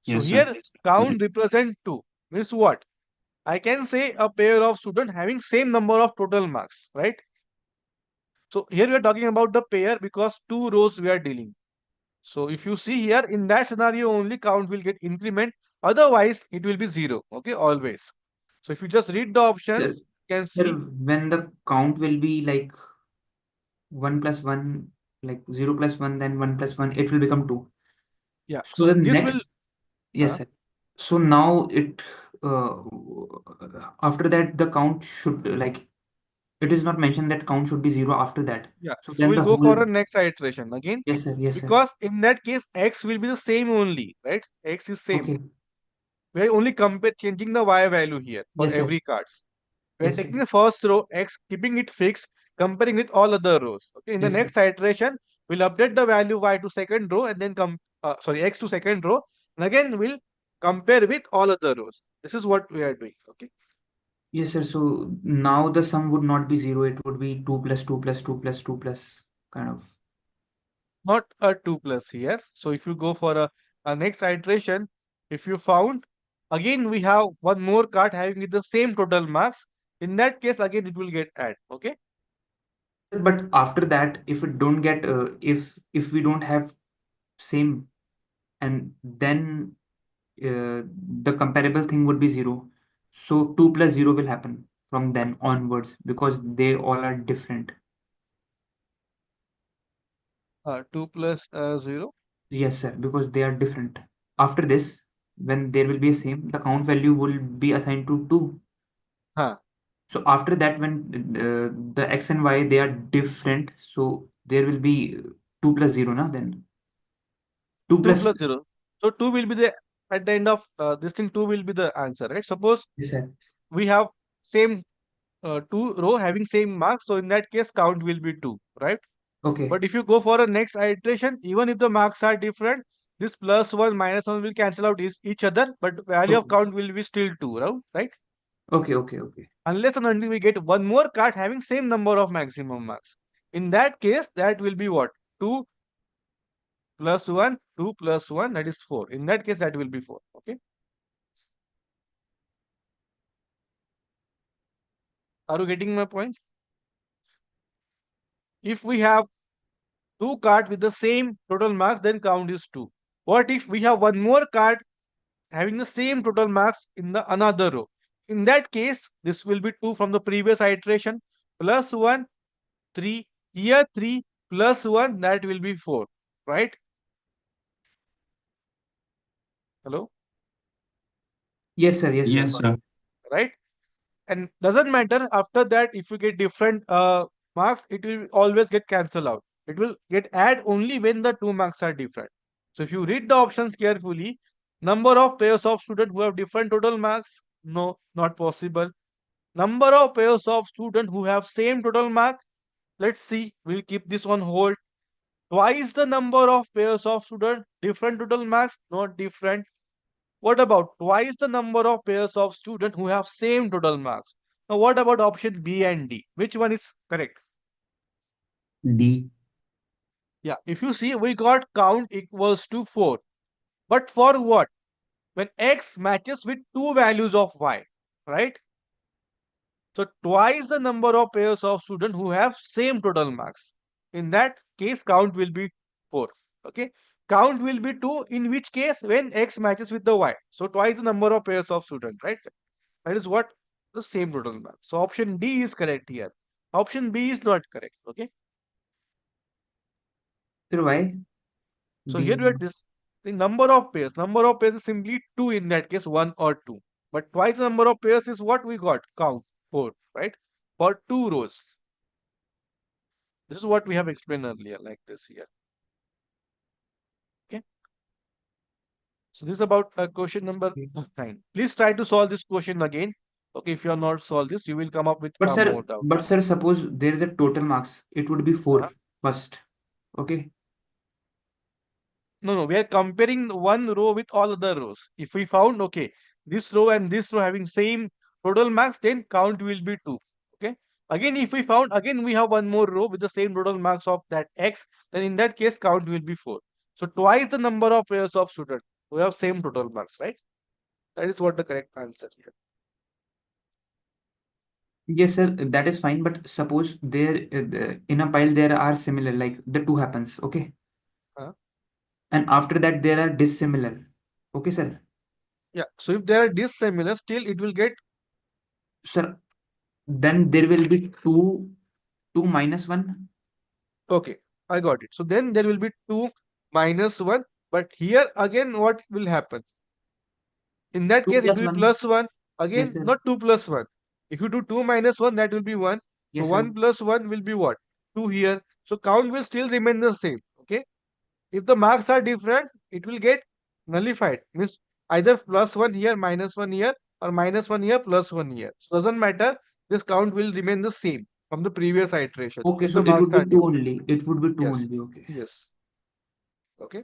[SPEAKER 1] So
[SPEAKER 10] Yes, sir.
[SPEAKER 1] here count represent 2. Means what? I can say a pair of students having same number of total marks, right? So here we are talking about the pair because 2 rows we are dealing. So if you see here, in that scenario only count will get increment. Otherwise, it will be 0. Okay, always. So if you just read the options, you can
[SPEAKER 4] Sir,
[SPEAKER 1] see.
[SPEAKER 4] when the count will be like 1 plus 1, like 0 plus 1, then 1 plus 1, it will become 2.
[SPEAKER 1] Yeah.
[SPEAKER 4] So
[SPEAKER 1] So
[SPEAKER 4] the
[SPEAKER 1] this
[SPEAKER 4] next,
[SPEAKER 1] will
[SPEAKER 4] yes, sir. So now it, uh, after that, the count should, like, it is not mentioned that count should be 0 after that.
[SPEAKER 1] yeah.
[SPEAKER 4] So
[SPEAKER 1] So
[SPEAKER 4] then
[SPEAKER 1] we'll
[SPEAKER 4] the
[SPEAKER 1] go for
[SPEAKER 4] whole,
[SPEAKER 1] a next iteration again,
[SPEAKER 4] yes, sir, yes, sir.
[SPEAKER 1] because in that case x will be the same only, right? X is same.
[SPEAKER 4] Okay,
[SPEAKER 1] We are only changing the y value here for
[SPEAKER 4] yes, sir.
[SPEAKER 1] every cards. We are
[SPEAKER 4] Yes, sir.
[SPEAKER 1] taking the first row x, keeping it fixed, comparing with all other rows. Okay. In the
[SPEAKER 4] Yes, sir.
[SPEAKER 1] next iteration, we'll update the value y to second row and then x to second row, and again we'll compare with all other rows. This is what we are doing. Okay.
[SPEAKER 4] Yes, sir. So now the sum would not be 0, it would be 2 plus 2 plus 2 plus 2 plus kind of.
[SPEAKER 1] Not a 2 plus here. So if you go for a next iteration, if you found, again we have one more card having the same total marks. In that case, again it will get add. Okay.
[SPEAKER 4] But after that, if it don't get, if we don't have same, and then the comparable thing would be 0. So 2 plus 0 will happen from then onwards because they all are different.
[SPEAKER 1] 2 plus 0.
[SPEAKER 4] Yes, sir, because they are different. After this, when there will be a same, the count value will be assigned to 2.
[SPEAKER 1] Huh.
[SPEAKER 4] So after that, when the x and y, they are different, so there will be 2 plus 0, na, then 2
[SPEAKER 1] 2
[SPEAKER 4] plus,
[SPEAKER 1] plus 0. So 2 will be the, at the end of this thing, 2 will be the answer, right? Suppose
[SPEAKER 4] yes, sir.
[SPEAKER 1] we have same 2 row having same marks. So in that case, count will be 2, right?
[SPEAKER 4] Okay.
[SPEAKER 1] But if you go for a next iteration, even if the marks are different, this +1, -1 will cancel out each other, but value of
[SPEAKER 4] Okay.
[SPEAKER 1] count will be still 2, right?
[SPEAKER 4] Okay, okay, okay.
[SPEAKER 1] Unless and until we get one more card having same number of maximum marks. In that case, that will be what? 2 plus 1, 2 plus 1, that is 4. In that case, that will be 4. Okay. Are you getting my point? If we have 2 cards with the same total marks, then count is 2. What if we have one more card having the same total marks in the another row? In that case, this will be 2 from the previous iteration, plus 1, 3. Here 3 plus 1, that will be 4, right? Hello?
[SPEAKER 4] Yes, sir. Yes, sir.
[SPEAKER 10] Yes, sir.
[SPEAKER 1] Right? And doesn't matter after that, if you get different marks, it will always get cancelled out. It will get add only when the 2 marks are different. So if you read the options carefully, number of pairs of students who have different total marks, no, not possible. Number of pairs of students who have same total mark, let's see, we'll keep this on hold. Twice the number of pairs of students, different total marks, not different. What about twice the number of pairs of students who have same total marks? Now what about option B and D? Which one is correct?
[SPEAKER 4] D.
[SPEAKER 1] Yeah, if you see, we got count equals to 4. But for what? When x matches with two values of y, right? So twice the number of pairs of students who have same total marks. In that case, count will be 4. Okay. Count will be 2, in which case when x matches with the y. So twice the number of pairs of students, right? That is what the same total mark. So option D is correct here. Option B is not correct. Okay.
[SPEAKER 4] Sir, why?
[SPEAKER 1] So
[SPEAKER 4] D.
[SPEAKER 1] here we are the number of pairs. Number of pairs is simply 2 in that case, 1 or 2. But twice the number of pairs is what we got? Count 4, right? For 2 rows. This is what we have explained earlier, like this here. Okay. So this is about question number 9. Please try to solve this question again. Okay, if you are not solved this, you will come up with more doubts.
[SPEAKER 4] But sir, suppose there is a total marks, it would be 4 first. Okay.
[SPEAKER 1] No, we are comparing one row with all other rows. If we found, okay, this row and this row having same total marks, then count will be 2. Okay. Again, if we found, again, we have one more row with the same total marks of that x, then in that case, count will be 4. So twice the number of pairs of students who have same total marks, right? That is what the correct answer here.
[SPEAKER 4] Yes, sir, that is fine. But suppose there in a pile there are similar, like the 2 happens. Okay. And after that there are dissimilar. Okay, sir.
[SPEAKER 1] Yeah. So if they are dissimilar, still it will get.
[SPEAKER 4] Sir, then there will be 2 minus 1.
[SPEAKER 1] Okay, I got it. So then there will be 2 minus 1. But here again, what will happen? In that
[SPEAKER 4] 2
[SPEAKER 1] case, it
[SPEAKER 4] plus
[SPEAKER 1] will be
[SPEAKER 4] 1.
[SPEAKER 1] plus 1. Again,
[SPEAKER 4] Yes, sir.
[SPEAKER 1] not 2 plus 1. If you do 2 minus 1, that will be 1.
[SPEAKER 4] Yes,
[SPEAKER 1] So
[SPEAKER 4] sir.
[SPEAKER 1] 1 plus 1 will be what? 2 here. So count will still remain the same. Okay. If the marks are different, it will get nullified. Means either plus 1 here, minus 1 here, or minus 1 here, plus 1 here. So doesn't matter. This count will remain the same from the previous iteration.
[SPEAKER 4] Okay,
[SPEAKER 1] if
[SPEAKER 4] so
[SPEAKER 1] the
[SPEAKER 4] it
[SPEAKER 1] marks
[SPEAKER 4] would be
[SPEAKER 1] are
[SPEAKER 4] 2
[SPEAKER 1] different.
[SPEAKER 4] only. It would be 2
[SPEAKER 1] Yes.
[SPEAKER 4] only. Okay.
[SPEAKER 1] Yes. Okay.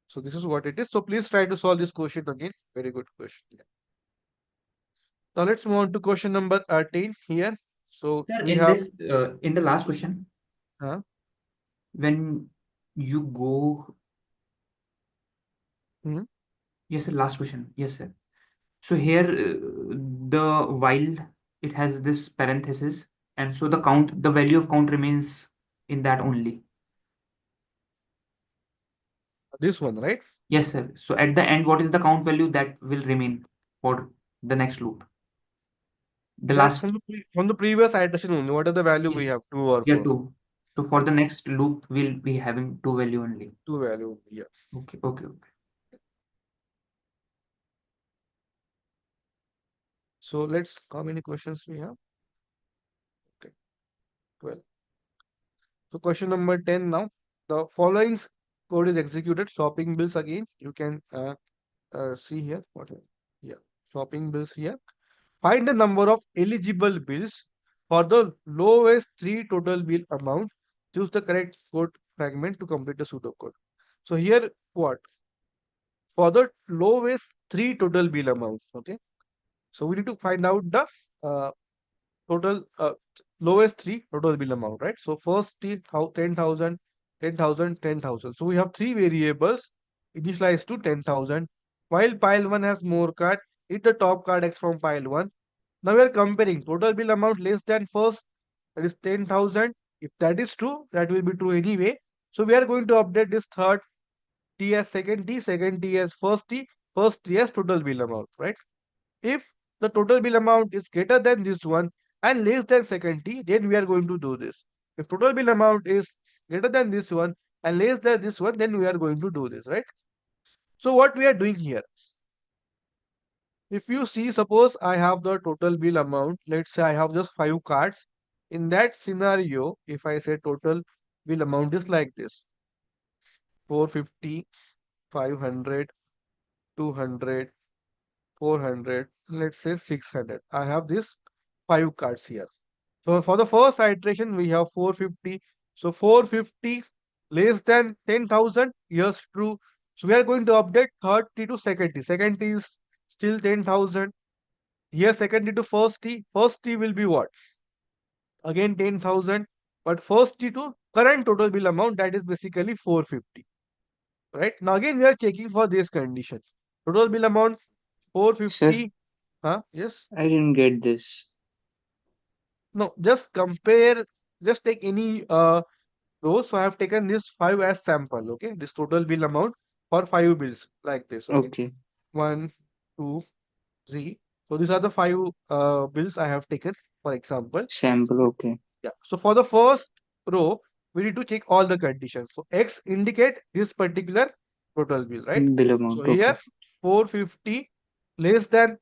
[SPEAKER 1] So this is what it is. So please try to solve this question again. Very good question. Yeah. Now let's move on to question number 10 here. So
[SPEAKER 4] Sir,
[SPEAKER 1] we
[SPEAKER 4] in
[SPEAKER 1] have
[SPEAKER 4] this, in the last question, when you go, yes, sir, last question. Yes, sir. So here, the while it has this parenthesis, and so the count, the value of count remains in that only.
[SPEAKER 1] This one, right?
[SPEAKER 4] Yes, sir. So at the end, what is the count value that will remain for the next loop? The
[SPEAKER 1] That's
[SPEAKER 4] last.
[SPEAKER 1] from the previous iteration only. What are the value we
[SPEAKER 4] Yes.
[SPEAKER 1] have? 2 or 4?
[SPEAKER 4] Yeah, 2. So for the next loop, we'll be having 2 value only.
[SPEAKER 1] 2 value. Yeah.
[SPEAKER 4] Okay. Okay. Okay.
[SPEAKER 1] So let's, how many questions we have? Okay. 12. So question number 10 now. The following code is executed. Shopping bills again. You can see here. What? Yeah. Shopping bills here. Find the number of eligible bills for the lowest 3 total bill amount. Choose the correct code fragment to complete the pseudocode. So here what? For the lowest 3 total bill amounts. Okay. So we need to find out the total lowest 3 total bill amount, right? So first 10,000, 10,000, 10,000. So we have 3 variables initialized to 10,000. While pile 1 has more card, hit the top card X from pile 1. Now we are comparing total bill amount less than first, that is 10,000. If that is true, that will be true anyway. So we are going to update this third T as second T as first T as total bill amount, right? If the total bill amount is greater than this one and less than second T, then we are going to do this. If total bill amount is greater than this one and less than this one, then we are going to do this, right? So what we are doing here, if you see, suppose I have the total bill amount, let's say I have just 5 cards. In that scenario, if I say total bill amount is like this. 450, 500, 200, 400, let's say 600. I have these 5 cards here. So for the first iteration, we have 450. So 450 less than 10,000, yes, true. So we are going to update 30 to second T. Second T is still 10,000. Here second T to first T. First T will be what? Again 10,000. But first T to current total bill amount, that is basically 450. Right? Now again we are checking for this condition. Total bill amount
[SPEAKER 9] Sir,
[SPEAKER 1] 450. Yes.
[SPEAKER 9] I didn't get this.
[SPEAKER 1] No, just compare, just take any row. So I have taken this 5 as sample. Okay, this total bill amount for 5 bills like this. Okay,
[SPEAKER 9] Okay.
[SPEAKER 1] 1, 2, 3. So these are the 5 bills I have taken, for example.
[SPEAKER 9] Sample, okay.
[SPEAKER 1] Yeah. So for the first row, we need to check all the conditions. So X indicate this particular total bill, right?
[SPEAKER 9] Bill amount,
[SPEAKER 1] So
[SPEAKER 9] okay.
[SPEAKER 1] here 450 less than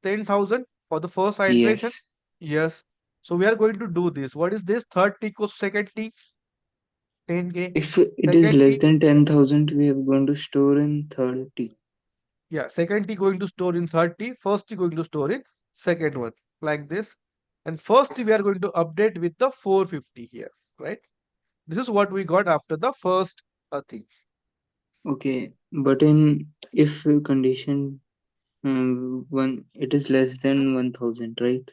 [SPEAKER 1] 10,000 for the first iteration.
[SPEAKER 9] Yes.
[SPEAKER 1] Yes. So we are going to do this. What is this? Third T equals second T. 10K.
[SPEAKER 9] If it is
[SPEAKER 1] Second
[SPEAKER 9] less
[SPEAKER 1] T.
[SPEAKER 9] than 10,000, we are going to store in 30.
[SPEAKER 1] Yeah. Second T going to store in third T. First T going to store in second one. Like this. And first T we are going to update with the 450 here. Right. This is what we got after the first thing.
[SPEAKER 9] Okay. But in if condition one it is less than 1,000, right?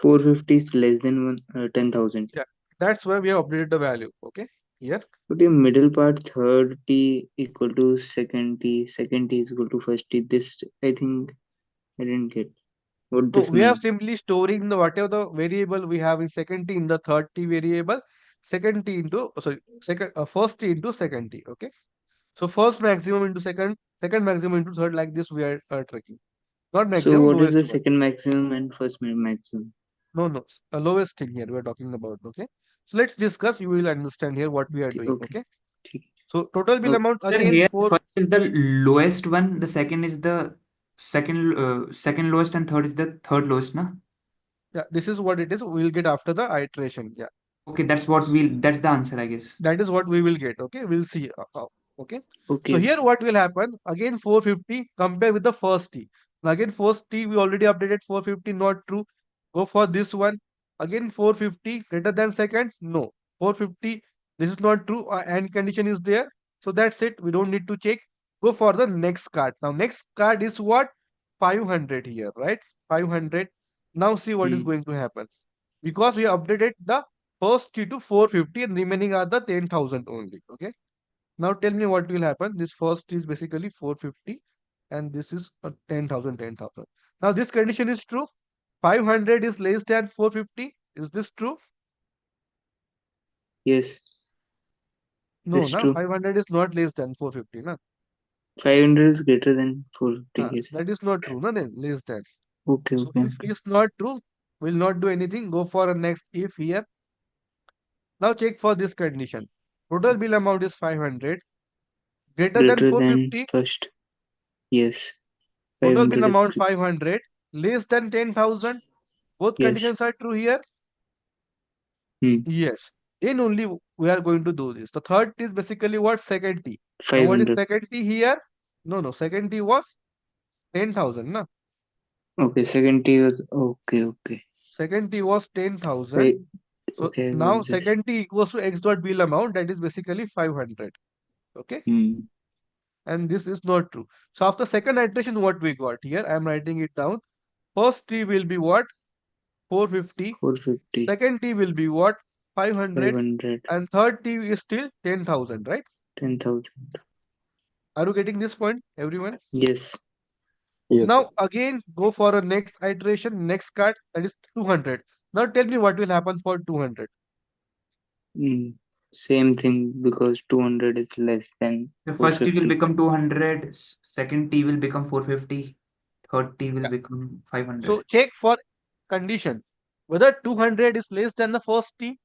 [SPEAKER 9] 450 is less than 10,000.
[SPEAKER 1] Yeah. That's why we have updated the value. Okay. Here.
[SPEAKER 9] But in middle part, third T equal to second T, second T is equal to first T. This I think I didn't get what
[SPEAKER 1] So
[SPEAKER 9] this
[SPEAKER 1] we are
[SPEAKER 9] means.
[SPEAKER 1] simply storing the whatever the variable we have in second T in the third T variable, second T into first T into second T. Okay. So first maximum into second, second maximum into third, like this we are tracking. Not
[SPEAKER 9] So
[SPEAKER 1] maximum,
[SPEAKER 9] what is the
[SPEAKER 1] lowest one.
[SPEAKER 9] second maximum and first maximum?
[SPEAKER 1] No, lowest thing here we are talking about. Okay. So let's discuss. You will understand here what we are doing.
[SPEAKER 9] Okay.
[SPEAKER 1] Okay. So total bill
[SPEAKER 9] Okay.
[SPEAKER 1] amount
[SPEAKER 11] Sir,
[SPEAKER 1] again
[SPEAKER 11] here
[SPEAKER 1] for
[SPEAKER 11] first is the lowest one, the second is the second lowest, and third is the third lowest, na?
[SPEAKER 1] yeah, this is what it is. We will get after the iteration. Yeah.
[SPEAKER 11] Okay, that's the answer, I guess.
[SPEAKER 1] That is what we will get. Okay. We'll see. Okay. So
[SPEAKER 9] Okay.
[SPEAKER 1] here what will happen? Again 450 compare with the first T. Now again first T we already updated 450, not true. Go for this one. Again 450 greater than second. No. 450. This is not true. And condition is there. So that's it. We don't need to check. Go for the next card. Now next card is what? 500 here, right? 500. Now see what is going to happen. Because we updated the first T to 450 and remaining are the 10,000 only. Okay. Now tell me what will happen. This first is basically 450 and this is 10,000, 10,000. Now this condition is true. 500 is less than 450. Is this true?
[SPEAKER 9] Yes.
[SPEAKER 1] No,
[SPEAKER 9] That's
[SPEAKER 1] now
[SPEAKER 9] true.
[SPEAKER 1] 500 is not less than 450. Na?
[SPEAKER 9] 500 is greater than 450. Yes.
[SPEAKER 1] That is not true. Na? Then less than.
[SPEAKER 9] Okay.
[SPEAKER 1] So
[SPEAKER 9] Okay.
[SPEAKER 1] if it's not true, we'll not do anything. Go for a next if here. Now check for this condition. Total bill amount is 500. Greater than
[SPEAKER 9] Greater than
[SPEAKER 1] 450.
[SPEAKER 9] first. Yes.
[SPEAKER 1] Total bill
[SPEAKER 9] 500 is
[SPEAKER 1] amount
[SPEAKER 9] great.
[SPEAKER 1] 500. Less than 10,000. Both
[SPEAKER 9] Yes.
[SPEAKER 1] conditions are true here. Yes. Then only we are going to do this. The third T is basically what? Second T. Now what is
[SPEAKER 9] 500.
[SPEAKER 1] second T here? No. Second T was 10,000. Na?
[SPEAKER 9] Okay. Second T was okay. Okay.
[SPEAKER 1] Second T was 10,000.
[SPEAKER 9] Wait.
[SPEAKER 1] So
[SPEAKER 9] Okay. I
[SPEAKER 1] now
[SPEAKER 9] got this.
[SPEAKER 1] second T equals to X dot bill amount. That is basically 500. Okay. And this is not true. So after second iteration, what we got here? I am writing it down. First T will be what? 450.
[SPEAKER 9] 450.
[SPEAKER 1] Second T will be what? 500.
[SPEAKER 9] 500.
[SPEAKER 1] And third T is still 10,000, right?
[SPEAKER 9] 10,000.
[SPEAKER 1] Are you getting this point, everyone?
[SPEAKER 9] Yes.
[SPEAKER 8] Yes,
[SPEAKER 1] Now
[SPEAKER 8] sir.
[SPEAKER 1] again go for a next iteration, next card, that is 200. Now tell me what will happen for 200.
[SPEAKER 9] Same thing, because 200 is less than
[SPEAKER 11] The first T will
[SPEAKER 9] 450.
[SPEAKER 11] become 200, second T will become 450, third T will become 500.
[SPEAKER 1] So check for condition whether 200 is less than the first T.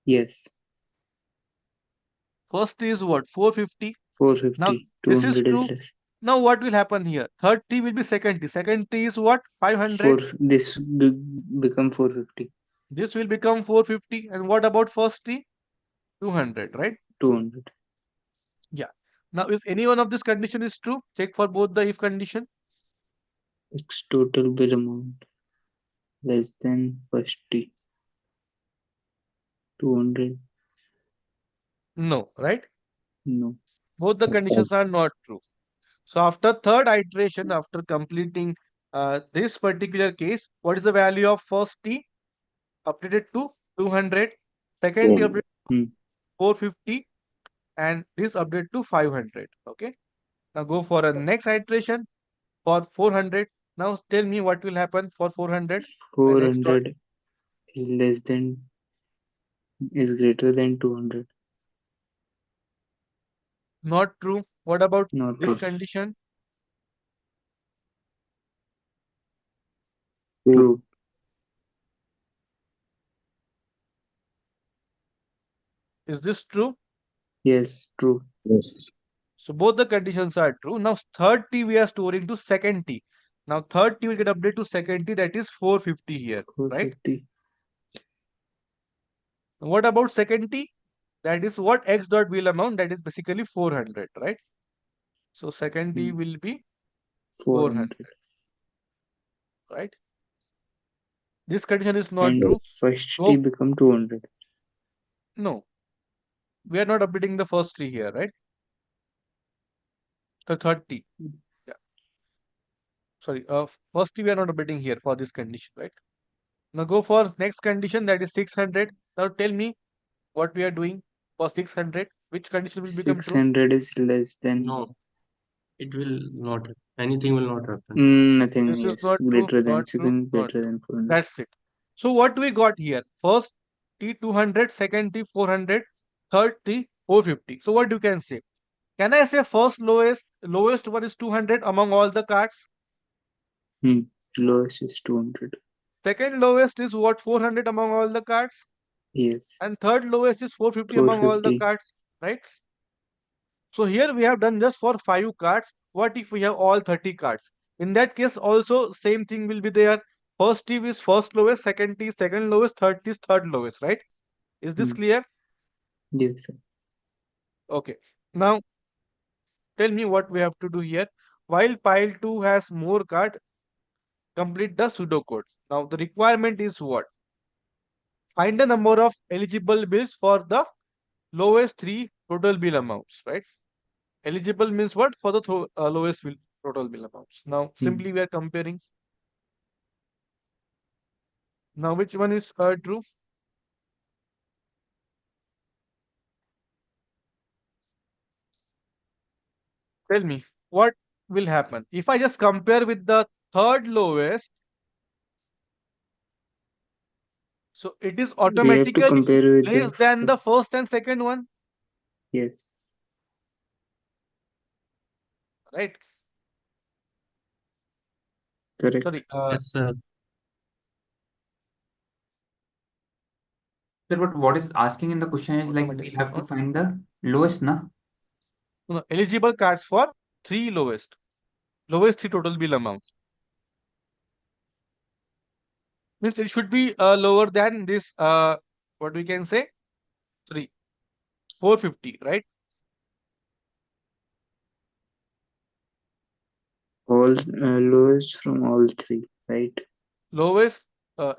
[SPEAKER 9] Yes.
[SPEAKER 1] First T is what? 450.
[SPEAKER 9] 450.
[SPEAKER 1] Now this is
[SPEAKER 9] 200 is
[SPEAKER 1] true.
[SPEAKER 9] less.
[SPEAKER 1] Now what will happen here? Third T will be second T. Second T is what? 500.
[SPEAKER 9] This become 450.
[SPEAKER 1] This will become 450. And what about first T? 200, right?
[SPEAKER 9] 200.
[SPEAKER 1] Yeah. Now, if any one of this condition is true, check for both the if condition.
[SPEAKER 9] X total bill amount less than first T. 200.
[SPEAKER 1] No, right?
[SPEAKER 9] No.
[SPEAKER 1] Both the conditions are not true. So after third iteration, after completing this particular case, what is the value of first T? Updated to 200. Second T updated to 450. And this update to 500. Okay. Now go for a next iteration for 400. Now tell me what will happen for 400.
[SPEAKER 9] 400 is greater than 200.
[SPEAKER 1] Not true. What about
[SPEAKER 9] Not
[SPEAKER 1] this
[SPEAKER 9] true.
[SPEAKER 1] condition?
[SPEAKER 9] True.
[SPEAKER 1] Is this true?
[SPEAKER 9] Yes, true.
[SPEAKER 8] Yes.
[SPEAKER 1] So both the conditions are true. Now third T we are storing to second T. Now third T will get updated to second T, that is 450 here, right?
[SPEAKER 9] 450.
[SPEAKER 1] What about second T? That is what X dot bill amount, that is basically 400, right? So second T will be 400,
[SPEAKER 9] 400.
[SPEAKER 1] right? This condition is not
[SPEAKER 9] And
[SPEAKER 1] true.
[SPEAKER 9] first
[SPEAKER 1] Go.
[SPEAKER 9] T become 200.
[SPEAKER 1] No, we are not updating the first T here, right? The third T. Yeah. Sorry, first T we are not updating here for this condition, right? Now go for next condition, that is 600. Now tell me what we are doing for 600. Which condition will become true?
[SPEAKER 9] 600 is less than.
[SPEAKER 6] No, it will not. Anything will not happen.
[SPEAKER 9] Nothing
[SPEAKER 1] This is
[SPEAKER 9] is
[SPEAKER 1] not true,
[SPEAKER 9] greater than
[SPEAKER 1] not true,
[SPEAKER 9] 600,
[SPEAKER 1] not
[SPEAKER 9] greater
[SPEAKER 1] true.
[SPEAKER 9] than 400.
[SPEAKER 1] That's it. So what we got here? First T 200, second T 400, third T 450. So what you can say? Can I say first lowest one is 200 among all the cards?
[SPEAKER 9] Lowest is 200.
[SPEAKER 1] Second lowest is what, 400 among all the cards?
[SPEAKER 9] Yes.
[SPEAKER 1] And third lowest is 450 among all the
[SPEAKER 9] 450.
[SPEAKER 1] cards, right? So here we have done just for 5 cards. What if we have all 30 cards? In that case also same thing will be there. First T is first lowest, second T second lowest, third T is third lowest, right? Is this clear?
[SPEAKER 9] Yes, sir.
[SPEAKER 1] Okay. Now tell me what we have to do here. While pile 2 has more cards, complete the pseudocode. Now the requirement is what? Find the number of eligible bills for the lowest 3 total bill amounts, right? Eligible means what? For the lowest bill, total bill amounts. Now simply we are comparing. Now which one is true? Tell me what will happen if I just compare with the third lowest. So it is
[SPEAKER 9] We have to
[SPEAKER 1] automatically
[SPEAKER 9] compare with
[SPEAKER 1] less than the first and second one,
[SPEAKER 9] Yes.
[SPEAKER 1] right?
[SPEAKER 9] Correct.
[SPEAKER 1] Sorry.
[SPEAKER 6] Yes, sir.
[SPEAKER 11] Sir, but what is asking in the question is like we
[SPEAKER 1] Automatically
[SPEAKER 11] have to
[SPEAKER 1] not.
[SPEAKER 11] find the lowest, na?
[SPEAKER 1] No, eligible cards for 3 lowest 3 total bill amounts. Means it should be lower than this, what we can say, 450, right?
[SPEAKER 9] All lowest from all three, right?
[SPEAKER 1] Lowest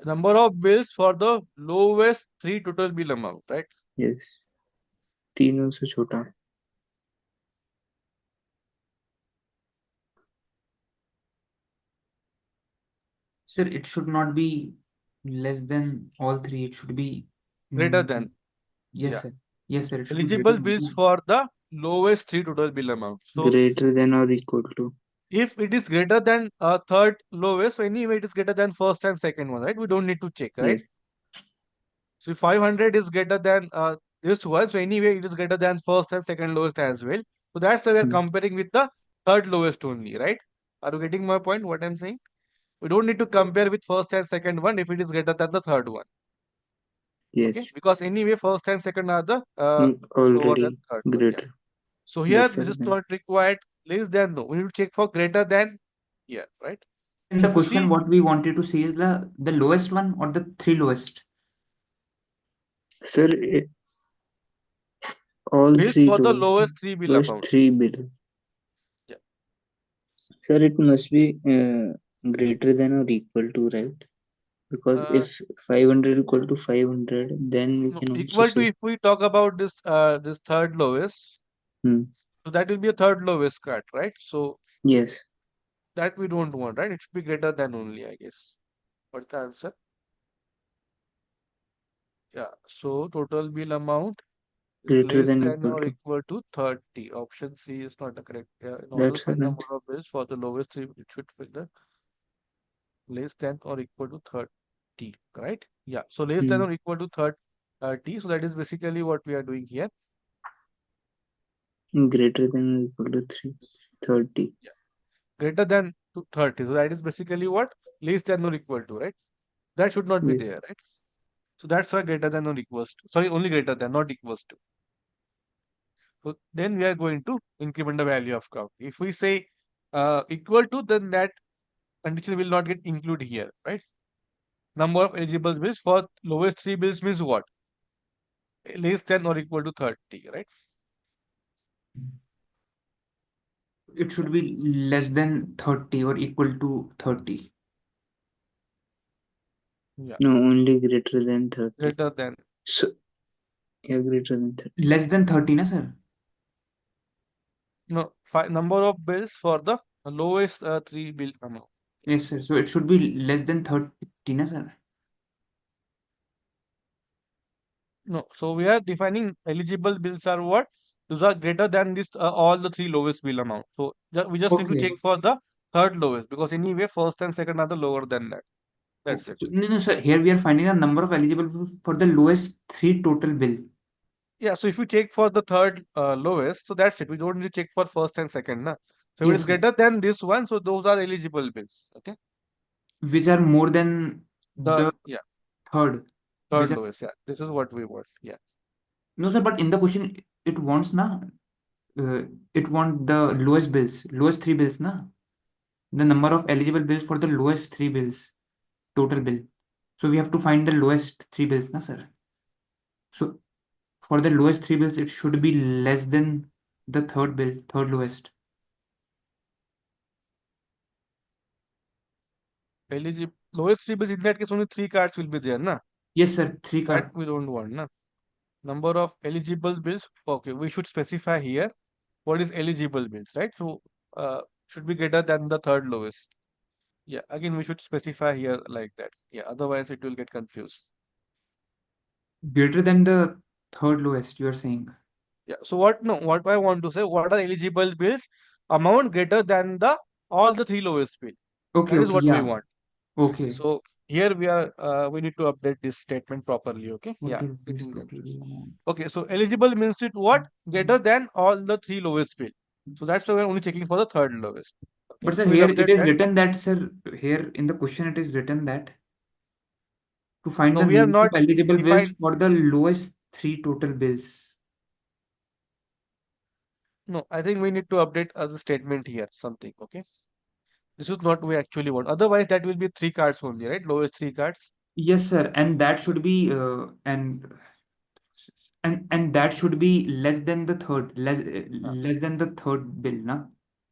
[SPEAKER 1] number of bills for the lowest 3 total bill amount, right?
[SPEAKER 9] Yes. तीनों से छोटा.
[SPEAKER 11] Sir, it should not be less than all three. It should be
[SPEAKER 1] Greater than.
[SPEAKER 11] Yes,
[SPEAKER 1] Yeah.
[SPEAKER 11] sir. Yes, sir. It should be
[SPEAKER 1] Eligible
[SPEAKER 11] greater than
[SPEAKER 1] bills
[SPEAKER 11] two.
[SPEAKER 1] for the lowest 3 total bill amount. So
[SPEAKER 9] Greater than or equal to.
[SPEAKER 1] if it is greater than third lowest, so anyway it is greater than first and second one, right? We don't need to check, right?
[SPEAKER 9] Yes.
[SPEAKER 1] So if 500 is greater than this one, so anyway it is greater than first and second lowest as well. So that's why we are comparing with the third lowest only, right? Are you getting my point? What I'm saying? We don't need to compare with first and second one if it is greater than the third one.
[SPEAKER 9] Yes.
[SPEAKER 1] Okay? Because anyway first and second are the lower
[SPEAKER 9] Already
[SPEAKER 1] than third one.
[SPEAKER 9] greater.
[SPEAKER 1] Yeah. So here
[SPEAKER 9] Lesser
[SPEAKER 1] this is
[SPEAKER 9] than.
[SPEAKER 1] not required. Less than, no. We need to check for greater than here, right?
[SPEAKER 11] In the
[SPEAKER 1] So
[SPEAKER 11] question,
[SPEAKER 1] see,
[SPEAKER 11] what we wanted to see is the lowest one or the three lowest.
[SPEAKER 9] Sir, All
[SPEAKER 1] Bills
[SPEAKER 9] three
[SPEAKER 1] for the
[SPEAKER 9] lowest
[SPEAKER 1] lowest three bill
[SPEAKER 9] lowest
[SPEAKER 1] amount.
[SPEAKER 9] three bill.
[SPEAKER 1] Yeah.
[SPEAKER 9] Sir, it must be greater than or equal to, right? Because
[SPEAKER 1] Uh,
[SPEAKER 9] if 500 equal to 500, then we
[SPEAKER 1] no,
[SPEAKER 9] can also
[SPEAKER 1] equal to
[SPEAKER 9] say.
[SPEAKER 1] if we talk about this third lowest,
[SPEAKER 9] Hmm.
[SPEAKER 1] so that will be a third lowest cut, right? So
[SPEAKER 9] Yes.
[SPEAKER 1] that we don't want, right? It should be greater than only, I guess. What's the answer? Yeah. So total bill amount is
[SPEAKER 9] Greater
[SPEAKER 1] less
[SPEAKER 9] than
[SPEAKER 1] than
[SPEAKER 9] equal
[SPEAKER 1] or
[SPEAKER 9] to.
[SPEAKER 1] equal to 30. Option C is not the correct. In order to
[SPEAKER 9] That's
[SPEAKER 1] find
[SPEAKER 9] right.
[SPEAKER 1] number of bills for the lowest three, it should be the less than or equal to 30, right? Yeah. So less than
[SPEAKER 9] Hmm.
[SPEAKER 1] or equal to 30. So that is basically what we are doing here.
[SPEAKER 9] Greater than or equal to 30.
[SPEAKER 1] Yeah. Greater than 30. So that is basically what? Less than or equal to, right? That should not be
[SPEAKER 9] Yes.
[SPEAKER 1] there, right? So that's why greater than or equals to. Sorry, only greater than, not equals to. So then we are going to increment the value of count. If we say equal to, then that condition will not get included here, right? Number of eligible bills for lowest three bills means what? Less than or equal to 30, right?
[SPEAKER 11] It should be less than 30 or equal to 30.
[SPEAKER 1] Yeah.
[SPEAKER 9] No, only greater than 30.
[SPEAKER 1] Greater than.
[SPEAKER 9] So, yeah, greater than 30.
[SPEAKER 11] Less than 30, na, sir?
[SPEAKER 1] No, number of bills for the lowest three bill amount.
[SPEAKER 11] Yes, sir. So it should be less than 30, na, sir?
[SPEAKER 1] No, so we are defining eligible bills are what? Those are greater than this all the three lowest bill amount. So we just need to
[SPEAKER 11] Okay.
[SPEAKER 1] check for the third lowest because anyway first and second are the lower than that. That's it.
[SPEAKER 11] No, sir. Here we are finding the number of eligible for the lowest three total bill.
[SPEAKER 1] Yeah, so if you check for the third lowest, so that's it. We don't need to check for first and second, na. So if it
[SPEAKER 11] Yes,
[SPEAKER 1] is
[SPEAKER 11] sir.
[SPEAKER 1] greater than this one, so those are eligible bills. Okay.
[SPEAKER 11] Which are more than the
[SPEAKER 1] Yeah,
[SPEAKER 11] third.
[SPEAKER 1] third
[SPEAKER 11] Which are,
[SPEAKER 1] lowest. Yeah, this is what we want. Yeah.
[SPEAKER 11] no, sir. But in the question, it wants na. It want the lowest bills, lowest three bills, na. The number of eligible bills for the lowest three bills, total bill. So we have to find the lowest three bills, na, sir. So for the lowest three bills, it should be less than the third bill, third lowest.
[SPEAKER 1] Eligible lowest three bills, in that case only three cards will be there, na.
[SPEAKER 11] Yes, sir. Three card.
[SPEAKER 1] That we don't want, na. Number of eligible bills. Okay, we should specify here what is eligible bills, right? So should be greater than the third lowest. Yeah, again we should specify here like that. Yeah, otherwise it will get confused.
[SPEAKER 11] Greater than the third lowest, you are saying.
[SPEAKER 1] Yeah. So what I want to say, what are eligible bills amount greater than the all the three lowest bill.
[SPEAKER 11] Okay,
[SPEAKER 1] That is
[SPEAKER 11] okay,
[SPEAKER 1] what we
[SPEAKER 11] yeah.
[SPEAKER 1] want.
[SPEAKER 11] Okay.
[SPEAKER 1] So here we are we need to update this statement properly. Okay.
[SPEAKER 11] What
[SPEAKER 1] Yeah.
[SPEAKER 11] is this
[SPEAKER 1] Getting
[SPEAKER 11] total
[SPEAKER 1] confused.
[SPEAKER 11] amount?
[SPEAKER 1] Okay. So eligible means it what? Greater than all the three lowest bill. So that's why we're only checking for the third lowest. Okay.
[SPEAKER 11] But sir,
[SPEAKER 1] So we'll
[SPEAKER 11] here it
[SPEAKER 1] update
[SPEAKER 11] is
[SPEAKER 1] that.
[SPEAKER 11] written that, sir, here in the question it is written that to find
[SPEAKER 1] No,
[SPEAKER 11] the
[SPEAKER 1] we are
[SPEAKER 11] number of
[SPEAKER 1] not
[SPEAKER 11] eligible bills
[SPEAKER 1] defined.
[SPEAKER 11] for the lowest three total bills.
[SPEAKER 1] No, I think we need to update as a statement here something. Okay. This is not what we actually want. Otherwise, that will be three cards only, right? Lowest three cards.
[SPEAKER 11] Yes, sir, and that should be and that should be less than the third, less than the third bill, na?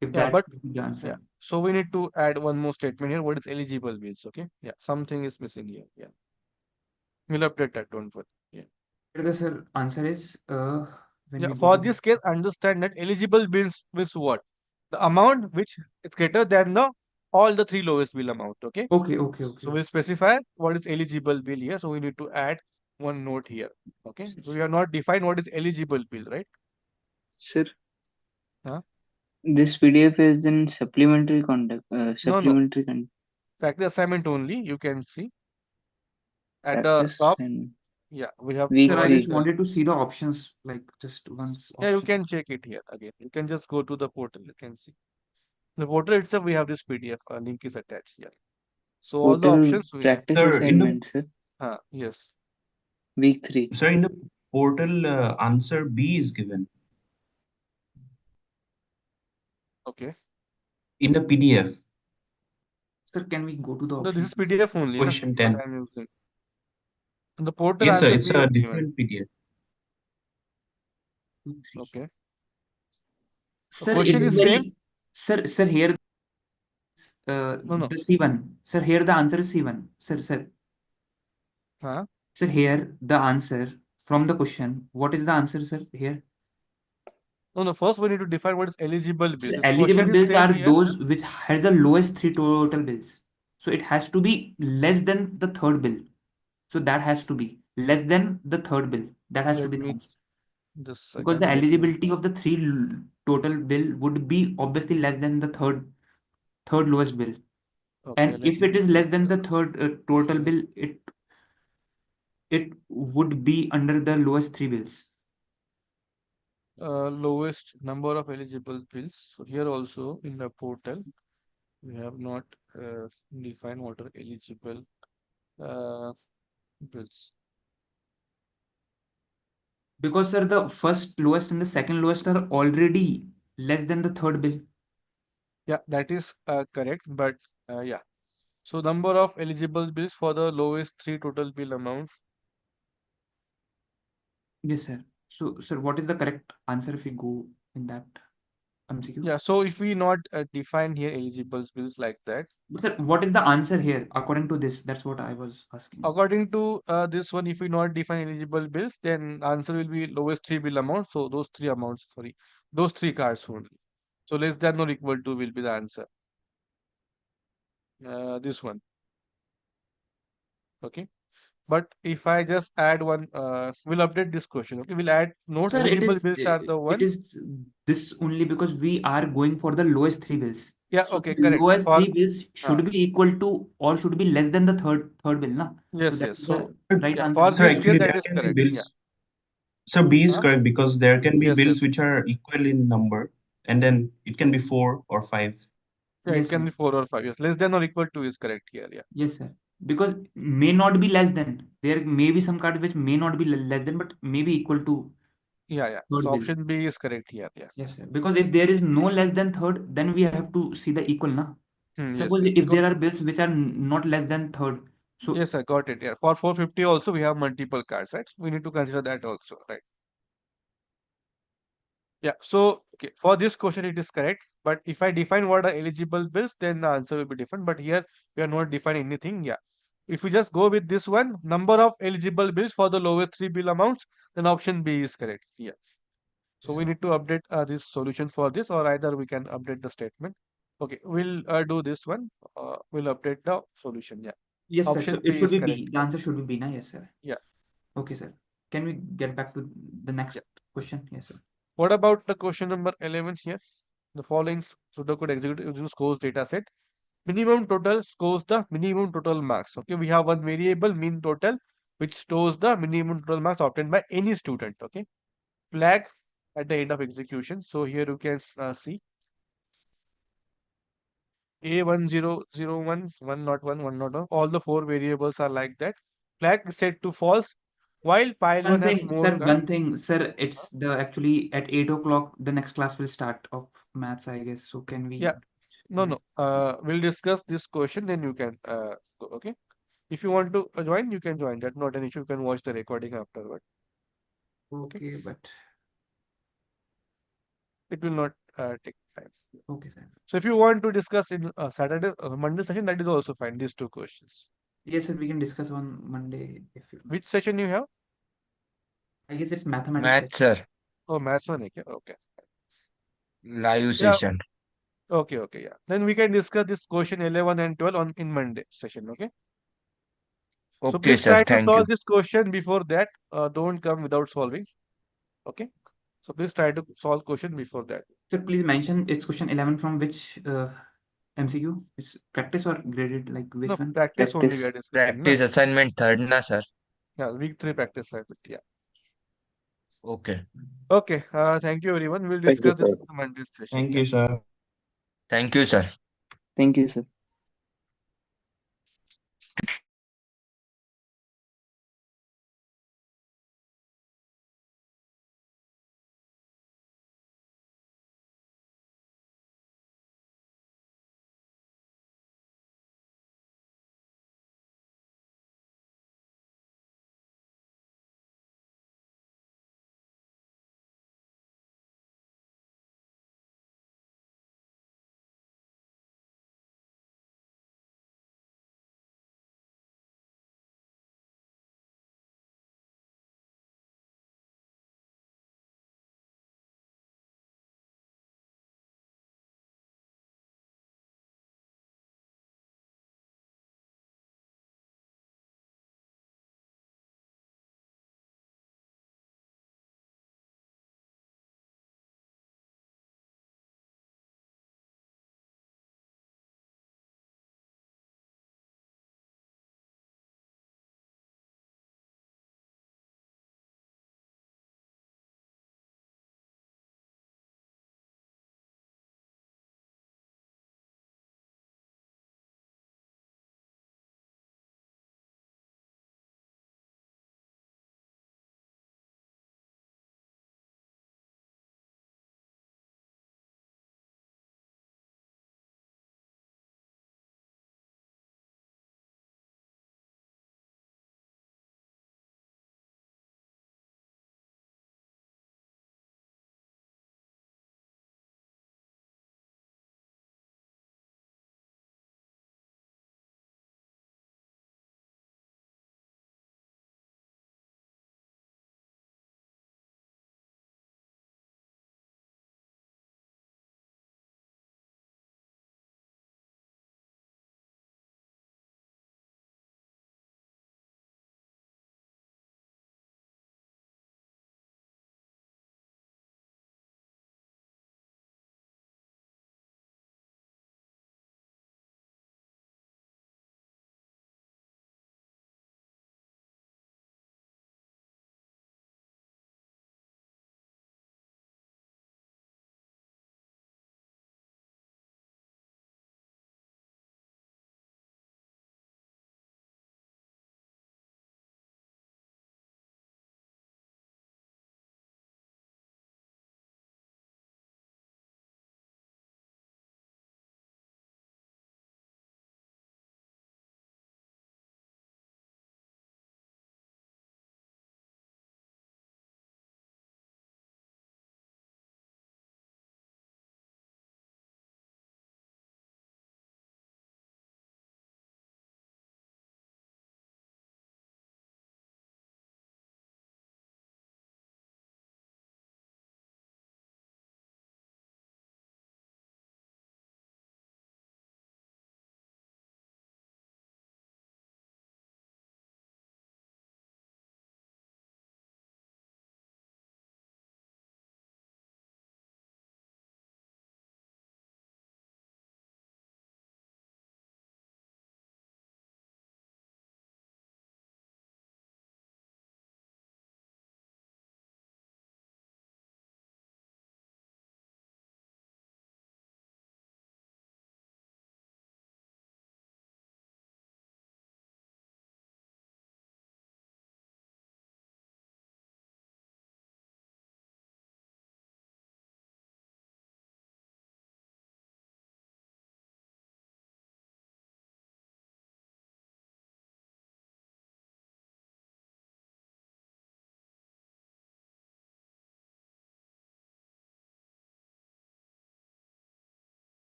[SPEAKER 11] If
[SPEAKER 1] Yeah,
[SPEAKER 11] that
[SPEAKER 1] but
[SPEAKER 11] should be the answer.
[SPEAKER 1] yeah. So we need to add one more statement here. What is eligible bills? Okay. Yeah. Something is missing here. Yeah. We'll update that. Don't worry. Yeah.
[SPEAKER 11] The sir answer is when
[SPEAKER 1] Yeah.
[SPEAKER 11] we go
[SPEAKER 1] For
[SPEAKER 11] to
[SPEAKER 1] this case, understand that eligible bills means what? The amount which is greater than the all the three lowest bill amount. Okay.
[SPEAKER 11] okay.
[SPEAKER 1] So we'll specify what is eligible bill here. So we need to add one note here. Okay. So we have not defined what is eligible bill, right?
[SPEAKER 9] Sir,
[SPEAKER 1] Huh?
[SPEAKER 9] this PDF is in supplementary content. Supplementary content.
[SPEAKER 1] Practice assignment only. You can see at the
[SPEAKER 9] Practice
[SPEAKER 1] top.
[SPEAKER 9] and
[SPEAKER 1] Yeah, we have
[SPEAKER 9] week
[SPEAKER 11] Sir, I
[SPEAKER 1] provided
[SPEAKER 11] just
[SPEAKER 9] three.
[SPEAKER 11] wanted to see the options, like just once
[SPEAKER 1] Yeah, you
[SPEAKER 11] option.
[SPEAKER 1] can check it here again. You can just go to the portal. You can see the portal itself. We have this PDF link is attached here. So all the
[SPEAKER 9] Total
[SPEAKER 1] options we have.
[SPEAKER 9] practice
[SPEAKER 10] Sir, in the
[SPEAKER 9] assignment, sir.
[SPEAKER 1] Yes.
[SPEAKER 9] Week 3.
[SPEAKER 10] sir, in the portal, answer B is given
[SPEAKER 1] Okay.
[SPEAKER 10] in the PDF.
[SPEAKER 11] Sir, can we go to the
[SPEAKER 1] No,
[SPEAKER 11] option?
[SPEAKER 1] this is PDF only. Na,
[SPEAKER 10] Question
[SPEAKER 1] what
[SPEAKER 10] 10.
[SPEAKER 1] I'm using. In the portal
[SPEAKER 10] Yes, sir,
[SPEAKER 1] answer
[SPEAKER 10] it's
[SPEAKER 1] B
[SPEAKER 10] a
[SPEAKER 1] is given.
[SPEAKER 10] different PDF.
[SPEAKER 1] Okay. The
[SPEAKER 11] Sir,
[SPEAKER 1] question
[SPEAKER 11] it is
[SPEAKER 1] is same.
[SPEAKER 11] very, sir, here,
[SPEAKER 1] No.
[SPEAKER 11] the C1. Sir, here the answer is C1. Sir.
[SPEAKER 1] Huh?
[SPEAKER 11] Sir, here the answer from the question. What is the answer, sir, here?
[SPEAKER 1] No. First, we need to define what is eligible bills.
[SPEAKER 11] So
[SPEAKER 1] This
[SPEAKER 11] eligible
[SPEAKER 1] question is
[SPEAKER 11] bills
[SPEAKER 1] same
[SPEAKER 11] are
[SPEAKER 1] here.
[SPEAKER 11] those which has the lowest three total bills. So it has to be less than the third bill. So that has to be less than the third bill. That has to
[SPEAKER 1] Let
[SPEAKER 11] be the
[SPEAKER 1] me
[SPEAKER 11] answer.
[SPEAKER 1] just
[SPEAKER 11] Because the
[SPEAKER 1] second. Let me.
[SPEAKER 11] eligibility of the total bill would be obviously less than the third lowest bill.
[SPEAKER 1] Okay.
[SPEAKER 11] And
[SPEAKER 1] Let
[SPEAKER 11] if it
[SPEAKER 1] me
[SPEAKER 11] is less than the
[SPEAKER 1] just
[SPEAKER 11] third total
[SPEAKER 1] see.
[SPEAKER 11] bill, it would be under the lowest three bills.
[SPEAKER 1] Lowest number of eligible bills. So here also in the portal, we have not defined what are eligible bills.
[SPEAKER 11] Because, sir, the first lowest and the second lowest are already less than the third bill.
[SPEAKER 1] Yeah, that is correct. But yeah. So number of eligible bills for the lowest three total bill amount.
[SPEAKER 11] Yes, sir. So, sir, what is the correct answer if we go in that MCQ?
[SPEAKER 1] Yeah. So if we not define here eligible bills like that.
[SPEAKER 11] But sir, what is the answer here according to this? That's what I was asking.
[SPEAKER 1] According to this one, if we not define eligible bills, then answer will be lowest three bill amount. So those three amounts, sorry, those three cards only. So less than or equal to will be the answer. This one. Okay. But if I just add one, we'll update this question. Okay, we'll add note
[SPEAKER 11] Sir,
[SPEAKER 1] eligible bills are the one.
[SPEAKER 11] it is this only because we are going for the lowest three bills.
[SPEAKER 1] Yeah.
[SPEAKER 11] So
[SPEAKER 1] Okay.
[SPEAKER 11] the
[SPEAKER 1] Correct.
[SPEAKER 11] lowest three bills should be equal to or should be less than the third bill, na?
[SPEAKER 1] Yes.
[SPEAKER 11] So that
[SPEAKER 1] Yes.
[SPEAKER 11] is
[SPEAKER 1] So
[SPEAKER 11] the right
[SPEAKER 1] yeah,
[SPEAKER 11] answer.
[SPEAKER 1] for
[SPEAKER 11] na?
[SPEAKER 10] Sir,
[SPEAKER 1] this case,
[SPEAKER 10] actually,
[SPEAKER 1] that
[SPEAKER 10] there
[SPEAKER 1] is
[SPEAKER 10] can be
[SPEAKER 1] correct.
[SPEAKER 10] bills.
[SPEAKER 1] Yeah.
[SPEAKER 10] So B is
[SPEAKER 1] Huh?
[SPEAKER 10] correct because there can be
[SPEAKER 1] Yes.
[SPEAKER 10] bills
[SPEAKER 1] Yes.
[SPEAKER 10] which are equal in number, and then it can be 4 or 5.
[SPEAKER 1] Yeah,
[SPEAKER 11] Yes,
[SPEAKER 1] it can
[SPEAKER 11] sir.
[SPEAKER 1] be 4 or 5. Yes, less than or equal to is correct here. Yeah.
[SPEAKER 11] Yes, sir. Because may not be less than. There may be some card which may not be less than, but may be equal to
[SPEAKER 1] Yeah. Yeah.
[SPEAKER 11] third
[SPEAKER 1] So
[SPEAKER 11] bill.
[SPEAKER 1] option B is correct here. Yeah.
[SPEAKER 11] Yes, sir. Because if there is no less than third, then we have to see the equal, na?
[SPEAKER 1] Yes.
[SPEAKER 11] Suppose
[SPEAKER 1] Yes.
[SPEAKER 11] if there are bills which are not less than third, so
[SPEAKER 1] Yes, I got it. Yeah. For 450 also we have multiple cards, right? We need to consider that also, right? Yeah. So okay, for this question it is correct. But if I define what are eligible bills, then the answer will be different. But here we are not defining anything. Yeah. If we just go with this one, number of eligible bills for the lowest three bill amounts, then option B is correct. Yeah. So we need to update this solution for this, or either we can update the statement. Okay, we'll do this one. We'll update the solution. Yeah.
[SPEAKER 11] yes, sir. So
[SPEAKER 1] Option
[SPEAKER 11] it
[SPEAKER 1] B
[SPEAKER 11] should
[SPEAKER 1] is
[SPEAKER 11] be
[SPEAKER 1] correct.
[SPEAKER 11] B. The answer should be B, na? Yes, sir.
[SPEAKER 1] Yeah.
[SPEAKER 11] Okay, sir. Can we get back to the next question? Yes, sir.
[SPEAKER 1] What about the question number 11 here? The following pseudocode executed using scores data set. Minimum total scores the minimum total marks. Okay, we have one variable mean total which stores the minimum total marks obtained by any student. Okay, flag at the end of execution. So here you can see A1001, 101, 101. All the four variables are like that. Flag is set to false while pile one has more cards.
[SPEAKER 11] One thing, sir, it's the actually at 8 o'clock the next class will start of maths, I guess. So can we?
[SPEAKER 1] Yeah. No. We'll discuss this question, then you can go. Okay. If you want to join, you can join. That's not an issue. You can watch the recording afterward.
[SPEAKER 11] Okay, but
[SPEAKER 1] it will not take time.
[SPEAKER 11] okay, sir.
[SPEAKER 1] So if you want to discuss in Saturday, Monday session, that is also fine. These two questions.
[SPEAKER 11] Yes, sir. We can discuss on Monday if you.
[SPEAKER 1] Which session you have?
[SPEAKER 11] I guess it's mathematics.
[SPEAKER 7] Math, sir.
[SPEAKER 1] Oh, maths one. Okay.
[SPEAKER 7] Live
[SPEAKER 1] Yeah.
[SPEAKER 7] session.
[SPEAKER 1] Okay. Yeah. Then we can discuss this question 11 and 12 in Monday session. Okay. So
[SPEAKER 7] Okay,
[SPEAKER 1] please
[SPEAKER 7] sir.
[SPEAKER 1] try to
[SPEAKER 7] Thank you.
[SPEAKER 1] solve this question before that. Don't come without solving. Okay. So please try to solve question before that.
[SPEAKER 11] Sir, please mention it's question 11 from which MCQ? It's practice or graded, like which
[SPEAKER 1] No,
[SPEAKER 11] one?
[SPEAKER 1] practice only we are discussing.
[SPEAKER 7] Practice assignment third, na, sir?
[SPEAKER 1] Yeah, week 3 practice assignment. Yeah.
[SPEAKER 7] Okay.
[SPEAKER 1] Okay. Thank you, everyone. We'll
[SPEAKER 8] Thank you,
[SPEAKER 1] discuss this
[SPEAKER 8] sir.
[SPEAKER 1] in Monday's session.
[SPEAKER 10] Thank you, sir.
[SPEAKER 7] Thank you, sir.
[SPEAKER 9] Thank you, sir.